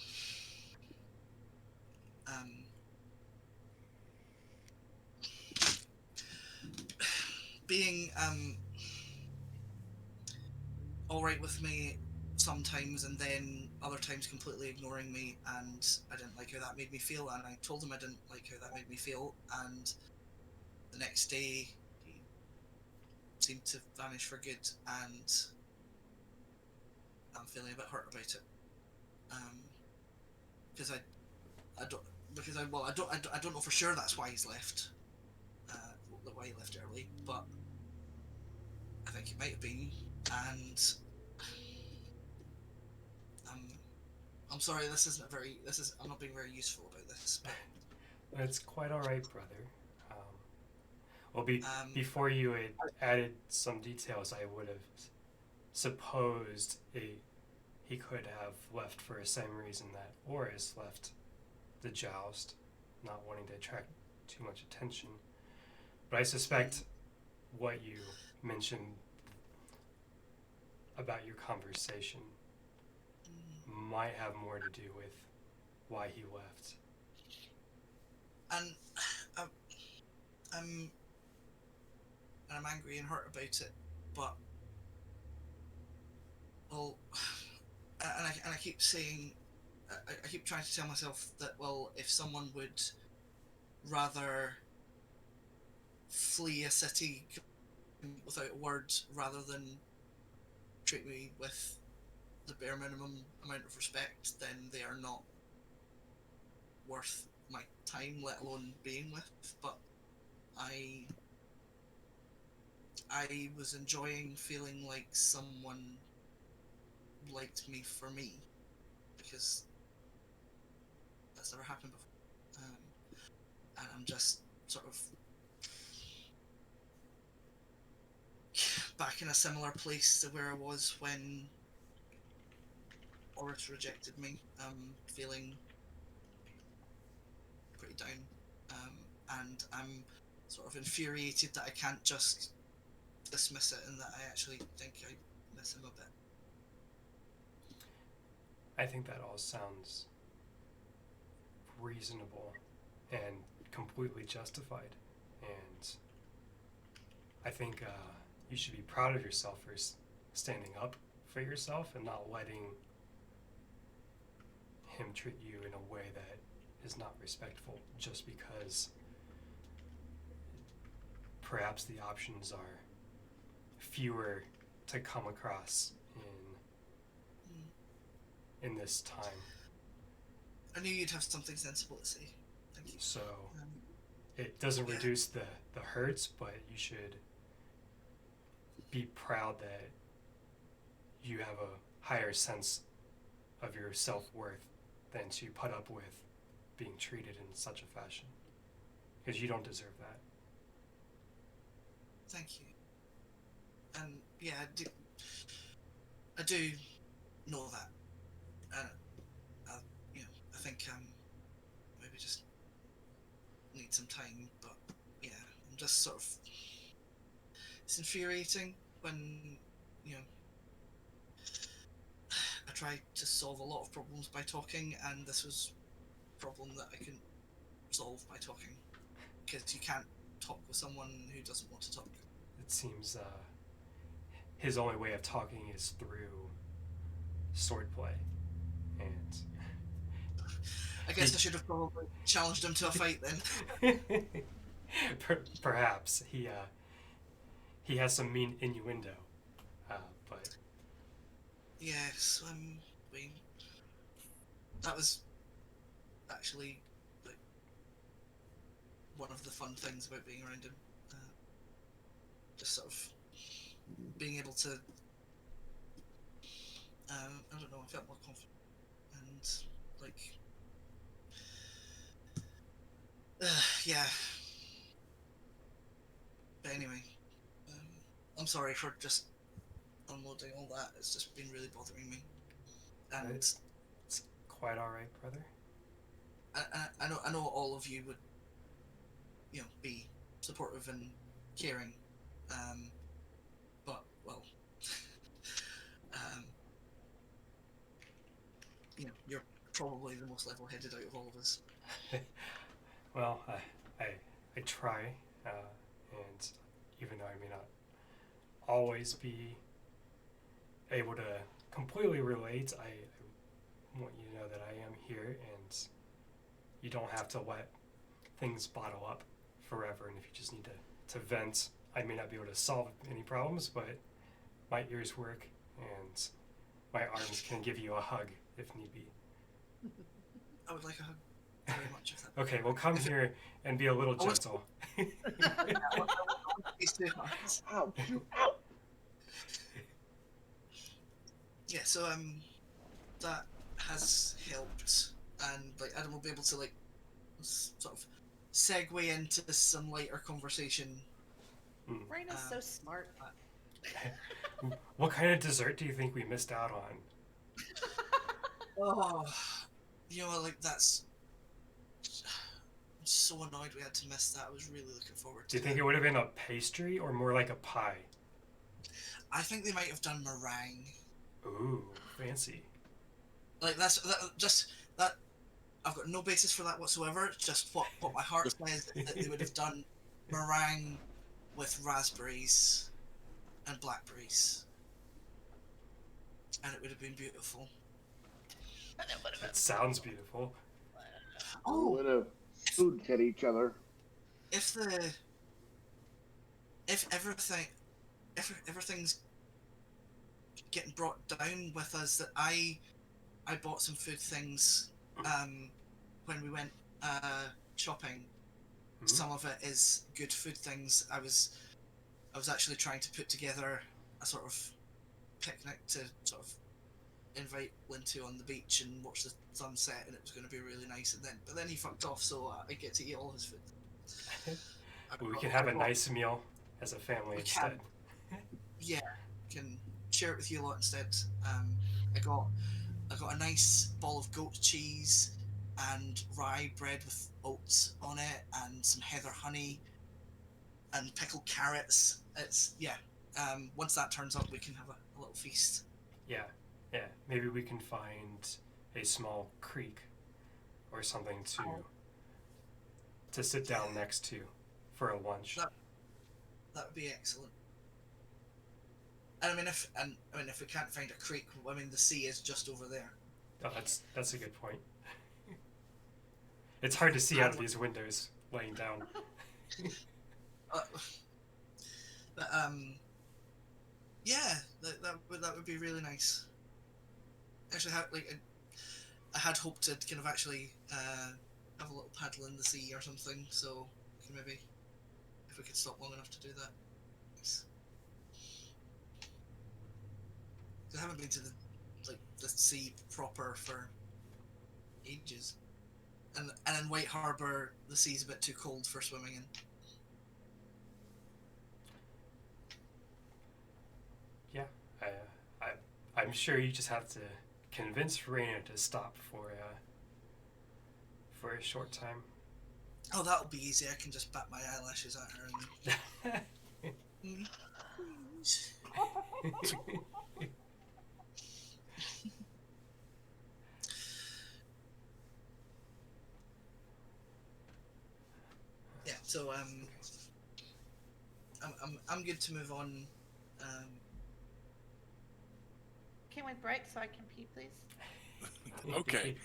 all right with me sometimes, and then other times completely ignoring me, and I didn't like how that made me feel, and I told him I didn't like how that made me feel, and the next day he seemed to vanish for good, and I'm feeling a bit hurt about it, because I don't because I don't know for sure that's why he's left, why he left early, but I think it might have been, and I'm sorry, I'm not being very useful about this, but It's quite all right, brother. Well, before you had added some details, I would have supposed he could have left for the same reason that Oris left the joust, not wanting to attract too much attention. But I suspect what you mentioned about your conversation might have more to do with why he left. And I'm angry and hurt about it, but well, and I keep saying, I keep trying to tell myself that, well, if someone would rather flee a city without a word rather than treat me with the bare minimum amount of respect, then they are not worth my time, let alone being with. But I was enjoying feeling like someone liked me for me, because that's never happened before. And I'm just sort of back in a similar place to where I was when Oris rejected me. Feeling pretty down, and I'm sort of infuriated that I can't just dismiss it, and that I actually think I miss him a bit. I think that all sounds reasonable and completely justified. And I think you should be proud of yourself for standing up for yourself and not letting him treat you in a way that is not respectful just because perhaps the options are fewer to come across in this time. I knew you'd have something sensible to say. Thank you. So it doesn't reduce the hurts, but you should be proud that you have a higher sense of your self-worth than to put up with being treated in such a fashion, because you don't deserve that. Thank you. And yeah, I do know that. I think maybe just need some time, but yeah, I'm just sort of, it's infuriating when, I try to solve a lot of problems by talking, and this was a problem that I couldn't solve by talking, because you can't talk with someone who doesn't want to talk. It seems his only way of talking is through swordplay, and I guess I should have probably challenged him to a fight then. Perhaps he has some mean innuendo, but yes, that was actually like one of the fun things about being around him. Just sort of being able to, I don't know, I felt more confident, and like, yeah. But anyway, I'm sorry for just unloading all that. It's just been really bothering me, and it's quite all right, brother. I know all of you would, be supportive and caring, but well, you're probably the most level-headed out of all of us. Well, I try, and even though I may not always be able to completely relate, I want you to know that I am here, and you don't have to let things bottle up forever. And if you just need to vent, I may not be able to solve any problems, but my ears work, and my arms can give you a hug if need be. I would like a hug very much of that. Okay, well, come here and be a little gentle. Yeah, so that has helped, and like Adam will be able to like sort of segue into some lighter conversation. Raina's so smart. What kind of dessert do you think we missed out on? Oh, you know, like that's. I'm so annoyed we had to miss that. I was really looking forward Do to you think it. it would have been a pastry or more like a pie? I think they might have done meringue. Ooh, fancy. Like just that. I've got no basis for that whatsoever. It's just what my heart says that they would have done meringue with raspberries and blackberries, and it would have been beautiful. And it would have That been sounds beautiful. We Oh, would have spoon fed each other. if the if everything if everything's getting brought down with us, that I bought some food things when we went shopping. Mhm. Some of it is good food things. I was actually trying to put together a sort of picnic to sort of invite Lynn to on the beach and watch the sunset, and it was going to be really nice. But then he fucked off, so I get to eat all his food. We can have I a got nice meal as a family we instead. can yeah can share it with you a lot instead. I got a nice ball of goat cheese and rye bread with oats on it, and some heather honey and pickled carrots. It's yeah. Once that turns up, we can have a little feast. Yeah, yeah. Maybe we can find a small creek or something Oh, to sit yeah, down next to for a lunch. that that would be excellent. And I mean if we can't find a creek, I mean the sea is just over there. Oh, that's a good point. It's We hard can to see out of paddle. these windows laying down. Uh, but yeah, that would be really nice. Actually, I had hoped to kind of actually have a little paddle in the sea or something. So we can maybe if we could stop long enough to do that. Nice. 'Cause I haven't been to the sea proper for ages, and in White Harbour the sea's a bit too cold for swimming in. Yeah, I, I, I'm sure you just have to convince Raina to stop for a short time. Oh, that'll be easy. I can just bat my eyelashes at her and please. Yeah. So I'm good to move on. Um, Can we break so I can pee, please? Okay.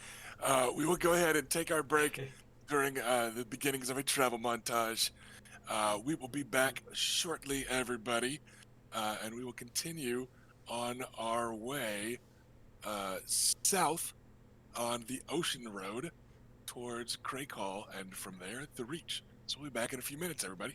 We will go ahead and take our break during the beginnings of a travel montage. We will be back shortly, everybody, and we will continue on our way south on the Ocean Road towards Crake Hall, and from there, the Reach. So we'll be back in a few minutes, everybody.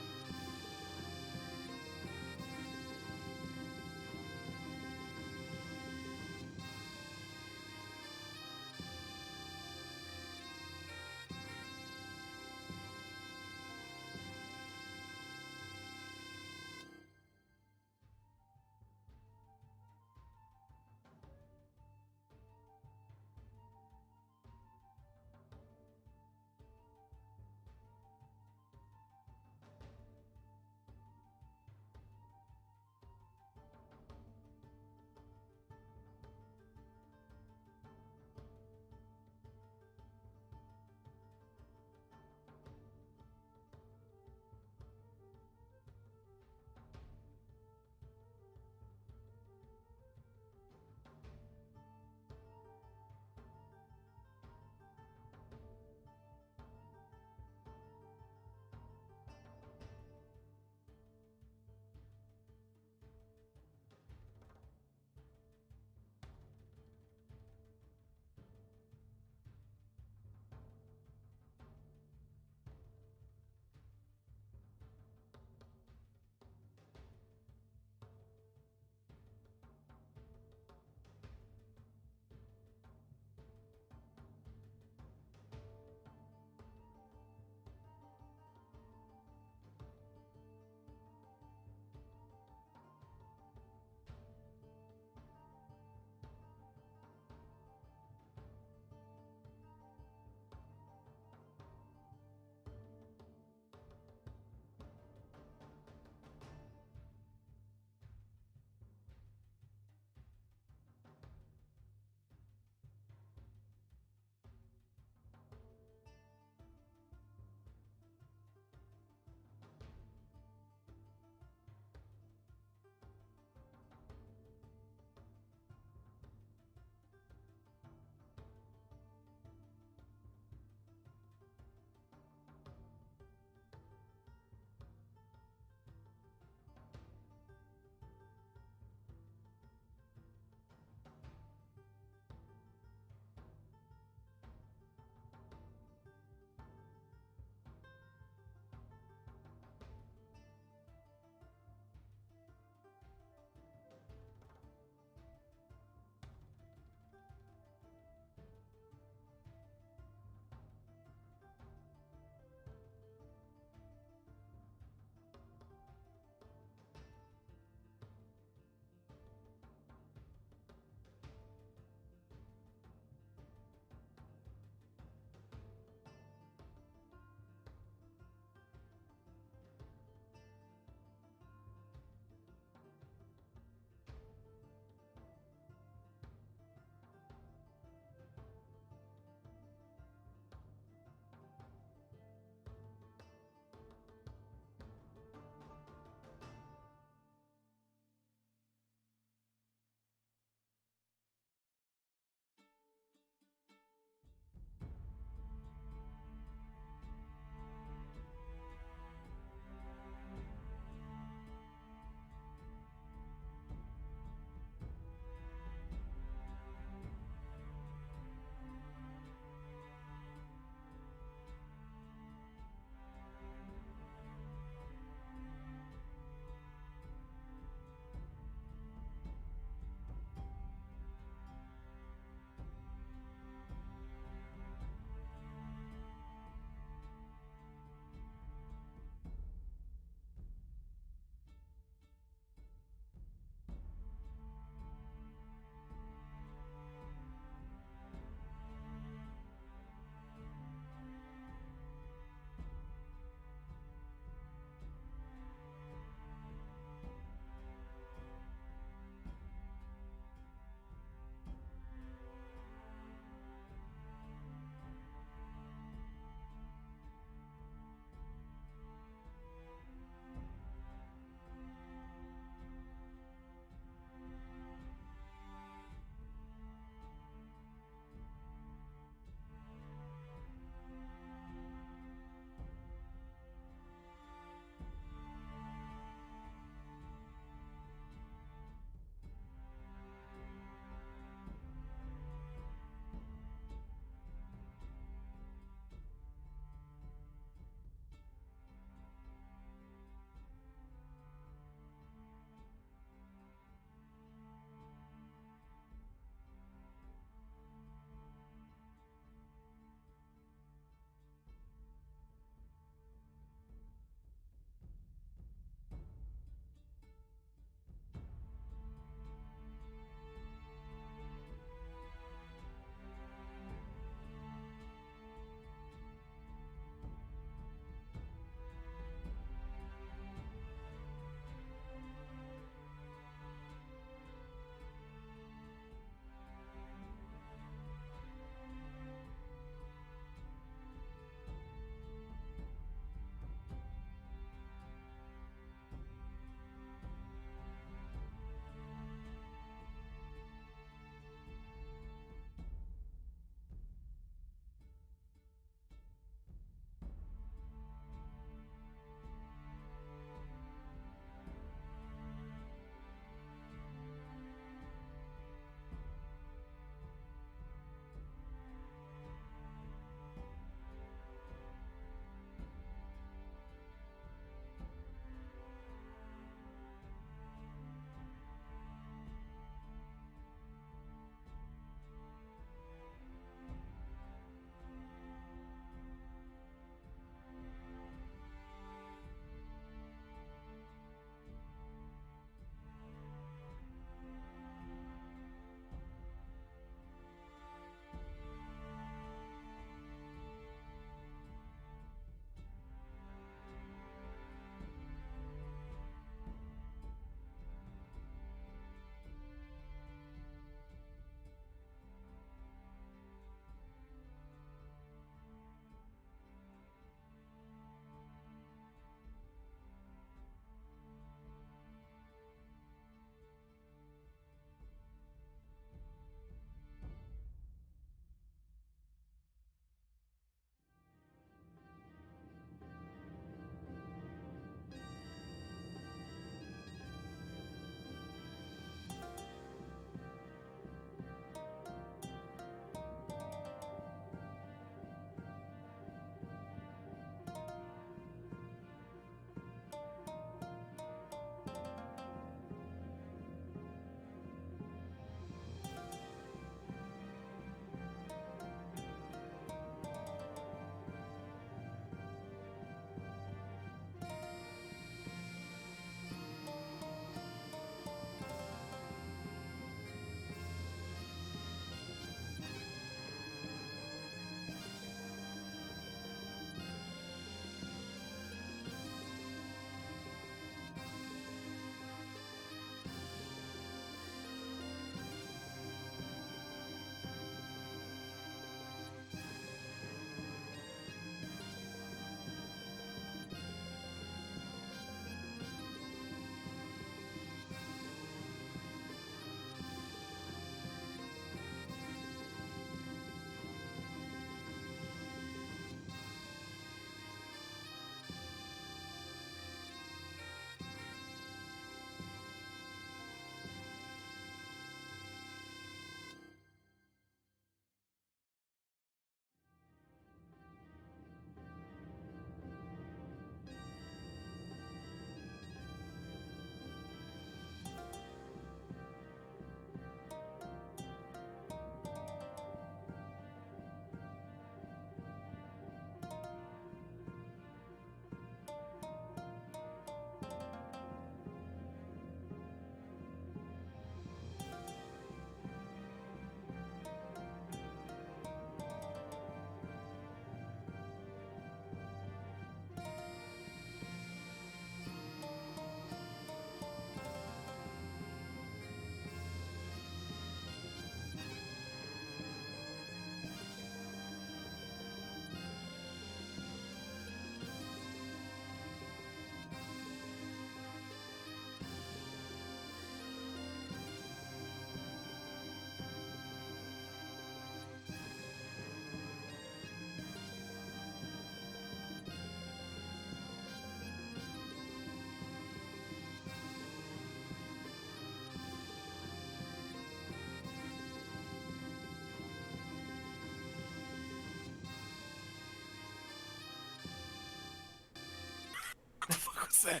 said.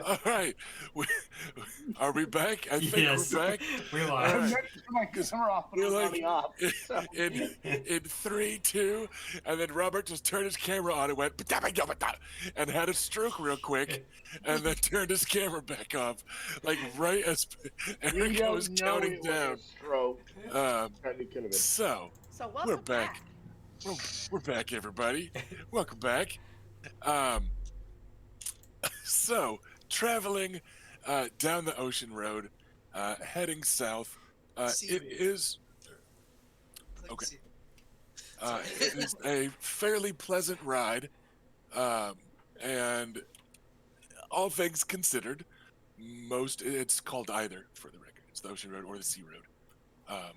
All right, we, are we back? I think Yes, we're back. we're All I live. right. meant to turn my camera off, but We're I'm like already off. So. in 3, 2, and then Robert just turned his camera on and went and had a stroke real quick, and then turned his camera back off, like right as You Erica was don't know counting it was down. a stroke. Um, It could have been. so So we're welcome back. We're back, everybody. Welcome back. Um, so traveling down the ocean road, heading south. See It you. is I think okay. see you. It is a fairly pleasant ride, and all things considered, it's called either for the record. It's the ocean road or the sea road. Um,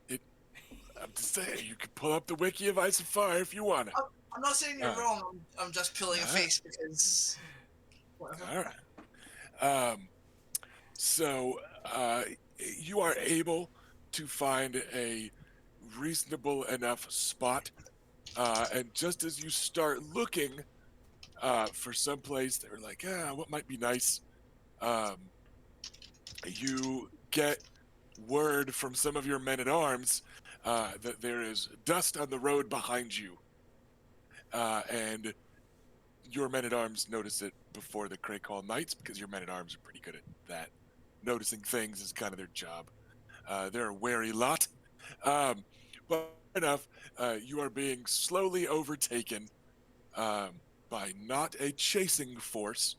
it I'm just saying you can pull up the wiki of Ice and Fire if you want to. I'm not saying you're Uh, wrong. I'm just pulling a face because. Whatever. All right. So you are able to find a reasonable enough spot, and just as you start looking for some place, they're like, what might be nice? Um, you get word from some of your men at arms that there is dust on the road behind you, and your men at arms notice it before the Craig Hall Knights because your men at arms are pretty good at that. Noticing things is kind of their job. They're a wary lot. But enough, you are being slowly overtaken by not a chasing force,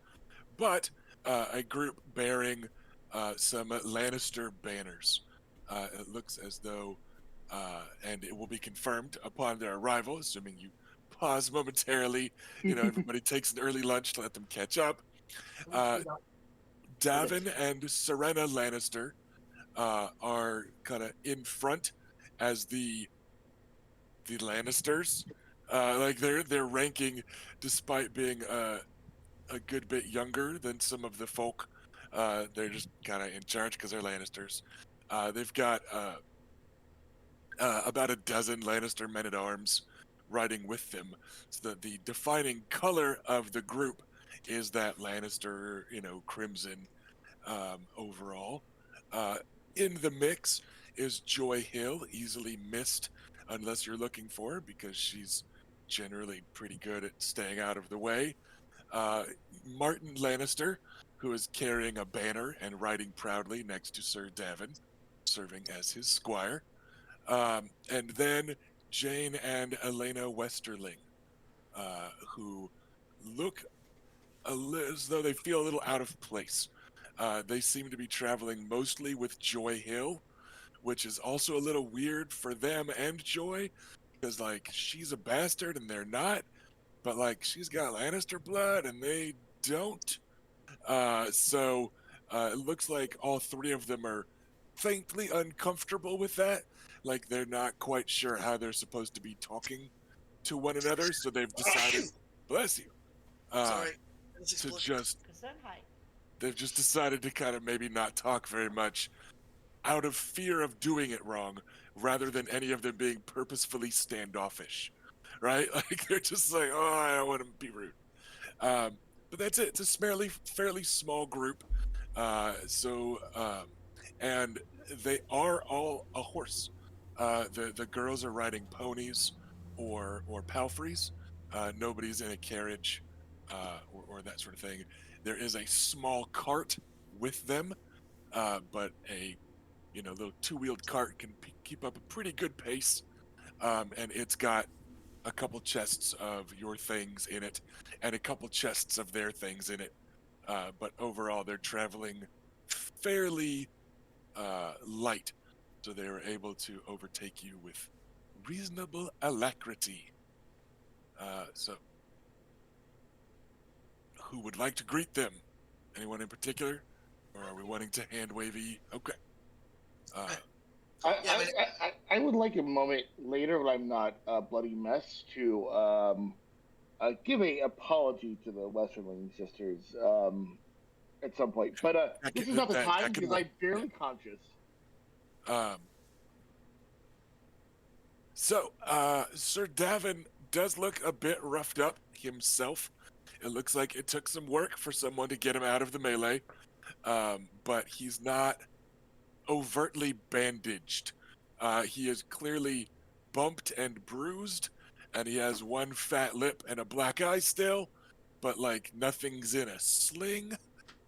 but a group bearing some Lannister banners. It looks as though, and it will be confirmed upon their arrival, assuming you pause momentarily. Everybody takes an early lunch to let them catch up. Uh, Davin and Serena Lannister are kind of in front as the Lannisters. Like their ranking, despite being a good bit younger than some of the folk, they're just kind of in charge because they're Lannisters. They've got about a dozen Lannister men at arms riding with them. So the defining color of the group is that Lannister, crimson overall. Uh, in the mix is Joy Hill, easily missed unless you're looking for her because she's generally pretty good at staying out of the way. Martin Lannister, who is carrying a banner and riding proudly next to Sir Davin, serving as his squire. And then Jane and Elena Westerling, who look as though they feel a little out of place. They seem to be traveling mostly with Joy Hill, which is also a little weird for them and Joy, because like she's a bastard and they're not, but like she's got Lannister blood and they don't. So it looks like all three of them are faintly uncomfortable with that. Like they're not quite sure how they're supposed to be talking to one another, so they've decided, bless you, Sorry. to just Gesundheit. they've just decided to kind of maybe not talk very much out of fear of doing it wrong rather than any of them being purposefully standoffish, right? Like they're just like, oh, I don't want to be rude. But that's it. It's a fairly small group. And they are all a horse. The girls are riding ponies or palfreys. Nobody's in a carriage or that sort of thing. There is a small cart with them, but a little two-wheeled cart can keep up a pretty good pace, and it's got a couple chests of your things in it and a couple chests of their things in it. But overall, they're traveling fairly light, so they were able to overtake you with reasonable alacrity. So, who would like to greet them? Anyone in particular? Or are we wanting to hand wavy? Okay. I would like a moment later when I'm not a bloody mess to give a apology to the Westerling sisters at some point. But this is not the time because I'm barely conscious. So, Sir Davin does look a bit roughed up himself. It looks like it took some work for someone to get him out of the melee, but he's not overtly bandaged. He is clearly bumped and bruised, and he has one fat lip and a black eye still, but like nothing's in a sling.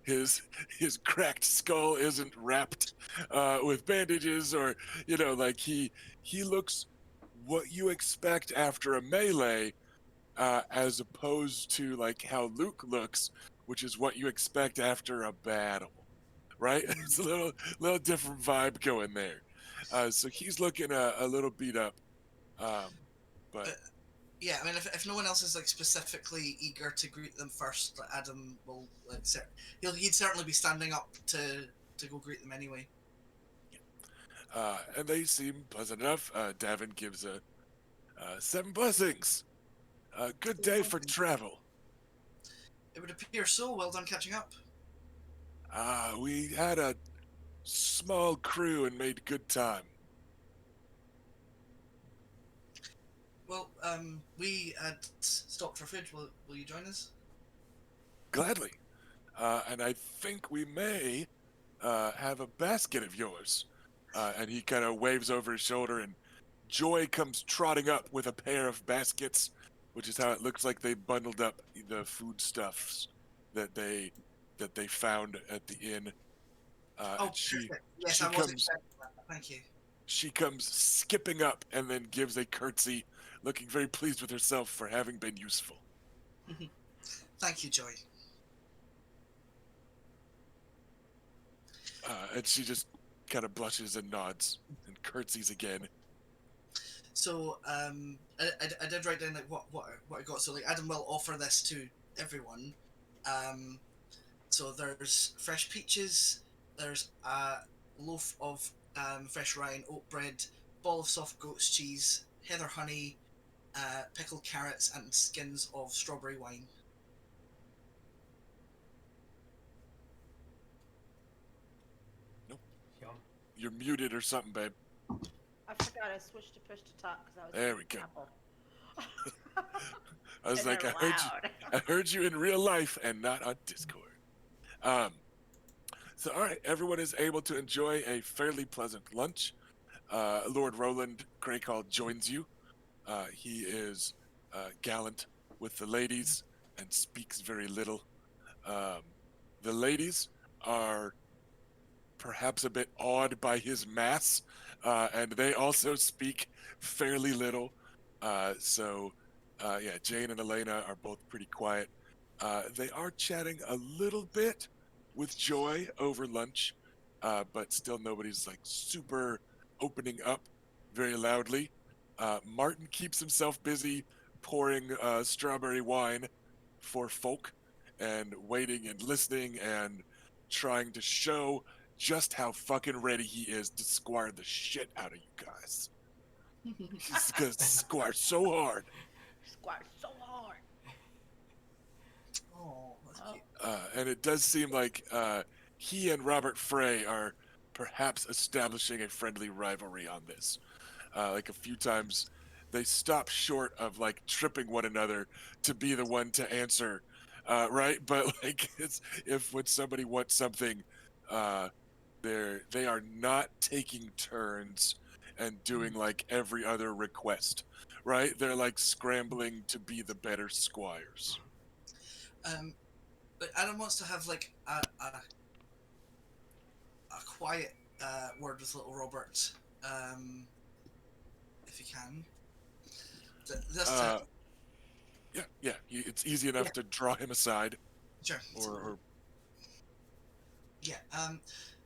His his cracked skull isn't wrapped with bandages, or like he looks what you expect after a melee, as opposed to like how Luke looks, which is what you expect after a battle, right? It's a little different vibe going there. So he's looking a little beat up, but Yeah, I mean, if no one else is like specifically eager to greet them first, like Adam will like he'd certainly be standing up to go greet them anyway. and they seem pleasant enough. Davin gives a 7 blessings. Good day for travel. It would appear so. Well done catching up. We had a small crew and made good time. Well, we had stopped for food. Will you join us? Gladly. And I think we may have a basket of yours. And he kind of waves over his shoulder, and Joy comes trotting up with a pair of baskets, which is how it looks like they bundled up the foodstuffs that they found at the inn. Oh, And she perfect. Yes, she I was comes expecting that. Thank you. she comes skipping up and then gives a curtsy, looking very pleased with herself for having been useful. Thank you, Joy. And she just kind of blushes and nods and curtsies again. So, I did write down like what I got. So, like, Adam will offer this to everyone. So there's fresh peaches. There's a loaf of fresh rye and oat bread, ball of soft goat's cheese, heather honey, pickled carrots, and skins of strawberry wine. Yum. You're muted or something, babe. I forgot I switched to push to talk because I was There eating we go. Apple. I was And like, they're loud. I heard you in real life and not on Discord. So all right, everyone is able to enjoy a fairly pleasant lunch. Lord Roland Greycall joins you. He is gallant with the ladies and speaks very little. The ladies are perhaps a bit awed by his mass, and they also speak fairly little. Yeah, Jane and Elena are both pretty quiet. They are chatting a little bit with Joy over lunch, but still nobody's like super opening up very loudly. Martin keeps himself busy pouring strawberry wine for folk and waiting and listening and trying to show just how fucking ready he is to squire the shit out of you guys. He's gonna squire so hard. Squat so hard. Oh, that's Oh. cute. And it does seem like he and Robert Frey are perhaps establishing a friendly rivalry on this. Like a few times, they stop short of like tripping one another to be the one to answer, right? But like, if when somebody wants something, they are not taking turns and doing like every other request, right? They're like scrambling to be the better squires. But Adam wants to have like a quiet word with little Robert, if he can. This time, Yeah. It's easy enough to draw him aside, sure. or Yeah.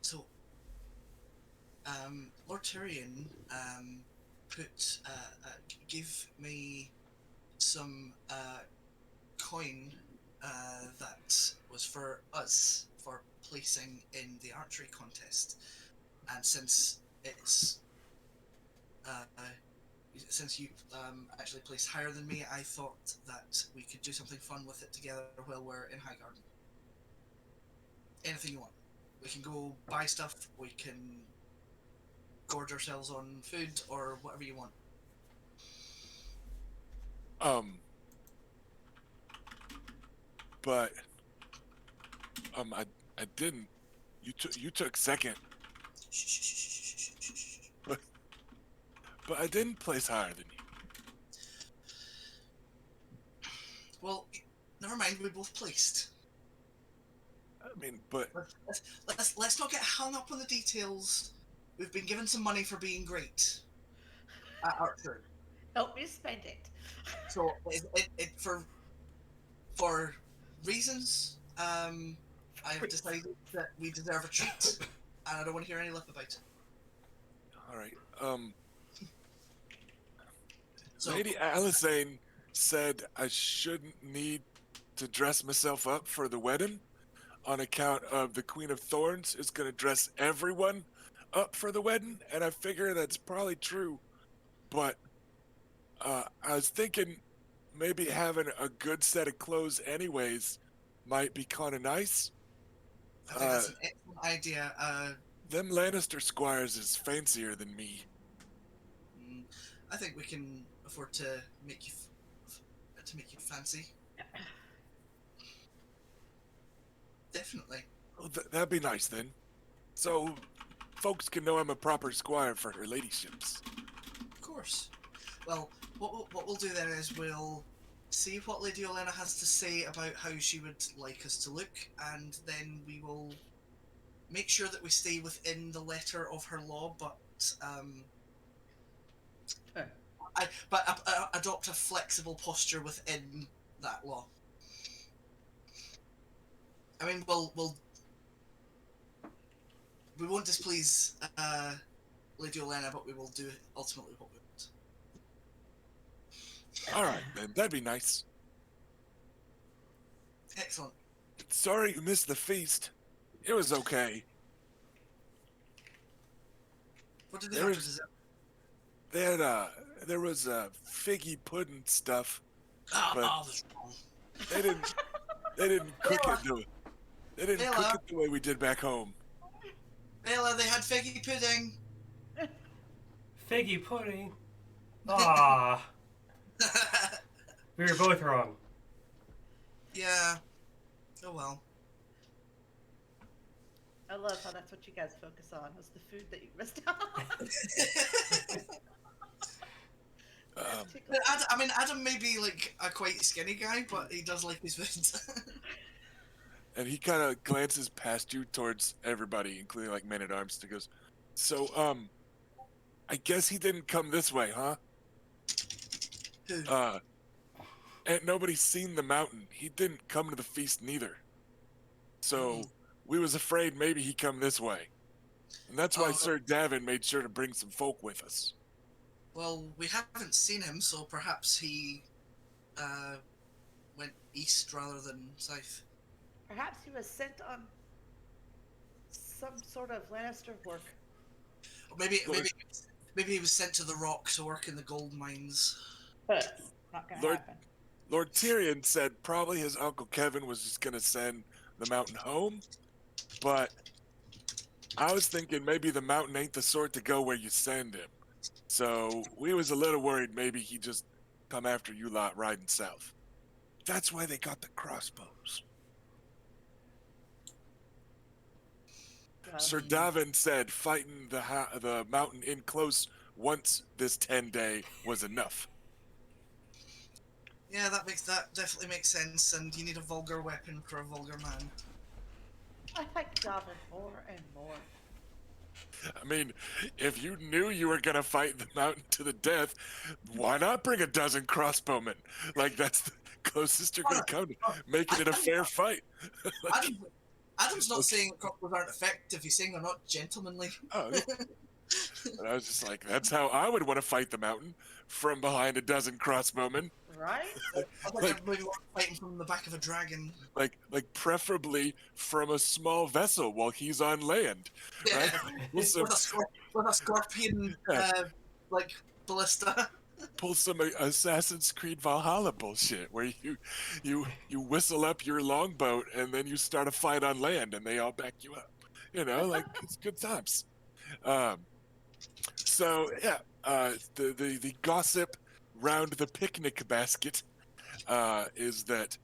So, Lord Tyrion give me some coin that was for us for placing in the archery contest, and since it's since you actually placed higher than me, I thought that we could do something fun with it together while we're in Highgarden. Anything you want. We can go buy stuff, we can gorge ourselves on food, or whatever you want. Um, but I didn't. You took second, but I didn't place higher than you. Well, never mind. We both placed. I mean, but Let's not get hung up on the details. We've been given some money for being great at Archer. Help me spend it. So for reasons, I have decided that we deserve a treat, and I don't want to hear any lip about it. all right. So, Lady Alisane said I shouldn't need to dress myself up for the wedding on account of the Queen of Thorns is going to dress everyone up for the wedding, and I figure that's probably true. But I was thinking maybe having a good set of clothes anyways might be kind of nice. I think that's an excellent idea. Them Lannister squires is fancier than me. I think we can afford to make you fancy. Definitely. Oh, that'd be nice then. So folks can know I'm a proper squire for her ladyships. Of course. Well, what we'll do then is we'll see what Lady Olenna has to say about how she would like us to look, and then we will make sure that we stay within the letter of her law, but adopt a flexible posture within that law. I mean, we won't displease Lady Olenna, but we will do ultimately what we want. All right, then. That'd be nice. Excellent. Sorry you missed the feast. It was okay. What did they have for dessert? They had, there was figgy pudding stuff, but That's wrong. they didn't cook it the way we did back home. Bella, they had figgy pudding. Figgy pudding. Ah, we were both wrong. Yeah. Oh well. I love how that's what you guys focus on, was the food that you missed out on. Adam may be like a quite skinny guy, but he does like his food. And he kind of glances past you towards everybody, including like men-at-arms, and goes, so, I guess he didn't come this way, huh? Who? And nobody's seen the mountain. He didn't come to the feast neither. So, we was afraid maybe he come this way. And that's why Sir Davin made sure to bring some folk with us. Well, we haven't seen him, so perhaps he went east rather than south. Perhaps he was sent on some sort of Lannister work. Or maybe he was sent to the Rock to work in the gold mines. Not gonna happen. Lord Tyrion said probably his Uncle Kevin was just going to send the mountain home, but I was thinking maybe the mountain ain't the sort to go where you send him. So we was a little worried maybe he just come after you lot riding south. That's why they got the crossbows. Sir Davin said fighting the mountain in close once this 10-day was enough. Yeah, that definitely makes sense, and you need a vulgar weapon for a vulgar man. I like Davin more and more. I mean, if you knew you were gonna fight the mountain to the death, why not bring a dozen crossbowmen? Like, that's the closest you're gonna come to making it a fair fight. Like, Adam's not saying crossbows aren't effective, he's saying they're not gentlemanly. oh, and I was just like, that's how I would want to fight the mountain, from behind a dozen crossbowmen. Right? I think everybody wants fighting from the back of a dragon. Like preferably from a small vessel while he's on land. Right? With a scorpion, like, ballista. Pull some Assassin's Creed Valhalla bullshit where you whistle up your longboat and then you start a fight on land and they all back you up. You know, like, it's good times. So yeah, the gossip round the picnic basket is that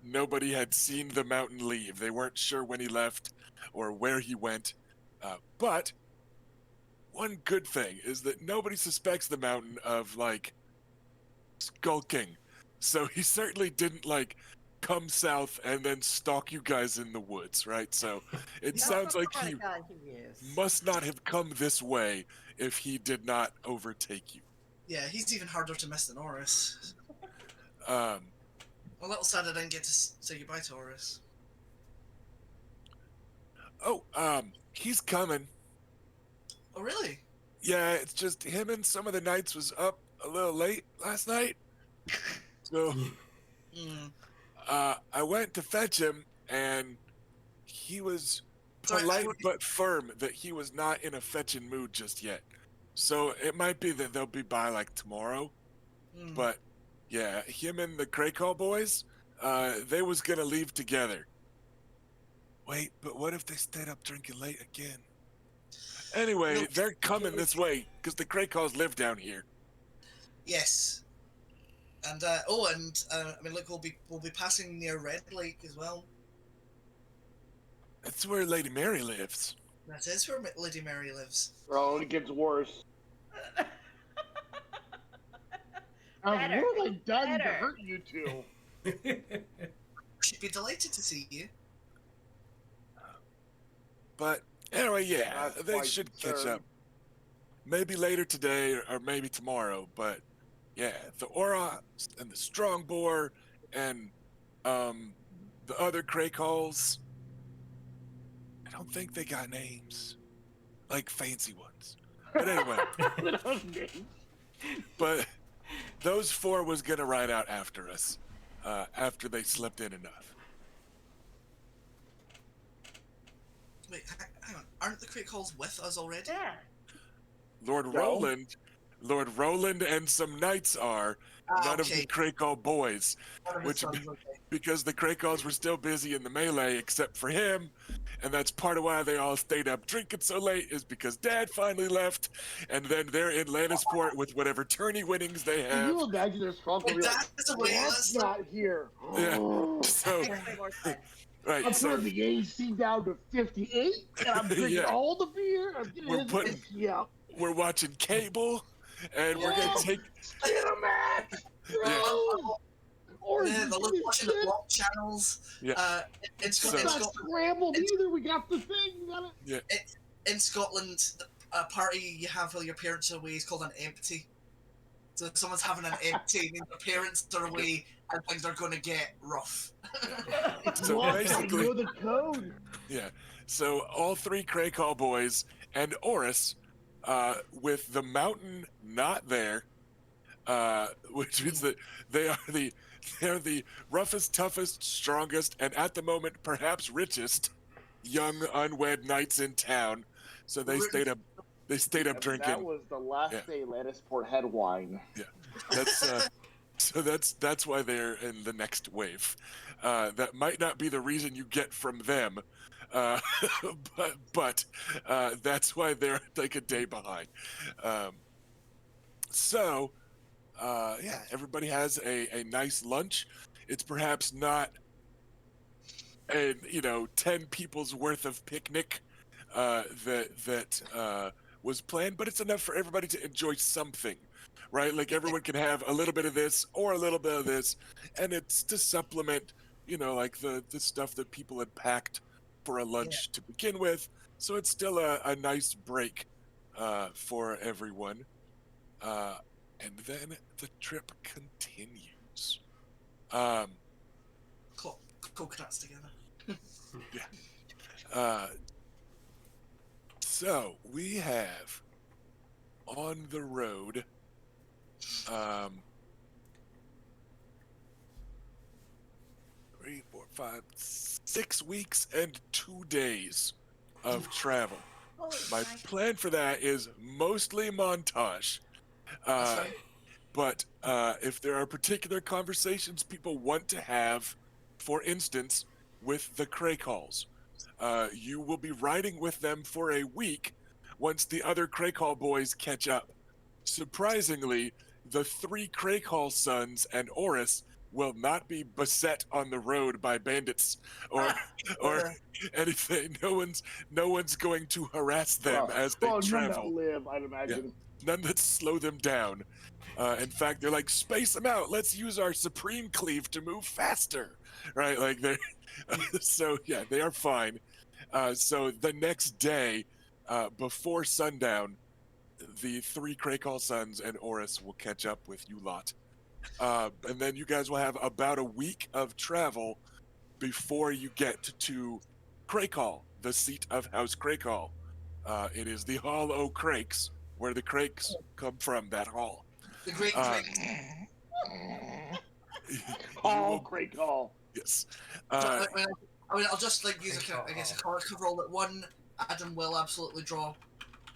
nobody had seen the mountain leave. They weren't sure when he left or where he went. But one good thing is that nobody suspects the mountain of like skulking. So he certainly didn't like come south and then stalk you guys in the woods, right? So it That's sounds the like kind he of guy he is. must not have come this way if he did not overtake you. Yeah, he's even harder to miss than Oris. Um, A little sad I didn't get to say goodbye to Oris. he's coming. Oh, really? Yeah, it's just him and some of the knights was up a little late last night. So Hmm. I went to fetch him, and he was Sorry, polite but firm that he was not in a fetching mood just yet. So it might be that they'll be by like tomorrow. Hmm. But yeah, him and the Krakow boys, they was gonna leave together. Wait, but what if they stayed up drinking late again? Anyway, No. they're coming this way because the Krakows live down here. Yes. And I mean, look, we'll be passing near Red Lake as well. That's where Lady Mary lives. That is where Lady Mary lives. Oh, it gets worse. Better, What have I done to better. hurt you two? She'd be delighted to see you. But anyway, yeah, That's they my should catch concern. up. Maybe later today or maybe tomorrow. But yeah, the Aura and the Strongboar and the other Krakows, I don't think they got names. Like fancy ones. But anyway, but those four was gonna ride out after us, after they slept in enough. Wait, hang on. Aren't the Crate Calls with us already? Yeah. Lord No. Roland and some knights are, none of the Krakow boys, which because the Krakows were still busy in the melee except for him, and that's part of why they all stayed up drinking so late is because Dad finally left, and then they're in Lannisport with whatever tourney winnings they Can have. you imagine their strong Well, like, that's the way Dad's not here. Yeah. So Makes way more sense. right, I'm so putting the AC down to 58, and I'm drinking Yeah. all the beer. I'm getting We're his putting- whiskey out. we're watching cable, and we're gonna take Cinemax, bro. Yeah. Or Yeah, the little watching the block channels. Yeah. In, Sc- So- in, not Scotland, scrambled either. We got the thing. We got it. in Scotland, a party you have while your parents are away is called an empty. So if someone's having an empty, means their parents are away and things are going to get rough. So Look, basically- I know the code. Yeah. So all three Krakow boys and Oris, with the mountain not there, which means that they're the roughest, toughest, strongest, and at the moment perhaps richest young unwed knights in town. So they stayed up. They stayed up And drinking. That was the last Yeah. day Lannisport had wine. That's so that's why they're in the next wave. That might not be the reason you get from them, but that's why they're like a day behind. So yeah, everybody has a nice lunch. It's perhaps not a 10 people's worth of picnic that was planned, but it's enough for everybody to enjoy something. Right, like everyone can have a little bit of this or a little bit of this, and it's to supplement, like the stuff that people had packed for a lunch to begin with. So it's still a nice break for everyone, and then the trip continues. Coconuts together. So we have on the road. 3, 4, 5, 6 weeks and 2 days of travel. Holy My shit. plan for that is mostly montage. That's fine. But if there are particular conversations people want to have, for instance, with the Krakows, you will be riding with them for a week once the other Krakol boys catch up. Surprisingly, the three Crakehall sons and Oris will not be beset on the road by bandits or or anything. No one's going to harass them as they none that travel. live, I'd imagine. None that slow them down. In fact, they're like, space them out. Let's use our supreme cleave to move faster, right? Like they're so yeah, they are fine. So the next day, before sundown, the three Crakehall sons and Oris will catch up with you lot. And then you guys will have about a week of travel before you get to Crakehall, the seat of House Crakehall. It is the Hall o' Crakes, where the Crakes come from, that hall. The great Uh, Great call. Yes. I mean, I'll just like use I guess a character roll that one, Adam will absolutely draw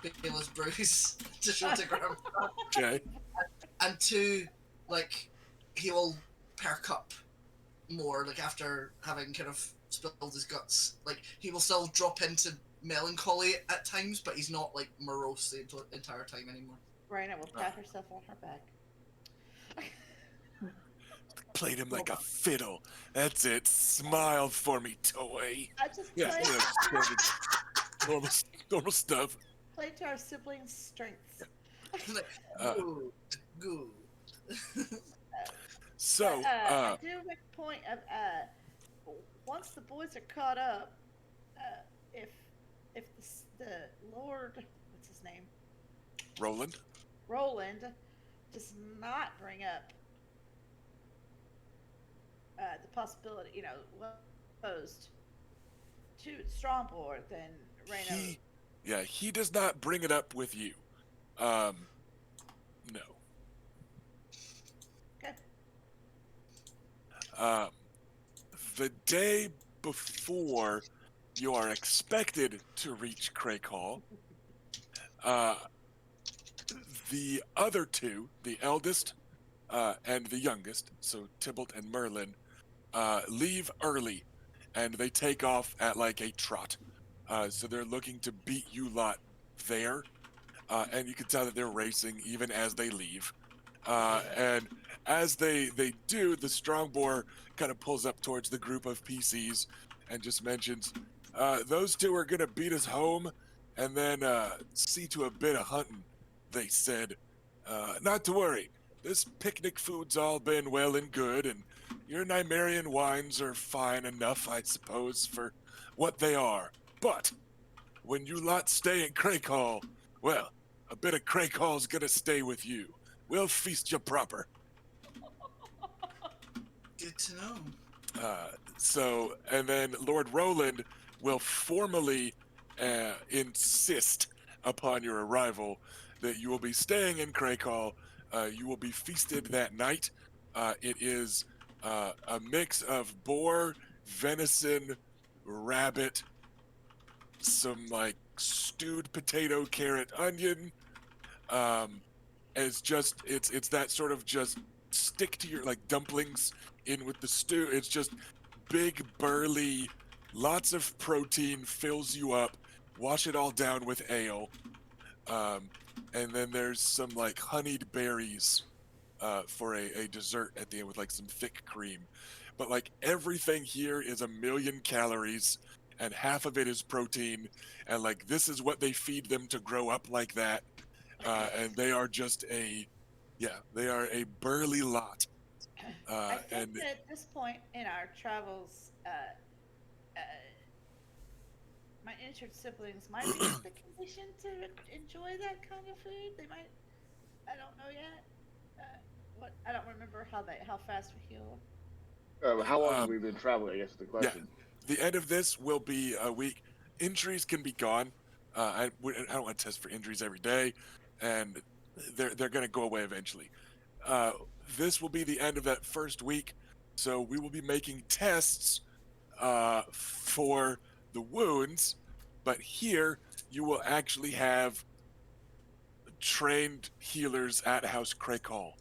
Michaela's bruise to show to Grandpa. Okay. And two, like, he will perk up more, like, after having kind of spilled his guts. Like, he will still drop into melancholy at times, but he's not, like, morose the entire time anymore. Raina will pat herself on her back. Played him like a fiddle. That's it. Smile for me, toy. I just Yeah, normal stuff. play to our siblings' strengths. Like, good. So, I do make a point of once the boys are caught up, if the Lord, what's his name, Roland. does not bring up the possibility, posed to Strongboard, then Raina. He does not bring it up with you. No. Okay. The day before you are expected to reach Crakehall, the other two, the eldest and the youngest, so Tybalt and Merlin, leave early, and they take off at like a trot. So they're looking to beat you lot there, and you can tell that they're racing even as they leave. And as they do, the Strongboar kind of pulls up towards the group of PCs and just mentions, those two are going to beat us home and then see to a bit of hunting, they said. Not to worry. This picnic food's all been well and good, and your Nymaryen wines are fine enough, I suppose, for what they are. But when you lot stay in Crakehall, well, a bit of Crakehall's gonna stay with you. We'll feast you proper. Good to know. And then Lord Roland will formally insist upon your arrival that you will be staying in Crakehall. You will be feasted that night. It is a mix of boar, venison, rabbit, some like stewed potato, carrot, onion. It's that sort of just stick to your like dumplings in with the stew. It's just big, burly, lots of protein, fills you up. Wash it all down with ale. And then there's some like honeyed berries for a dessert at the end with like some thick cream. But like everything here is 1,000,000 calories, and half of it is protein. And like this is what they feed them to grow up like that. And they are just they are a burly lot. I think that at this point in our travels, my injured siblings might be in the condition to enjoy that kind of food. They might. I don't know yet. I don't remember how fast we heal. How long have we been traveling? I guess is the question. Yeah, the end of this will be a week. Injuries can be gone. I don't want to test for injuries every day, and they're going to go away eventually. This will be the end of that first week, so we will be making tests for the wounds, but here you will actually have trained healers at House Crakehall,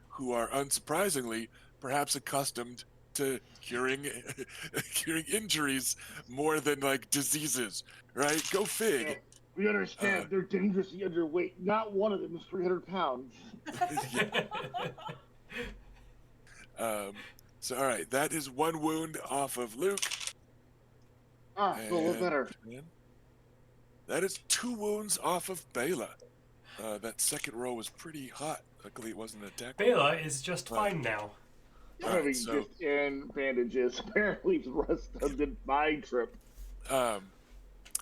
who are unsurprisingly perhaps accustomed to curing injuries more than like diseases, right? Go fig. We understand they're dangerously underweight. Not one of them is 300 pounds. So all right, that is one wound off of Luke. Ah, feel a little better. That is 2 wounds off of Bela. That second roll was pretty hot. Luckily, it wasn't an attack. Bela is just fine now. Having so- just in bandages. Apparently, the rest of the my trip.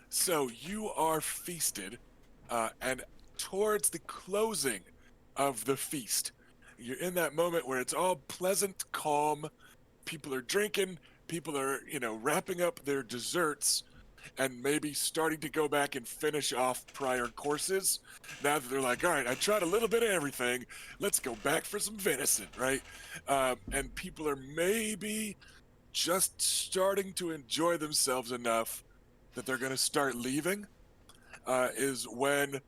So you are feasted, and towards the closing of the feast, you're in that moment where it's all pleasant, calm. People are drinking. People are, wrapping up their desserts, and maybe starting to go back and finish off prior courses. Now that they're like, all right, I tried a little bit of everything. Let's go back for some venison, right? And people are maybe just starting to enjoy themselves enough that they're going to start leaving. Is when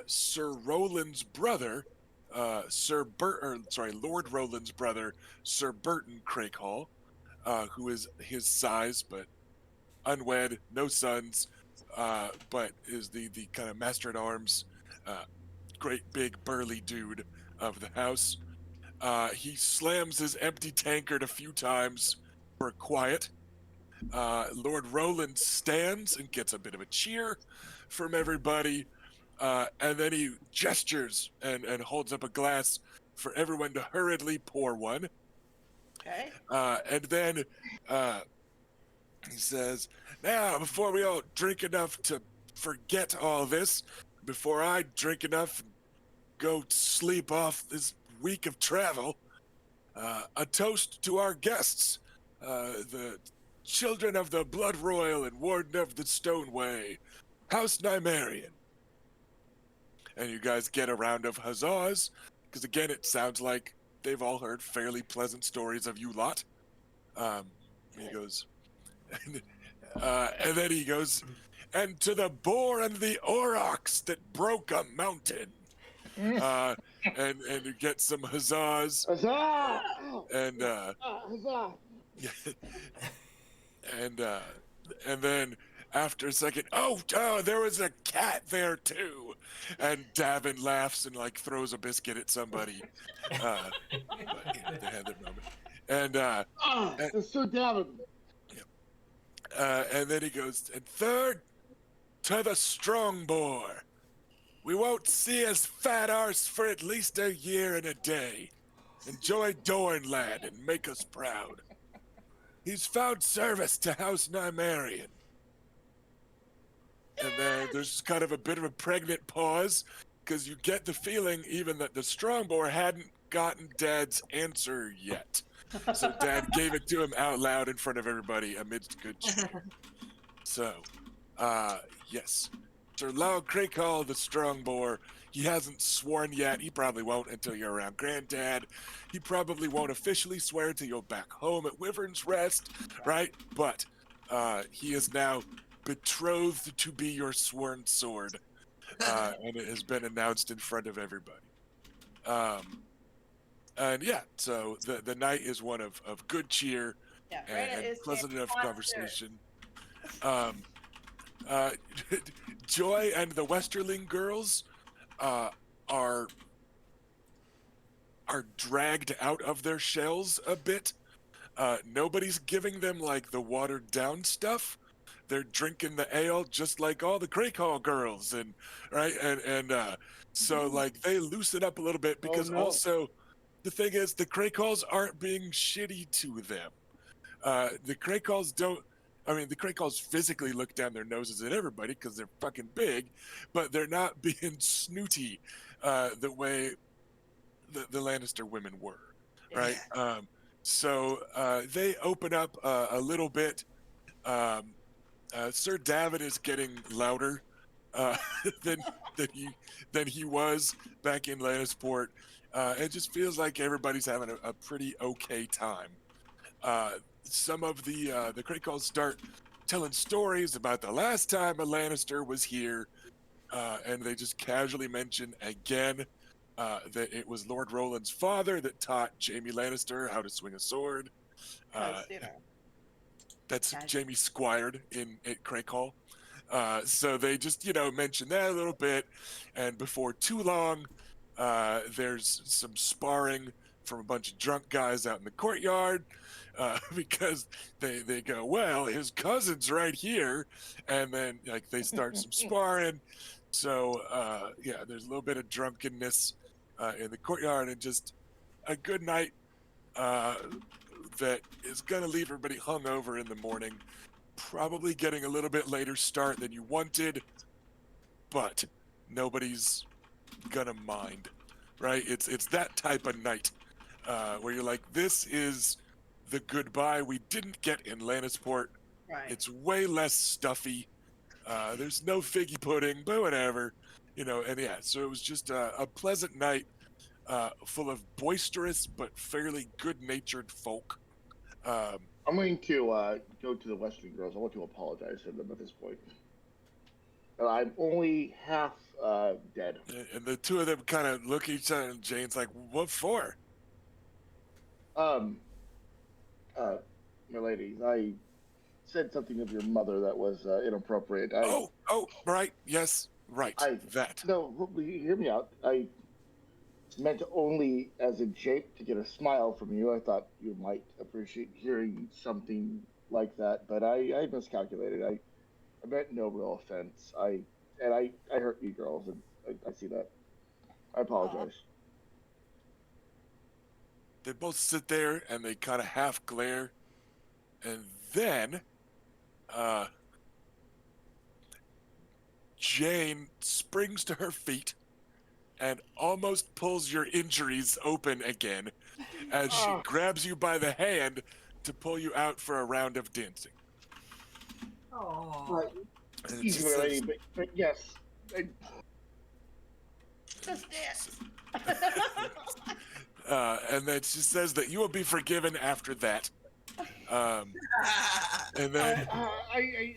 Sir Roland's brother, Lord Roland's brother, Sir Burton Crakehall, who is his size but unwed, no sons, but is the kind of master at arms, great big burly dude of the house. He slams his empty tankard a few times for quiet. Lord Roland stands and gets a bit of a cheer from everybody, and then he gestures and holds up a glass for everyone to hurriedly pour one. Okay. And then he says, now, before we all drink enough to forget all this, before I drink enough and go sleep off this week of travel, a toast to our guests, the children of the Blood Royal and Warden of the Stoneway, House Nymaryen. And you guys get a round of huzzahs, because again, it sounds like they've all heard fairly pleasant stories of you lot. He goes, and then he goes, and to the boar and the aurochs that broke a mountain. And you get some huzzahs. Huzzah! And Huzzah! and then after a second, oh, there was a cat there too. And Davin laughs and like throws a biscuit at somebody. But, they had their moment. And It's so Davin. and then he goes, and third, to the strong boar. We won't see his fat arse for at least a year and a day. Enjoy Dornland and make us proud. He's found service to House Nymaryen. And then there's kind of a bit of a pregnant pause, because you get the feeling even that the strong boar hadn't gotten Dad's answer yet. So Dad gave it to him out loud in front of everybody amidst good cheer. So, yes. Sir Lord Crakehall, the strong boar, he hasn't sworn yet. He probably won't until you're around Granddad. He probably won't officially swear till you're back home at Wyvern's Rest, right? But he is now betrothed to be your sworn sword, and it has been announced in front of everybody. And yeah, so the night is one of good cheer Yeah, and Rena is pleasant in enough concert. conversation. Joy and the Westerling girls are dragged out of their shells a bit. Nobody's giving them like the watered down stuff. They're drinking the ale just like all the Crakehall girls, and right, and so like they loosen up a little bit, because no. also the thing is the Crakehalls aren't being shitty to them. The Crakehalls don't. I mean, the Crakehalls physically look down their noses at everybody because they're fucking big, but they're not being snooty the way the Lannister women were, right? So they open up a little bit. Sir David is getting louder than he was back in Lannisport. It just feels like everybody's having a pretty okay time. Some of the Crakehalls start telling stories about the last time a Lannister was here, and they just casually mention again that it was Lord Roland's father that taught Jaime Lannister how to swing a sword. Because, That's Jaime Squired at Crakehall. So they just, mention that a little bit. And before too long, there's some sparring from a bunch of drunk guys out in the courtyard because they go, well, his cousin's right here. And then like they start some sparring. So, yeah, there's a little bit of drunkenness in the courtyard and just a good night that is going to leave everybody hungover in the morning, probably getting a little bit later start than you wanted, but nobody's gonna mind, right? It's that type of night where you're like, this is the goodbye we didn't get in Lannisport. Right. It's way less stuffy. There's no figgy pudding, but whatever, And yeah, so it was just a pleasant night full of boisterous but fairly good-natured folk. I'm going to go to the Western girls. I want to apologize to them at this point. I'm only half dead. And the two of them kind of look at each other, and Jane's like, "What for?" My lady, I said something of your mother that was inappropriate. Oh, right, yes, right, that. No, hear me out. I meant only as a joke to get a smile from you. I thought you might appreciate hearing something like that, but I miscalculated. I meant no real offense. I hurt you girls, and I see that. I apologize. They both sit there and they kind of half glare, and then Jane springs to her feet and almost pulls your injuries open again as she grabs you by the hand to pull you out for a round of dancing. Oh. Right. Excuse me, lady, but yes. Just dance. And then she says that you will be forgiven after that. And then I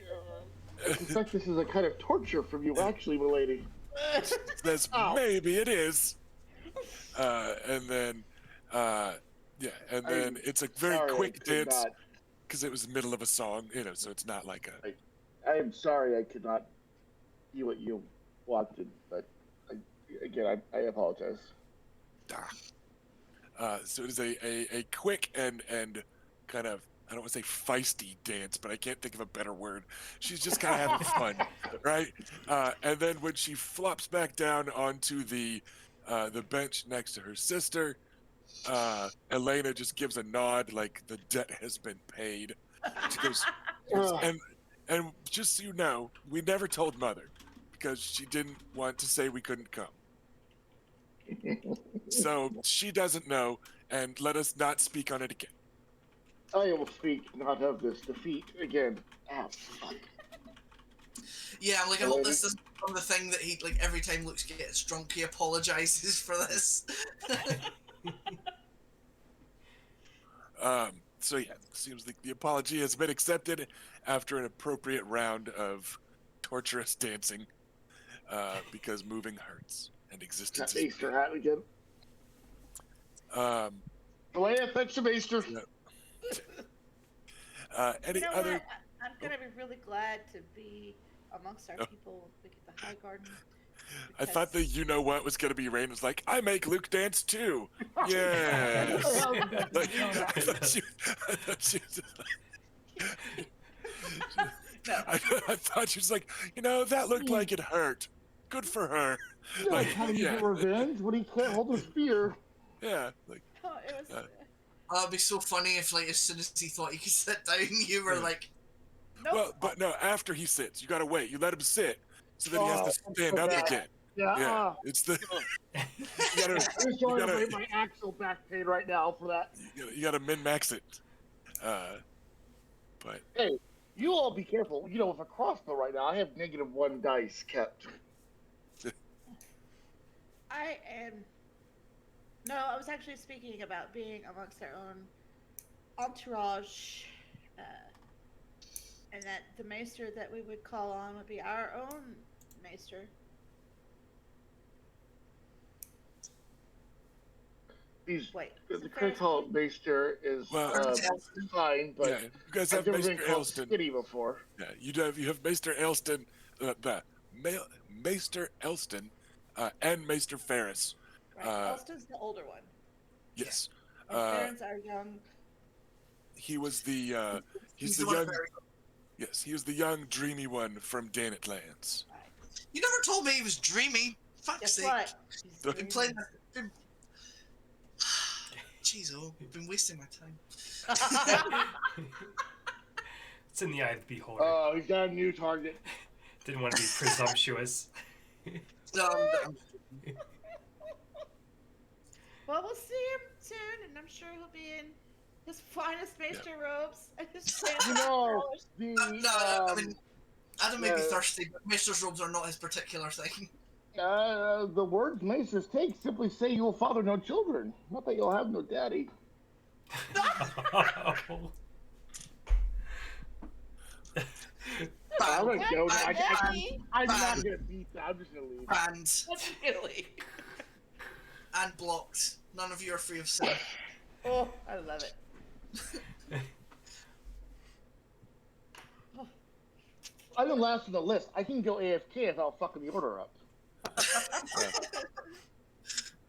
suspect this is a kind of torture from you, actually, my lady. says maybe it is. And then it's a very quick dance because it was the middle of a song, so it's not like a. I am sorry I could not be what you wanted, but I apologize. So it is a quick and kind of, I don't want to say feisty dance, but I can't think of a better word. She's just kind of having fun, right? And then when she flops back down onto the bench next to her sister, Elena just gives a nod like the debt has been paid. She goes, and just so you know, we never told Mother because she didn't want to say we couldn't come. So she doesn't know, and let us not speak on it again. I will speak not of this defeat again. Ah, fuck. Yeah, I hope this doesn't become the thing that he, every time Luke gets drunk, he apologizes for this. So yeah, it seems like the apology has been accepted after an appropriate round of torturous dancing, because moving hurts and existence That Easter hat again. Elena, fetch the Easter. Any You know other? what? I'm gonna be really glad to be amongst our people. We get the High Garden. I thought the what was going to be Rain was like, I make Luke dance too. Yes. I thought she was like, that looked like it hurt. Good for her. Trying to get revenge when he can't hold his spear. Yeah. It was. It'd be so funny if, as soon as he thought he could sit down, you were like, Nope. Well, but no, after he sits, you gotta wait. You let him sit, so then he has to stand up again. Yeah. It's the. I'm just trying to break my actual back pain right now for that. You gotta min-max it. But. Hey, you all be careful. With a crossbow right now, I have -1 dice kept. I was actually speaking about being amongst our own entourage, and that the maester that we would call on would be our own maester. He's Wait, the so Craig Ferris Hall Bueller- Maester is Well, fine, but yeah, you guys I've have never been Maester called Elston. skinny before. Yeah, you have Maester Elston, Maester Elston, and Maester Ferris. Right, Elston's the older one, Yes, and Farron's our young. he was the he's He's the the one at young very. yes he was the young dreamy one from Danet Lands. Right. You never told me he was dreamy. Fuck's Guess sake. what? He's Been Been dreaming. playing. Been... Jeez, I've been wasting my time. It's in the eye of the beholder. Oh, he's got a new target. Didn't want to be presumptuous. No, I'm Well, we'll see him soon, and I'm sure he'll be in his finest maester robes and his You know, the no, I mean, Adam may be yeah. thirsty, but Maester's robes are not his particular thing. the words Maesters take simply say you will father no children, not that you'll have no daddy. I'm gonna go. I'm not gonna beat that. I'm just gonna leave. Banned Really? and blocked. None of you are free of sin. Oh, I love it. I'm the last on the list. I can go AFK without fucking the order up.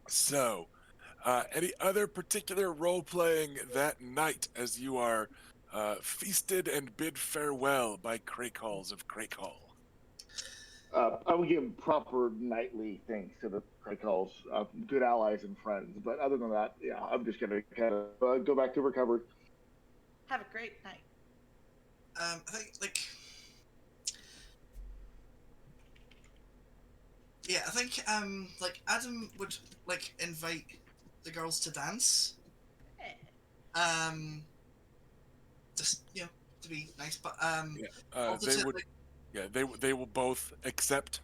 So, any other particular role playing that night as you are feasted and bid farewell by Craycalls of Craycall? I would give proper nightly thanks to the Craycalls, good allies and friends. But other than that, yeah, I'm just gonna kind of go back to recover. Have a great night. I think I think Adam would invite the girls to dance. Just to be nice, but They would. Yeah, they will both accept.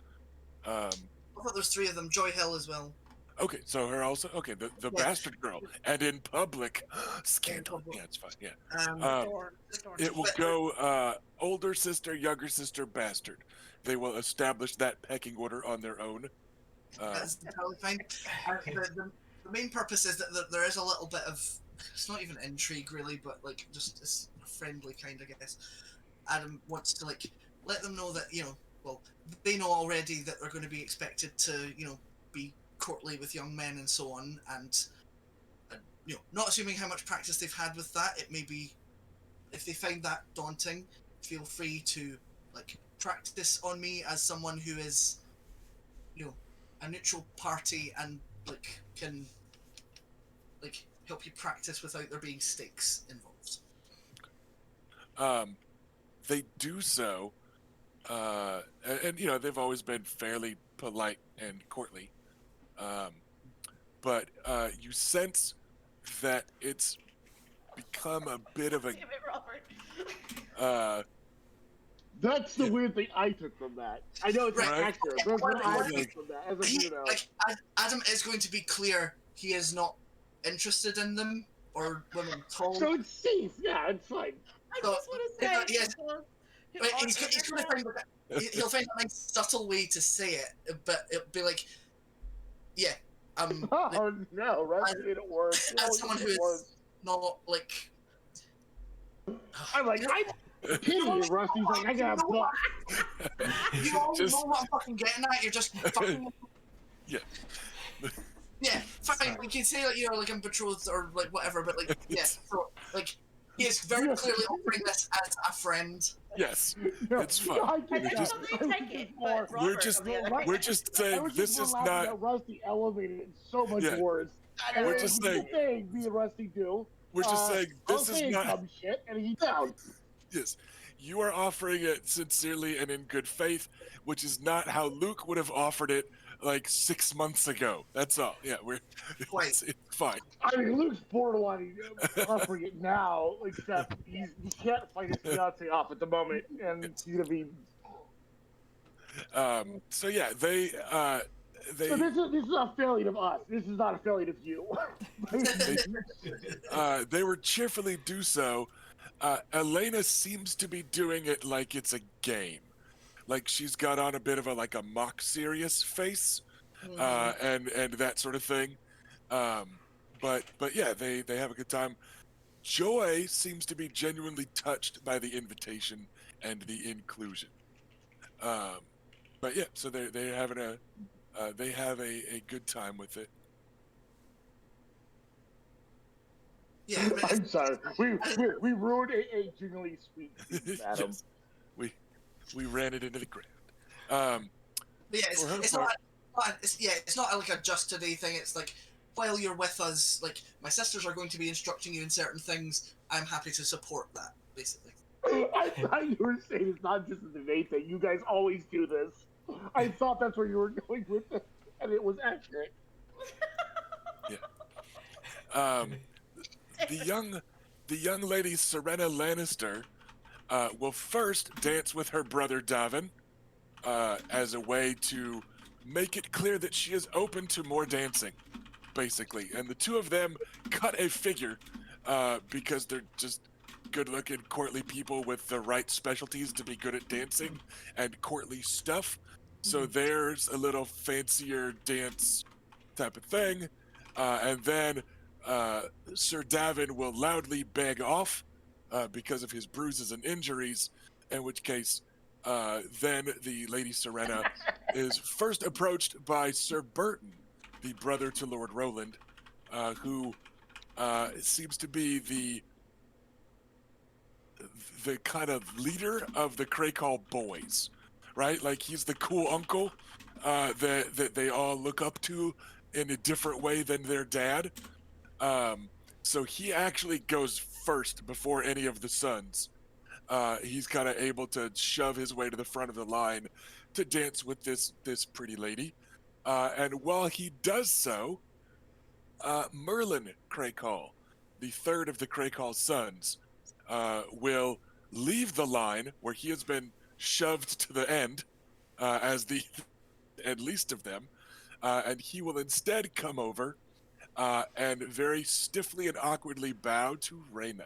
I thought there's 3 of them. Joy Hill as well. Okay, so her also. Okay, the Yeah. bastard girl, and in public, scandal. public. Yeah, it's fine. Yeah, Dorn. it will go older sister, younger sister, bastard. They will establish that pecking order on their own. That's entirely fine. The main purpose is that there is a little bit of, it's not even intrigue really, but just it's a friendly kind, I guess. Adam wants to let them know that they know already that they're going to be expected to be courtly with young men and so on, and not assuming how much practice they've had with that, it may be, if they find that daunting, feel free to practice on me as someone who is a neutral party and can help you practice without there being stakes involved. They do so, and they've always been fairly polite and courtly, but you sense that it's become a bit of a Damn it, Robert. That's the weird thing I took from that. I know it's Right. not accurate, but what I took from that as a He, weirdo. Adam is going to be clear he is not interested in them or women at all. So it's safe. Yeah, it's fine. I So, just want to say. yes. who But are- he's going to find he'll find a nice subtle way to say it, but it'll be Oh no, Rusty made it worse. as someone who is not I'm like, I'm kidding you, Rusty's like, I got a book. you all Just- know what I'm fucking getting at. You're just fucking. Yeah. Yeah, fine. We can say I'm betrothed or whatever, but so he is very clearly offering this as a friend. Yes, No, it's fine. I I get that. just- definitely take it, but We're Robert, just- on the other we're hand- We're just I saying was this just is laughing not. that Rusty elevated it so much Yeah. worse. I know. We're just saying- Me and Rusty do. We're just saying I'll this is say not. dumb shit, and he's down. Yes, you are offering it sincerely and in good faith, which is not how Luke would have offered it 6 months ago. That's all. Yeah, Quite. it's fine. I mean, Luke's borderline offering it now, except he can't fight his fiance off at the moment, and he's gonna be. So yeah, they So this is a failure of us. This is not a failure of you. they were cheerfully do so. Elena seems to be doing it like it's a game. Like she's got on a bit of a mock serious face, and that sort of thing. But but yeah, they have a good time. Joy seems to be genuinely touched by the invitation and the inclusion. Um, but yeah, so they're having they have a good time with it. Yeah, I mean, I'm sorry. We ruined a genuinely sweet scene, madam. Yes, we ran it into the ground. Um, but yeah, for her it's part, it's not like a just today thing. It's like while you're with us, like my sisters are going to be instructing you in certain things. I'm happy to support that, basically. I thought you were saying it's not just a debate that you guys always do this. I thought that's where you were going with it, and it was accurate. um, the young lady Serena Lannister will first dance with her brother Davin as a way to make it clear that she is open to more dancing, basically. And the two of them cut a figure because they're just good-looking, courtly people with the right specialties to be good at dancing and courtly stuff. So there's a little fancier dance type of thing. And then Sir Davin will loudly beg off because of his bruises and injuries, in which case, then the Lady Serena is first approached by Sir Burton, the brother to Lord Roland, who seems to be the kind of leader of the Crakehall boys, right? Like he's the cool uncle that they all look up to in a different way than their dad. So he actually goes first before any of the sons. He's kind of able to shove his way to the front of the line to dance with this pretty lady. And while he does so, Merlin Crakehall, the third of the Crakehall sons, will leave the line where he has been shoved to the end as the and least of them, and he will instead come over and very stiffly and awkwardly bow to Reyna.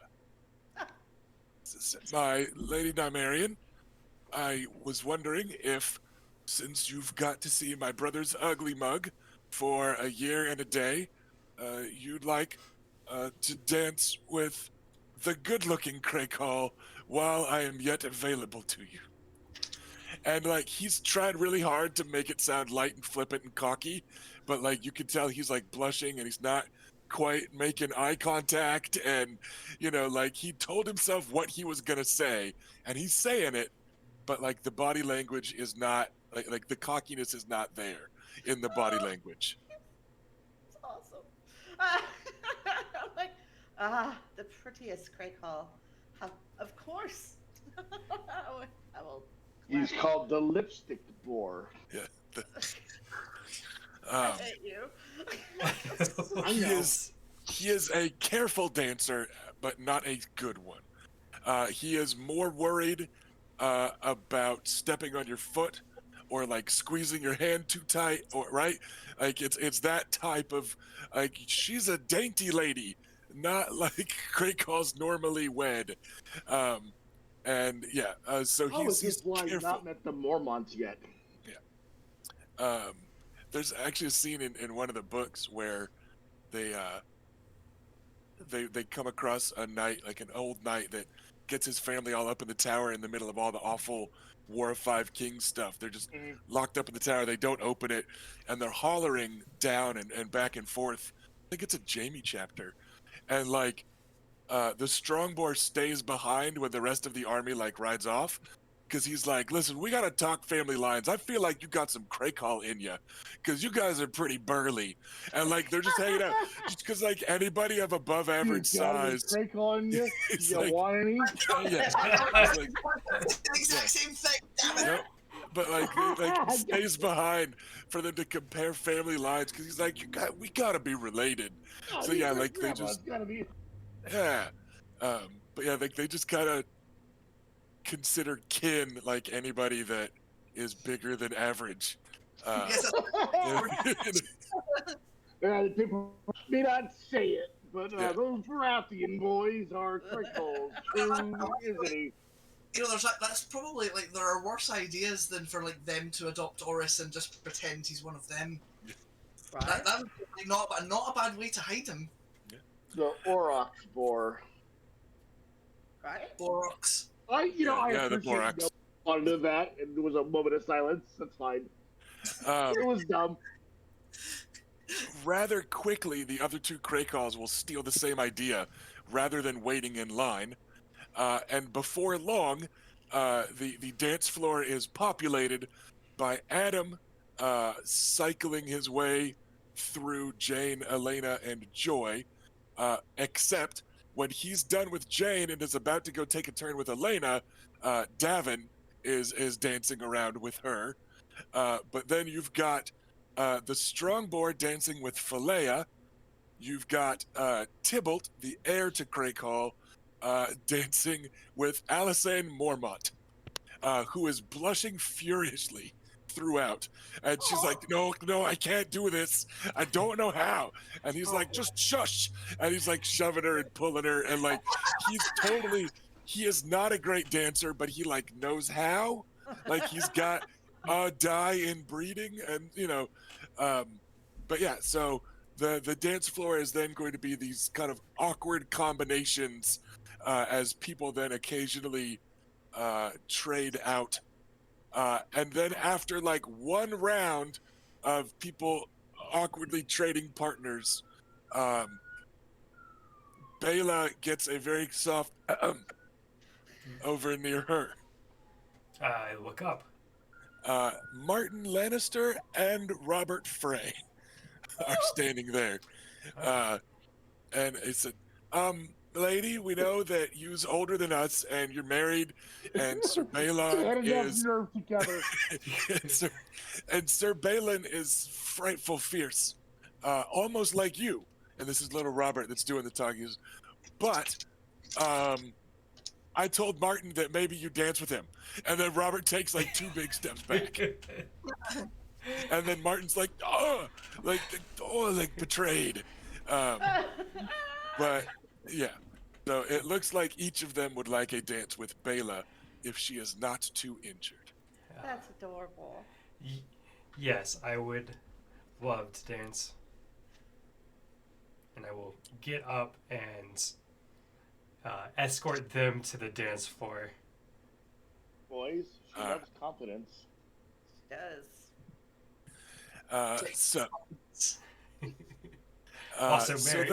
My Lady Nymaryen, I was wondering if, since you've got to see my brother's ugly mug for a year and a day, you'd like to dance with the good-looking Crakehall while I am yet available to you. And like he's tried really hard to make it sound light and flippant and cocky, but like you can tell he's like blushing and he's not quite making eye contact, and like he told himself what he was gonna say and he's saying it, but like the body language is not like the cockiness is not there in the body language. It's awesome. I'm like, the prettiest Crakehall. Of course. I will. He's called the lipstick boar. Yeah. I hate you. I he know. is a careful dancer, but not a good one. He is more worried about stepping on your foot or like squeezing your hand too tight, or right, like it's that type of like she's a dainty lady, not like Crakehall's normally wed. And yeah, so Oh, he's it's why I've careful. not met the Mormonts yet. There's actually a scene in one of the books where they come across a knight, like an old knight that gets his family all up in the tower in the middle of all the awful War of Five Kings stuff. They're just locked up in the tower. They don't open it, and they're hollering down and back and forth. I think it's a Jamie chapter, and like the Strongbow stays behind when the rest of the army like rides off, because he's like, listen, we gotta talk family lines. I feel like you got some Crakehall in you, because you guys are pretty burly, and like they're just hanging out, just because like anybody of above average size. Craig on you. It's You like- want any? Yeah, it's like, It's the exact same thing, damn it! yep. But like he stays behind for them to compare family lines, because he's like, we gotta be related. So yeah, like they just gotta be. yeah, but yeah, they just kind of consider kin like anybody that is bigger than average. Yes, People may not say it, but Yeah. those Baratheon boys are Craigholds. True, isn't he? that's probably like there are worse ideas than for like them to adopt Oris and just pretend he's one of them. Right? That would be not a bad way to hide him. The Aurochs boar. Right? Borox. I Yeah, the appreciate Borax. wanted of that, and there was a moment of silence. That's fine. Um, It was dumb. rather quickly, the other two Krakals will steal the same idea rather than waiting in line. And before long, the dance floor is populated by Adam cycling his way through Jane, Elena, and Joy. Except when he's done with Jane and is about to go take a turn with Elena, Davin is dancing around with her. But then you've got the Strongboard dancing with Philea. You've got Tybalt, the heir to Crakehall, dancing with Alysanne Mormont, who is blushing furiously throughout. And she's like, no, no, I can't do this. I don't know how. And he's like, just shush. And he's like shoving her and pulling her. And like, he is not a great dancer, but he like knows how. Like he's got a die in breeding. And, but yeah, so the dance floor is then going to be these kind of awkward combinations as people then occasionally trade out. And then after like one round of people awkwardly trading partners, um, Bela gets a very soft over near her. I look up. Martin Lannister and Robert Frey are standing there. And it said, lady, we know that you's older than us and you're married, and Sir They Balon had enough is nerve together. and Sir Balin is frightful fierce, almost like you. And this is little Robert that's doing the talking. But I told Martin that maybe you dance with him, and then Robert takes like two big steps back, and then Martin's like, like betrayed. But yeah, so it looks like each of them would like a dance with Bela if she is not too injured. That's adorable. Yes, I would love to dance. And I will get up and escort them to the dance floor. Boys, she loves confidence. She does. So Also so married.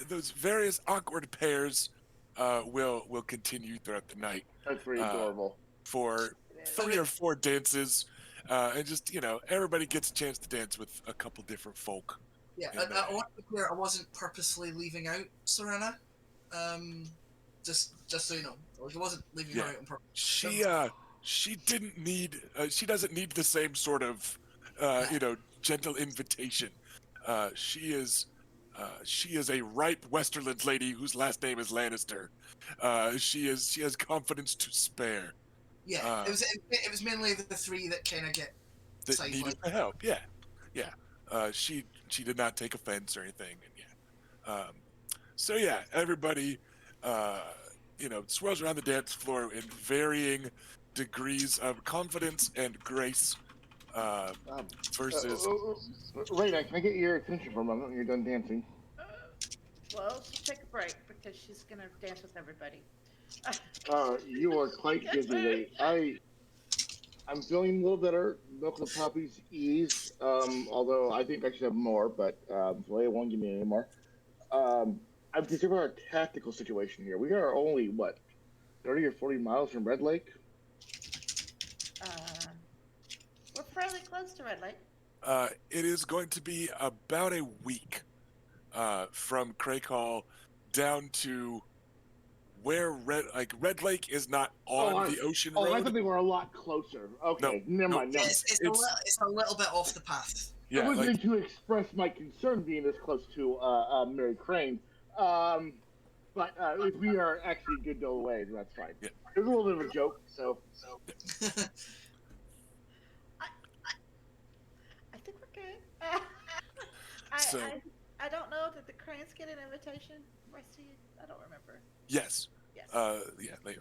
those various awkward pairs will continue throughout the night That's pretty adorable. for 3 or 4 dances, and just everybody gets a chance to dance with a couple different folk. Yeah, And, I want to be clear, I wasn't purposely leaving out Serena. Just so you know, like I wasn't leaving her out on purpose. She didn't need she doesn't need the same sort of gentle invitation. She is a ripe Westerland lady whose last name is Lannister. She has confidence to spare. Yeah, it was mainly the 3 that kind of get That needed the help. Yeah. She did not take offense or anything, and so yeah, everybody swirls around the dance floor in varying degrees of confidence and grace. Versus Raina, can I get your attention for a moment when you're done dancing? Well, she'll take a break because she's gonna dance with everybody. You are quite busy. I'm feeling a little better. Milk of the puppies ease. Although I think I should have more, but Leia won't give me any more. I'm considering our tactical situation here. We are only 30 or 40 miles from Red Lake. We're fairly close to Red Lake. it is going to be about a week from Crakehall down to where Red Lake is not on the ocean road. I thought they were a lot closer. Okay, never mind. No. It's a little bit off the path. Yeah, I was going to express my concern being this close to Mary Crane. But if we are actually good go away, then that's fine. Yeah. It was a little bit of a joke, so. I think we're good. So- I don't know that the Cranes get an invitation. Rusty, I don't remember. Yes. Yes. Lady,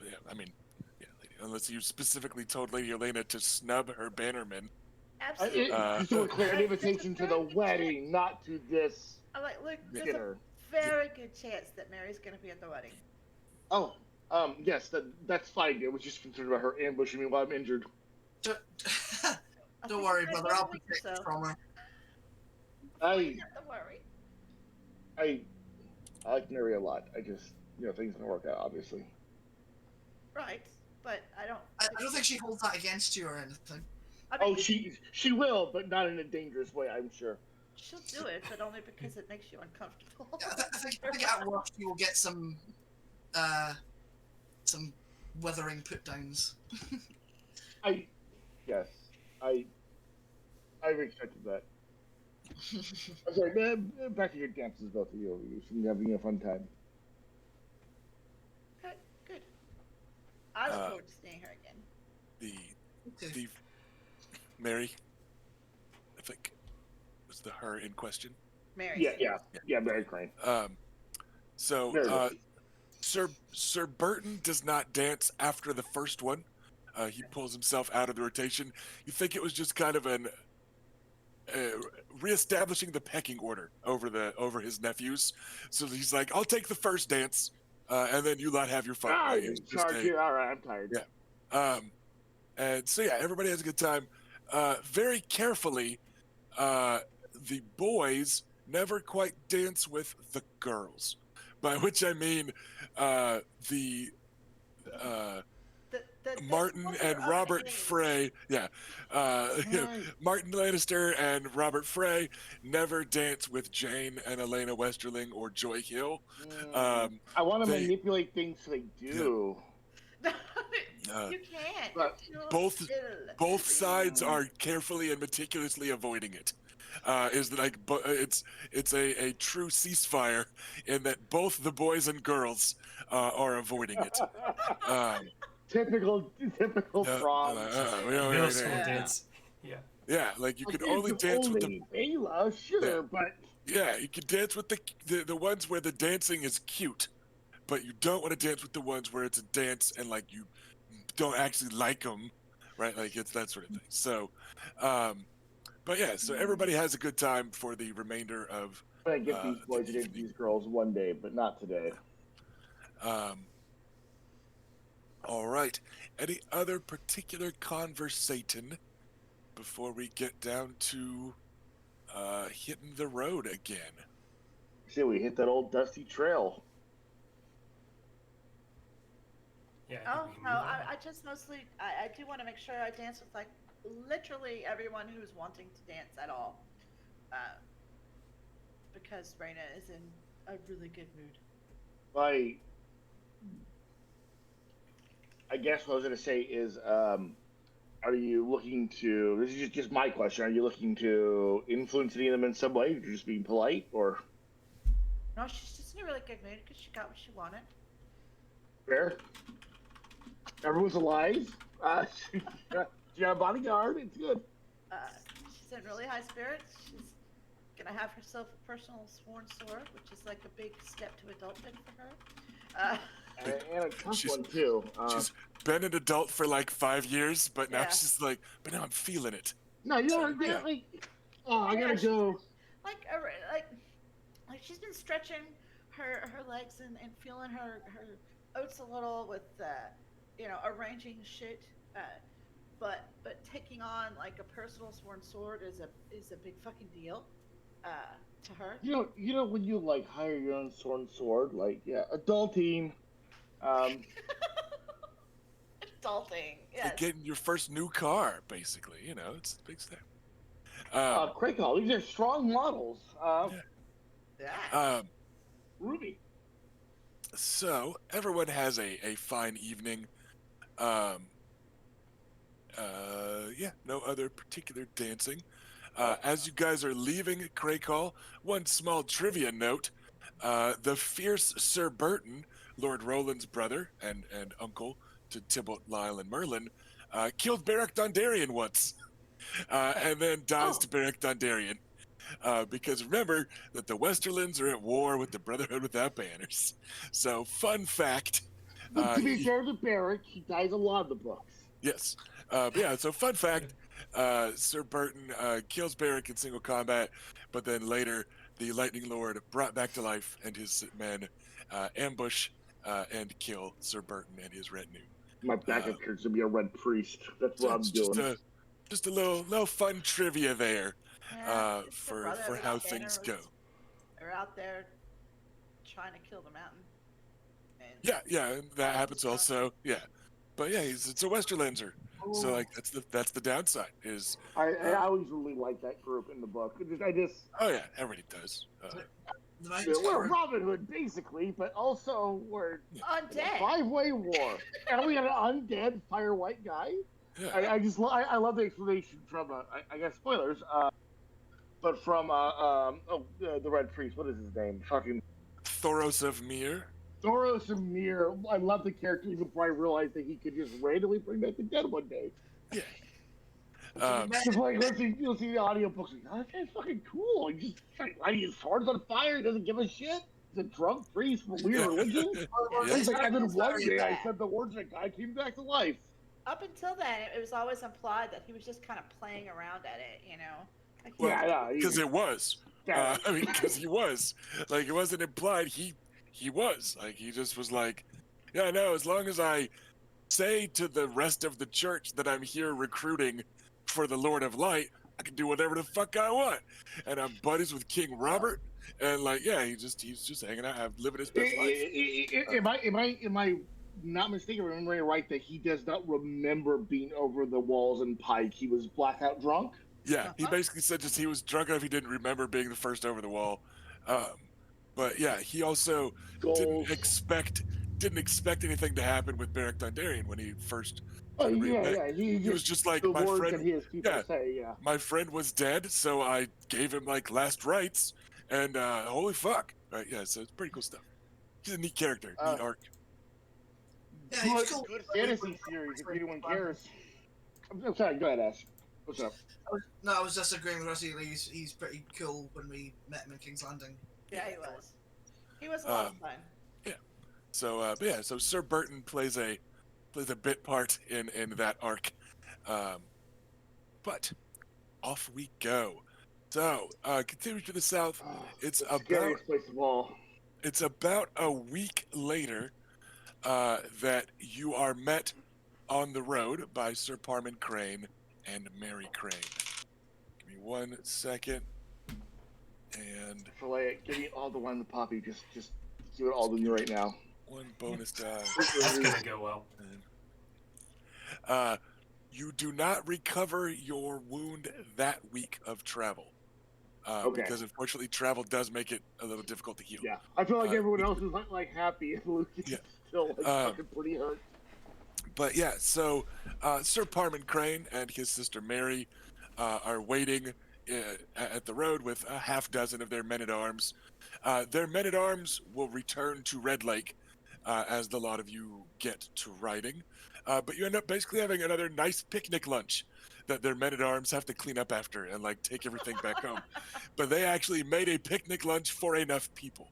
unless you specifically told Lady Elena to snub her bannerman. absolutely. Just so we're clear, an invitation to the wedding, not to this I'm like, look, there's dinner. a very good chance that Mary's going to be at the wedding. Oh, yes, that's fine. I was just concerned about her ambushing me while I'm injured. Don't, I don't think worry, it's brother. been I'll a week or protect you so. from her. You I don't have to worry. I like Mary a lot. I just things don't work out, obviously. Right, but I don't. I don't think she holds that against you or anything. I mean, Oh, she will, but not in a dangerous way, I'm sure. she'll do it, but only because it makes you uncomfortable. Yeah, I think at worst you will get some withering put downs. Yes, I expected that. I'm sorry, man. Back to your dances, both of you. You seem to be having a fun time. Okay, good. I look Uh, forward to seeing her again. The Mary, I think was the her in question. Mary. Yeah, Mary Crane. So Very good. Sir Burton does not dance after the first one. He pulls himself out of the rotation. You think it was just kind of an reestablishing the pecking order over his nephews. So he's like, "I'll take the first dance, and then you lot have your fun." Right? You're It's in just charge here. All right, I'm tired. Yeah. And so yeah, everybody has a good time. Very carefully, the boys never quite dance with the girls, by which I mean the Martin children and of Robert age. Frey, Right. Martin Lannister and Robert Frey never dance with Jane and Elena Westerling or Joy Hill. I want to they- manipulate things so they do. You can't. but Both sides are carefully and meticulously avoiding it. Is like it's a true ceasefire in that both the boys and girls are avoiding it. Typical prom. Middle school dance. Yeah. Yeah, like you I could did only with dance old with the lady Bela, sure, but you could dance with the ones where the dancing is cute, but you don't want to dance with the ones where it's a dance and like you don't actually like them, right? Like it's that sort of thing. So, but yeah, so everybody has a good time for the remainder of. I'm gonna get these boys against these girls one day, but not today. All right. Any other particular conversation before we get down to hitting the road again? See, we hit that old dusty trail. Yeah. Oh think we no, move on. I just mostly I do want to make sure I dance with like literally everyone who's wanting to dance at all, because Raina is in a really good mood. I guess what I was gonna say is, are you looking to? This is just my question. Are you looking to influence any of them in some way? You're just being polite, or No, she's just in a really good mood because she got what she wanted. fair? Everyone's alive. She got a bodyguard. It's good. She's in really high spirits. She's gonna have herself a personal sworn sword, which is like a big step to adulthood for her. And a tough She's- one too. She's been an adult for like 5 years, but now Yeah. she's like, but now I'm feeling it. No, you know, Yeah. I gotta go. Like she's been stretching her legs and feeling her oats a little with arranging shit, but taking on like a personal sworn sword is a big fucking deal to her. You know when you like hire your own sword, like adulting. Adulting, Like yes. getting your first new car, basically. You know, it's a big step. Craig, these are strong models. Yeah. Ruby. So everyone has a fine evening. No other particular dancing. As you guys are leaving Craig Hall, one small trivia note: the fierce Sir Burton, Lord Roland's brother and uncle to Tybalt, Lyle, and Merlin, killed Beric Dondarrion once, and then dies to Beric Dondarrion. Because remember that the Westerlands are at war with the Brotherhood Without Banners. So, fun fact. But to be fair to Beric, he dies a lot in the books. Yes. But yeah, so fun fact. Sir Burton kills Beric in single combat, but then later the Lightning Lord brought back to life, and his men ambush and kill Sir Burton and his retinue. My backup character's gonna be a red priest. That's what So I'm it's doing. just a little fun trivia there Yeah, it's the for brother of how the things go. are out there trying to kill the mountain. And Yeah, and that happens also. Yeah, but yeah, it's a Westerlandser, so Oh, like that's the downside is. I always really like that group in the book. I just Oh yeah, everybody does. the mountain's we're covered. Robin Hood basically, but also we're in a undead. five-way war, and we got an undead fire white guy. Yeah. I love the explanation from I guess spoilers, but from the red priest. What is his name? Fucking Thoros of Myr. Thoros and Mir. I love the character even before I realized that he could just randomly bring back the dead one day. Yeah. Just like you'll see the audiobooks, like, oh, that guy's fucking cool. He just lighting his swords on fire, doesn't give a shit. He's a drunk priest from a weird religion. Yeah. He's like, and then one Sorry, day I Matt. said the words, and that guy came back to life. Up until then, it was always implied that he was just kind of playing around at it, you know. Like Well, yeah, because it was. yeah. I mean, because he was. Like, it wasn't implied. He was. Like, he just was like, yeah, no. As long as I say to the rest of the church that I'm here recruiting for the Lord of Light, I can do whatever the fuck I want. And I'm buddies with King Robert, and like, yeah, he's just hanging out, living his best life. Am I not mistaken? Remembering right that he does not remember being over the walls in Pike. He was blackout drunk. Yeah, he basically said just he was drunk enough he didn't remember being the first over the wall. But yeah, he also didn't expect anything to happen with Beric Dondarrion when he first. Oh yeah. He was just like the my words friend. that his people Yeah, say. Yeah. my friend was dead, so I gave him like last rites, and holy fuck, right? Yeah, so it's pretty cool stuff. He's a neat character, neat arc. Yeah, he's cool. Good fantasy series if anyone cares. I'm sorry. Go ahead, Ash. What's up? No, I was just agreeing with Rusty. He's pretty cool when we met him in King's Landing. yeah, he was. He was a lot of fun. So, but yeah, so Sir Burton plays a bit part in that arc, but off we go. So, continue to the south. It's about Scariest place of all. it's about a week later that you are met on the road by Sir Parman Crane and Mary Crane. Give me 1 second. And Fillet, give me all the one in the poppy. Just give it all to me right now. one bonus die. That's gonna go well. You do not recover your wound that week of travel. Okay. Because unfortunately, travel does make it a little difficult to heal. Yeah, I feel like everyone else is like happy, and Luke is Yeah. still like fucking pretty hurt. But yeah, so Sir Parman Crane and his sister Mary are waiting at the road with a half dozen of their men-at-arms. Their men-at-arms will return to Red Lake as the lot of you get to riding. But you end up basically having another nice picnic lunch that their men-at-arms have to clean up after and like take everything back home. But they actually made a picnic lunch for enough people.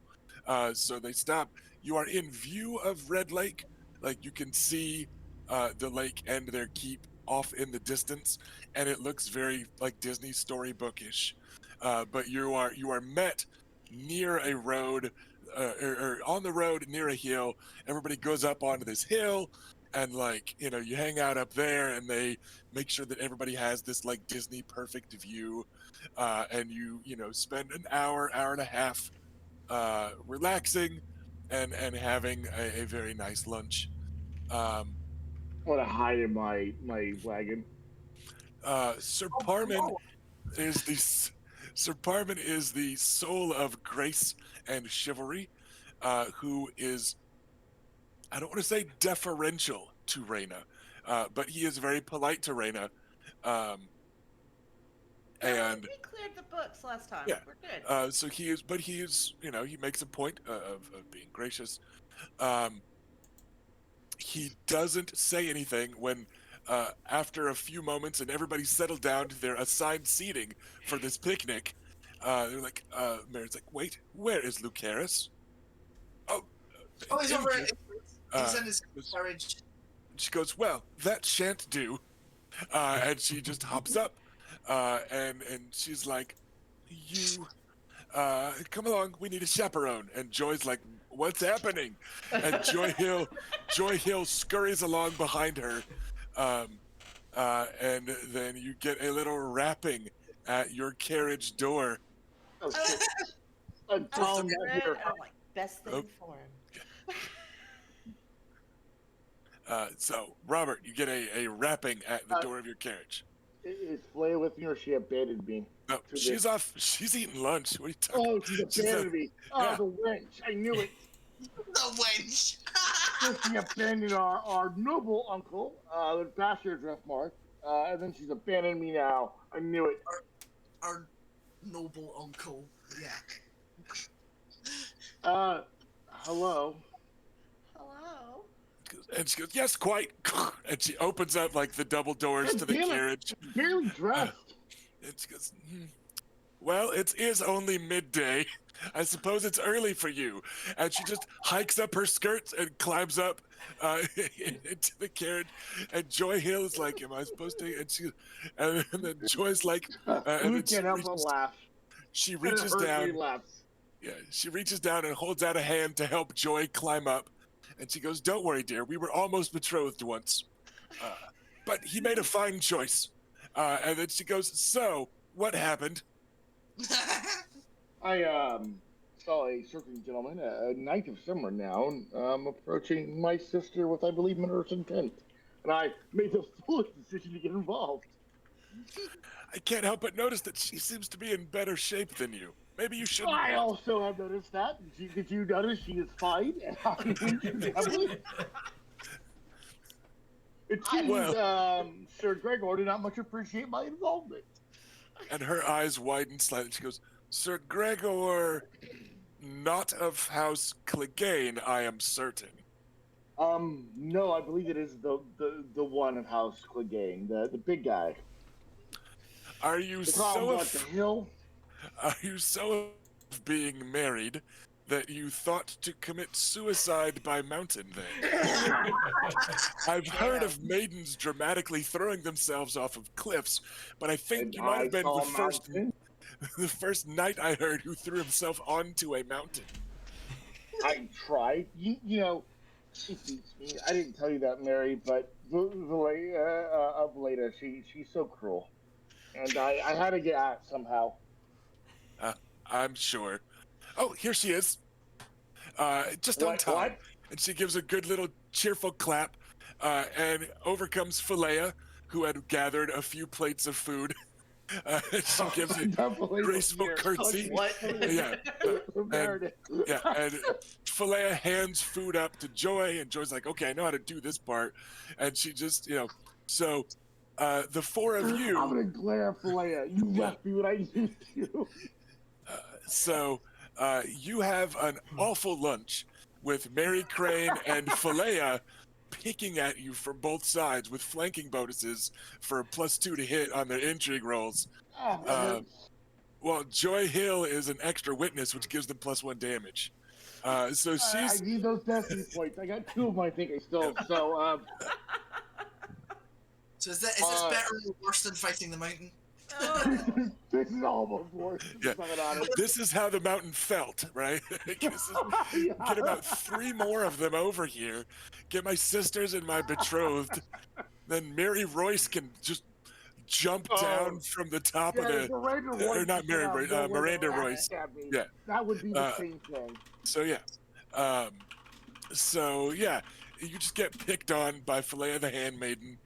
So they stop. You are in view of Red Lake. Like you can see the lake and their keep off in the distance, and it looks very like Disney storybookish. But you are met near a road, or on the road near a hill. Everybody goes up onto this hill, and like you hang out up there, and they make sure that everybody has this like Disney perfect view, and you spend an hour and a half relaxing and having a very nice lunch. I want to hide in my wagon. Sir Parman is the soul of grace and chivalry, who is, I don't want to say deferential to Reyna, but he is very polite to Reyna. And we cleared the books last time. yeah, We're good. so he is, he makes a point of being gracious. He doesn't say anything when, after a few moments and everybody's settled down to their assigned seating for this picnic, they're like, Mary's like, wait, where is Lucaris? Oh, he's over. He's in his goes- carriage. She goes, well, that shan't do. And she just hops up, and she's like, "You, come along. We need a chaperone." And Joy's like, "What's happening?" And Joy Hill scurries along behind her, um, and then you get a little rapping at your carriage door. Oh shit! I'm I calling said that red, here. and I'm like, best thing Oh. for him. So, Robert, you get a rapping at the Uh, door of your carriage. Is Flea with me or she abandoned me? No, To she's this? off. She's eating lunch. What are you talking? Oh, she's She's abandoned me. Oh, yeah. the wench! I knew it. The wench. First, she abandoned our noble uncle, the bastard Driftmark, and then she's abandoned me now. I knew it. Our noble uncle. Yeah. Hello. Hello. And she goes, "Yes, quite." And she opens up like the double doors God to the damn it. carriage. Barely dressed. And she goes, "Well, it is only midday. I suppose it's early for you." And she just hikes up her skirts and climbs up into the carriage. And Joy Hill is like, "Am I supposed to?" And then Joy's like, and We then can't help but laugh. she And it reaches hurts when he down. laughs. Yeah, she reaches down and holds out a hand to help Joy climb up. And she goes, "Don't worry, dear. We were almost betrothed once. But he made a fine choice." And then she goes, "So, what happened?" I saw a certain gentleman, a knight of summer now, approaching my sister with, I believe, murderous intent, and I made the foolish decision to get involved. I can't help but notice that she seems to be in better shape than you. Maybe you shouldn't. I also have noticed that. Did you notice she is fine? And I mentioned heavily. It seems Ser Gregor did not much appreciate my involvement. And her eyes widen slightly. She goes, "Ser Gregor, not of House Clegane, I am certain." No, I believe it is the one of House Clegane, the big guy. Are you The problem so what the hill? Are you so of being married that you thought to commit suicide by mountain then? I've heard of maidens dramatically throwing themselves off of cliffs, but I think And you might I have been saw the a first mountain. the first knight I heard who threw himself onto a mountain. I tried. You know, she beats me. I didn't tell you that, Mary, but Valeda, she's so cruel, and I had to get out somehow. I'm sure. Oh, here she is. Just on time. What? And she gives a good little cheerful clap, and over comes Philea, who had gathered a few plates of food. She gives a graceful curtsy. What? Yeah. Meredith. Yeah, and Philea hands food up to Joy, and Joy's like, "Okay, I know how to do this part." And she just, so the four of you. I'm gonna glare at Philea. You left me when I used you. So you have an awful lunch with Mary Crane and Philea picking at you from both sides with flanking bonuses for a +2 to hit on their intrigue rolls. Oh, Well, Joy Hill is an extra witness, which gives them +1 damage. So I she's need those destiny points. I got 2 of them, I think I still. So, So is this better or worse than fighting the mountain? this is almost worse. Yeah. If I'm honest. This is how the mountain felt, right? Get about 3 more of them over here. Get my sisters and my betrothed. Then Mary Royce can just jump down from the top of the. Or not Mary Royce, Miranda Royce. Yeah. That would be the same thing. So yeah, you just get picked on by Philea the Handmaiden,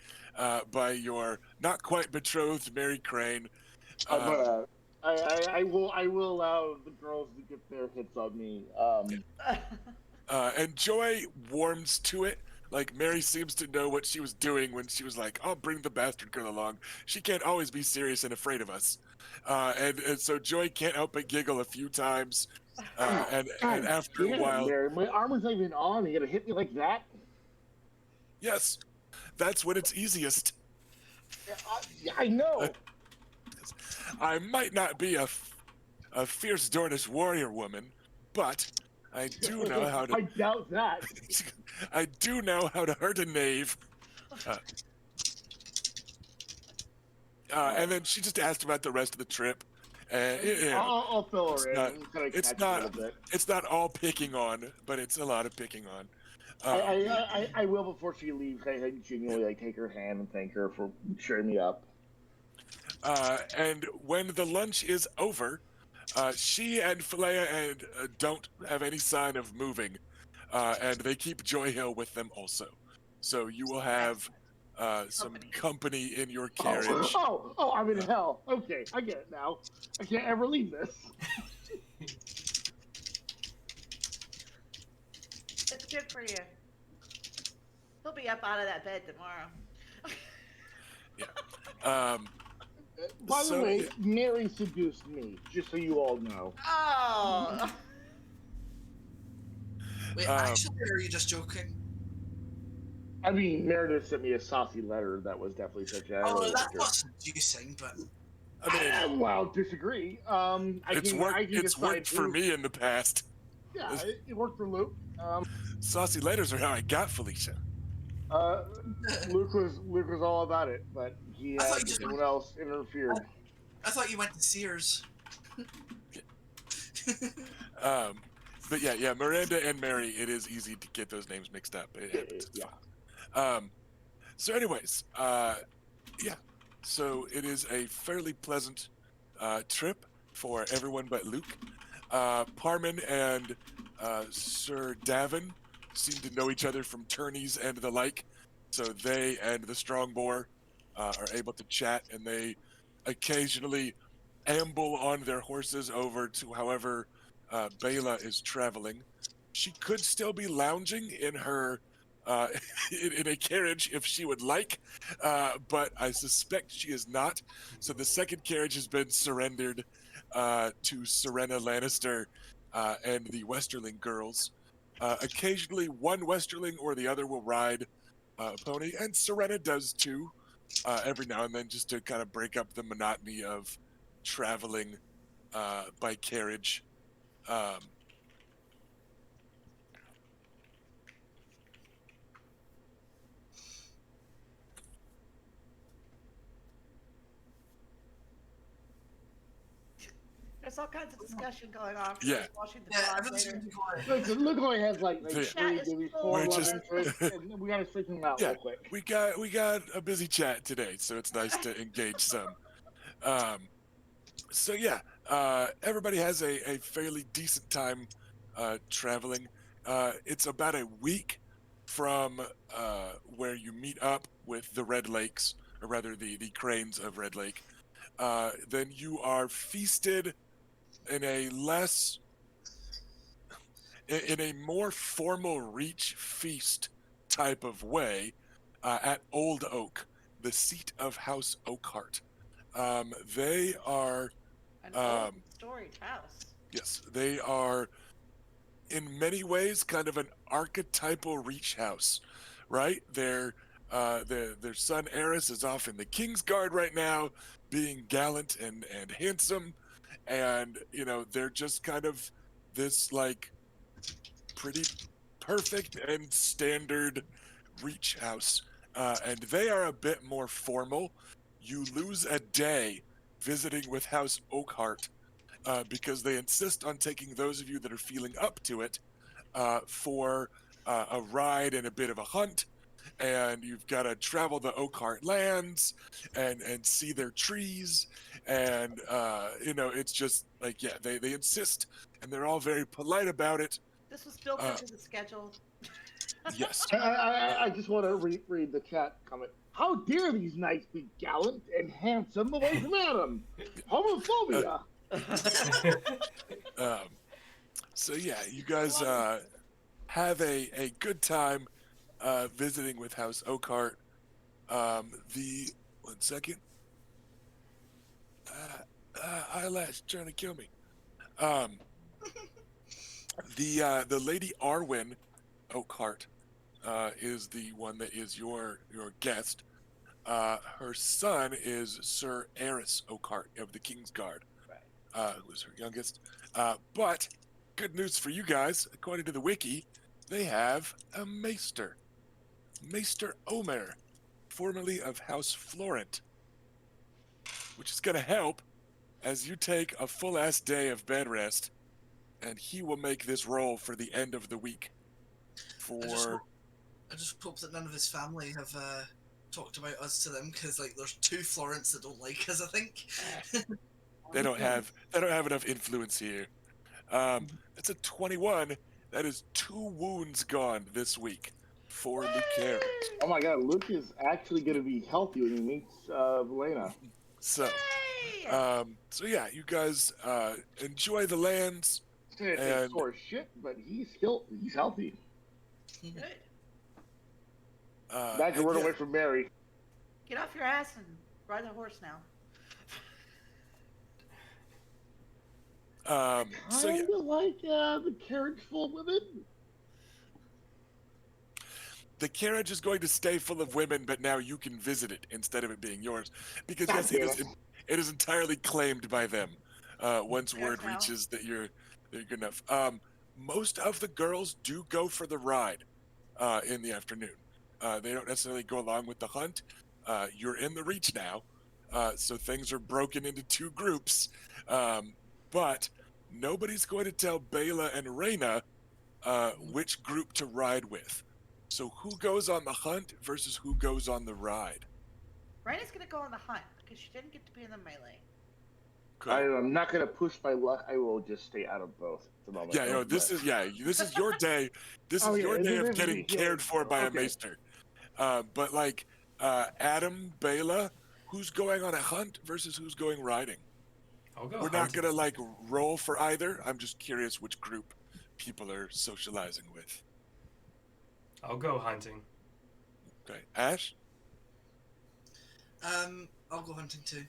by your not quite betrothed Mary Crane. I will allow the girls to get their hits on me. And Joy warms to it. Like, Mary seems to know what she was doing when she was like, "I'll bring the bastard girl along. She can't always be serious and afraid of us." And so Joy can't help but giggle a few times. And after a while, Mary, my armor's not even on. You gotta hit me like that. yes, that's when it's easiest. I know. I might not be a fierce Dornish warrior woman, but I do know how to. I doubt that. I do know how to hurt a knave. And then she just asked about the rest of the trip. And I'll fill her in not- and kind of it's catch a not little bit. it's not all picking on, but it's a lot of picking on. Um, I will before she leaves. I genuinely like take her hand and thank her for cheering me up. and when the lunch is over, she and Philea and don't have any sign of moving, and they keep Joy Hill with them also. So you will have some company in your carriage. Oh! I'm in hell. Okay, I get it now. I can't ever leave this. It's good for you. He'll be up out of that bed tomorrow. Um, By the So, way, yeah. Mary seduced me, just so you all know. Oh. Wait, Um, actually, or are you just joking? I mean, Meredith sent me a saucy letter that was definitely such. I Oh, really that's liked her. not seducing, but I mean, Well, disagree. I it's can worked. I can It's decide worked for who. me in the past. Yeah, it worked for Luke. Saucy letters are how I got Felicia. Uh, Luke was all about it, but he I thought had you just someone else interfered. I thought you went to Sears. Um, but yeah, Miranda and Mary. It is easy to get those names mixed up. It happens. It's Yeah. fine. So, anyways, yeah. So it is a fairly pleasant trip for everyone but Luke. Parman and Sir Davin seem to know each other from tourneys and the like, so they and the Strong Boar are able to chat, and they occasionally amble on their horses over to however Bela is traveling. She could still be lounging in her in a carriage if she would like, but I suspect she is not. So the second carriage has been surrendered to Serena Lannister and the Westerling girls. Occasionally, one Westerling or the other will ride a pony, and Serena does too, every now and then, just to kind of break up the monotony of traveling by carriage. Um, There's all kinds of discussion going on for Yeah. those watching the Yeah, vlog everything's later. going. Listen, Luke only has like The- three, Chat is maybe full four of love just- interests, and we gotta straighten them out Yeah. real quick. we got a busy chat today, so it's nice to engage some. So yeah, everybody has a fairly decent time traveling. It's about a week from where you meet up with the Red Lakes, or rather the Cranes of Red Lake. Then you are feasted in a less, in a more formal Reach feast type of way at Old Oak, the seat of House Oakhart. They are An Um, old storied house. Yes, they are in many ways kind of an archetypal Reach house, right? Their son Eris is off in the King's Guard right now, being gallant and handsome, and they're just kind of this like pretty perfect and standard Reach house, and they are a bit more formal. You lose a day visiting with House Oakhart because they insist on taking those of you that are feeling up to it for a ride and a bit of a hunt. And you've got to travel the Oakhart lands and see their trees. And, it's just like, yeah, they insist, and they're all very polite about it. This was built into the schedule. Yes. I just want to read the chat comment. How dare these knights be gallant and handsome away from Adam? Homophobia. So yeah, you guys have a good time visiting with House Oakhart. The one second, eyelash trying to kill me. The Lady Arwen Oakhart is the one that is your guest. Her son is Sir Eris Oakhart of the King's Guard, who is her youngest. But good news for you guys, according to the wiki, they have a maester, Maester Omer, formerly of House Florent. which is going to help as you take a full ass day of bed rest, and he will make this roll for the end of the week. I just For hope that none of his family have talked about us to them, because like there's 2 Florence that don't like us, I think. they don't have enough influence here. It's a 21. That is 2 wounds gone this week for Luke Carrot. Oh my god, Luke is actually going to be healthy when he meets Elena. So, Yay! so yeah, you guys enjoy the lands. It's And- sore shit, but he's healthy. Good. Imagine and run yeah, away from Mary. Get off your ass and ride the horse now. so yeah, Kind of like the carriage full of women. the carriage is going to stay full of women, but now you can visit it instead of it being yours, because God yes, damn it. it is entirely claimed by them. Once Yes, word now. reaches that you're good enough. Most of the girls do go for the ride in the afternoon. They don't necessarily go along with the hunt. You're in the reach now, so things are broken into 2 groups. But nobody's going to tell Bela and Reyna which group to ride with. So who goes on the hunt versus who goes on the ride? Raina's gonna go on the hunt because she didn't get to be in the melee. Okay. I'm not going to push my luck. I will just stay out of both at the moment. Yeah, you know, this is your day. This Oh, is yeah, your and day this of is getting me healing, cared for by a okay. maester. But like Adam, Bela, who's going on a hunt versus who's going riding? I'll go. We're not hunting. gonna like roll for either. I'm just curious which group people are socializing with. I'll go hunting. Okay, Ash. I'll go hunting too.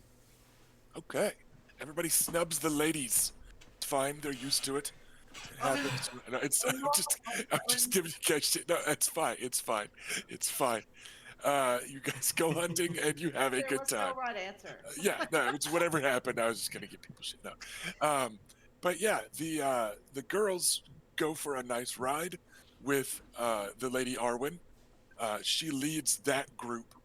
Okay, everybody snubs the ladies. It's fine. They're used to it. It happens. No, it's I'm just giving you guys shit. No, it's fine. It's fine. It's fine. You guys go hunting and you have a There good was time. no right answer. Yeah, no, it's whatever happened. I was just gonna give people shit. No, but yeah, the girls go for a nice ride with the lady Arwen. She leads that group.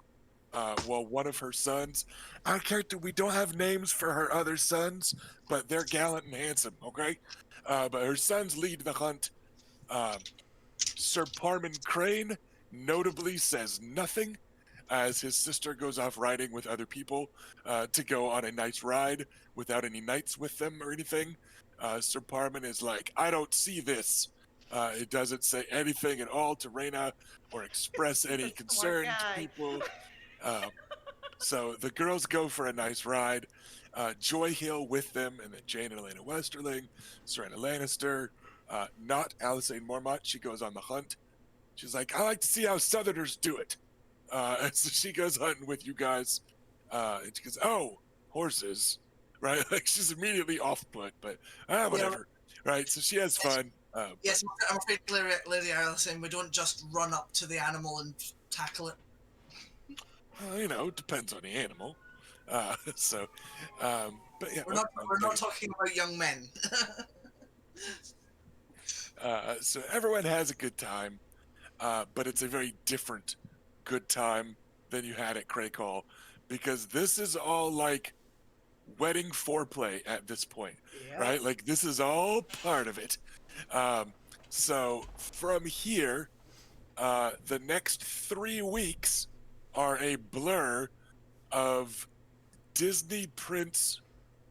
While one of her sons, our character, we don't have names for her other sons, but they're gallant and handsome. Okay, but her sons lead the hunt. Sir Parman Crane notably says nothing as his sister goes off riding with other people to go on a nice ride without any knights with them or anything. Sir Parman is like, I don't see this. It doesn't say anything at all to Reyna or express any Smart concern to guy. people. So the girls go for a nice ride. Joy Hill with them, and then Jane and Elena Westerling, Serena Lannister, not Alysanne Mormont. She goes on the hunt. She's like, I like to see how Southerners do it. And so she goes hunting with you guys. And she goes, oh, horses, right? Like she's immediately off put, but whatever, right? So she has fun. Yes, I'm afraid, Lady Allison, we don't just run up to the animal and tackle it. You know, it depends on the animal. So, but yeah, We're not talking about young men. So everyone has a good time, but it's a very different good time than you had at Craig Hall, because this is all like wedding foreplay at this point, Yep. right? Like this is all part of it. So from here, the next 3 weeks are a blur of Disney Prince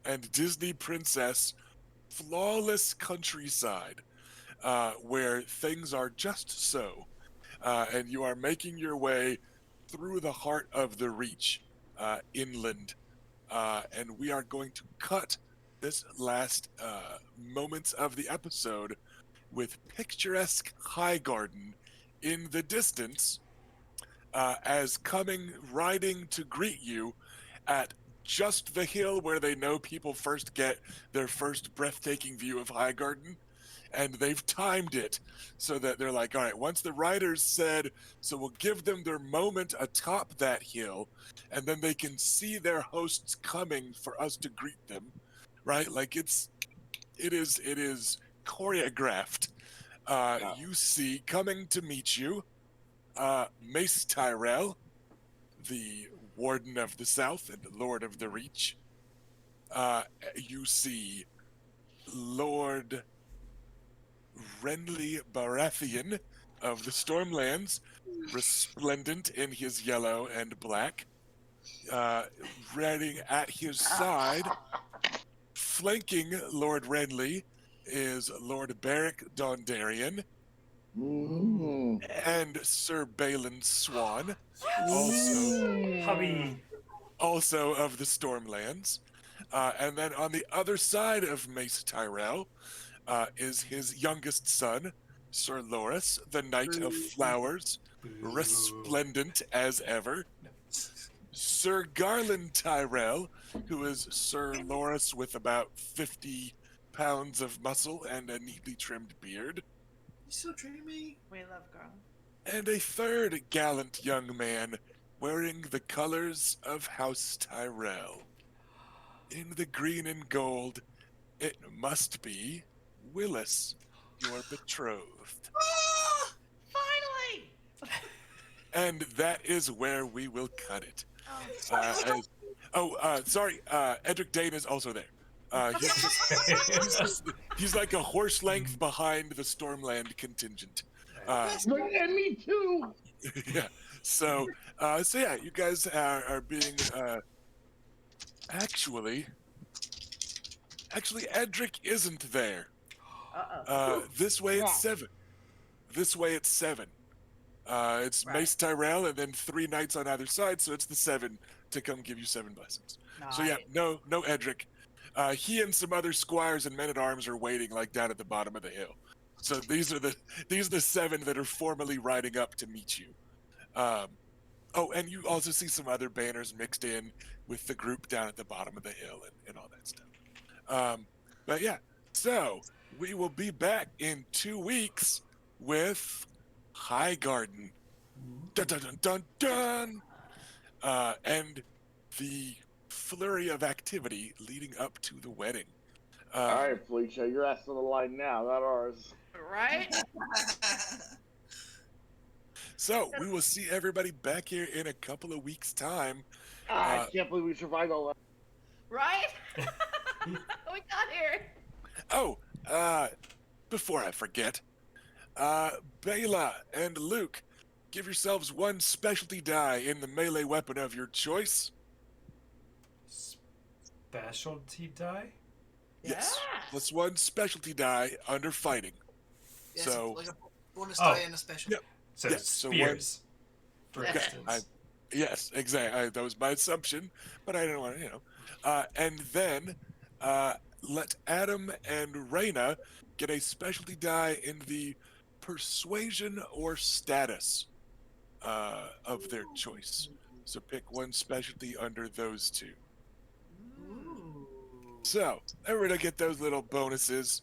and Disney Princess flawless countryside, where things are just so, and you are making your way through the heart of the Reach, inland, and we are going to cut this last moments of the episode with picturesque Highgarden in the distance, as coming riding to greet you at just the hill where they know people first get their first breathtaking view of Highgarden. And they've timed it so that they're like, all right, once the riders said, so we'll give them their moment atop that hill, and then they can see their hosts coming for us to greet them, right? Like it is choreographed. You see coming to meet you, Mace Tyrell, the Warden of the South and Lord of the Reach, you see Lord Renly Baratheon of the Stormlands, resplendent in his yellow and black, riding at his side, flanking Lord Renly, is Lord Beric Dondarrion Mm. and Sir Balin Swan, Hubby. also of the Stormlands. And then on the other side of Mace Tyrell is his youngest son, Sir Loras, the Knight of Flowers, resplendent as ever. Sir Garland Tyrell, who is Sir Loras with about 50 pounds of muscle and a neatly trimmed beard. You're so dreamy. We love girl. And a third gallant young man wearing the colors of House Tyrell. In the green and gold, it must be Willis, your betrothed. Ah! Finally! And that is where we will cut it. Oh, Sorry, Edric Dane is also there. He's like a horse length behind the Stormland contingent. And me too. Yeah. So yeah, you guys are being actually, Edric isn't there. uh-oh. This way it's Yeah. 7. This way it's 7. It's Right. Mace Tyrell and then 3 knights on either side, so it's the 7 to come give you 7 blessings. So yeah, no Edric. He and some other squires and men at arms are waiting like down at the bottom of the hill. So these are the 7 that are formally riding up to meet you. And you also see some other banners mixed in with the group down at the bottom of the hill and all that stuff. But yeah, so we will be back in 2 weeks with High Garden. Dun dun dun dun dun. And the flurry of activity leading up to the wedding. All right, Felicia, your ass on the line now, not ours. Right? So we will see everybody back here in a couple of weeks' time. I can't believe we survived all that. Right? We got here. Oh, before I forget, Bela and Luke, give yourselves 1 specialty die in the melee weapon of your choice. Specialty die? Yes, Yeah. plus 1 specialty die under fighting. Yes, So- like a bonus die and a special. Yep. So Yeah, so spears, for Yeah, instance. Yes, exactly. That was my assumption, but I didn't want to, And then let Adam and Reyna get a specialty die in the persuasion or status of their choice. So pick 1 specialty under those 2. Ooh. So everybody get those little bonuses,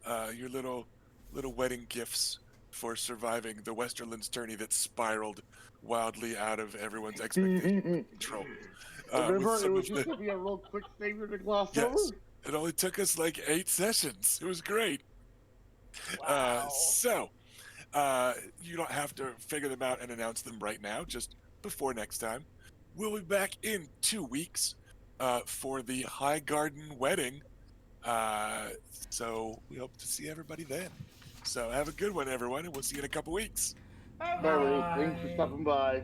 your little wedding gifts for surviving the Westerlands tourney that spiraled wildly out of everyone's expectation control. Remember, with it some was of just the- to be a real quick savior to gloss Yes. over. It only took us like 8 sessions. It was great. Wow. So you don't have to figure them out and announce them right now, just before next time. We'll be back in 2 weeks for the High Garden wedding. So we hope to see everybody then. So have a good one, everyone, and we'll see you in a couple weeks. Bye. Bye, thanks for stopping by.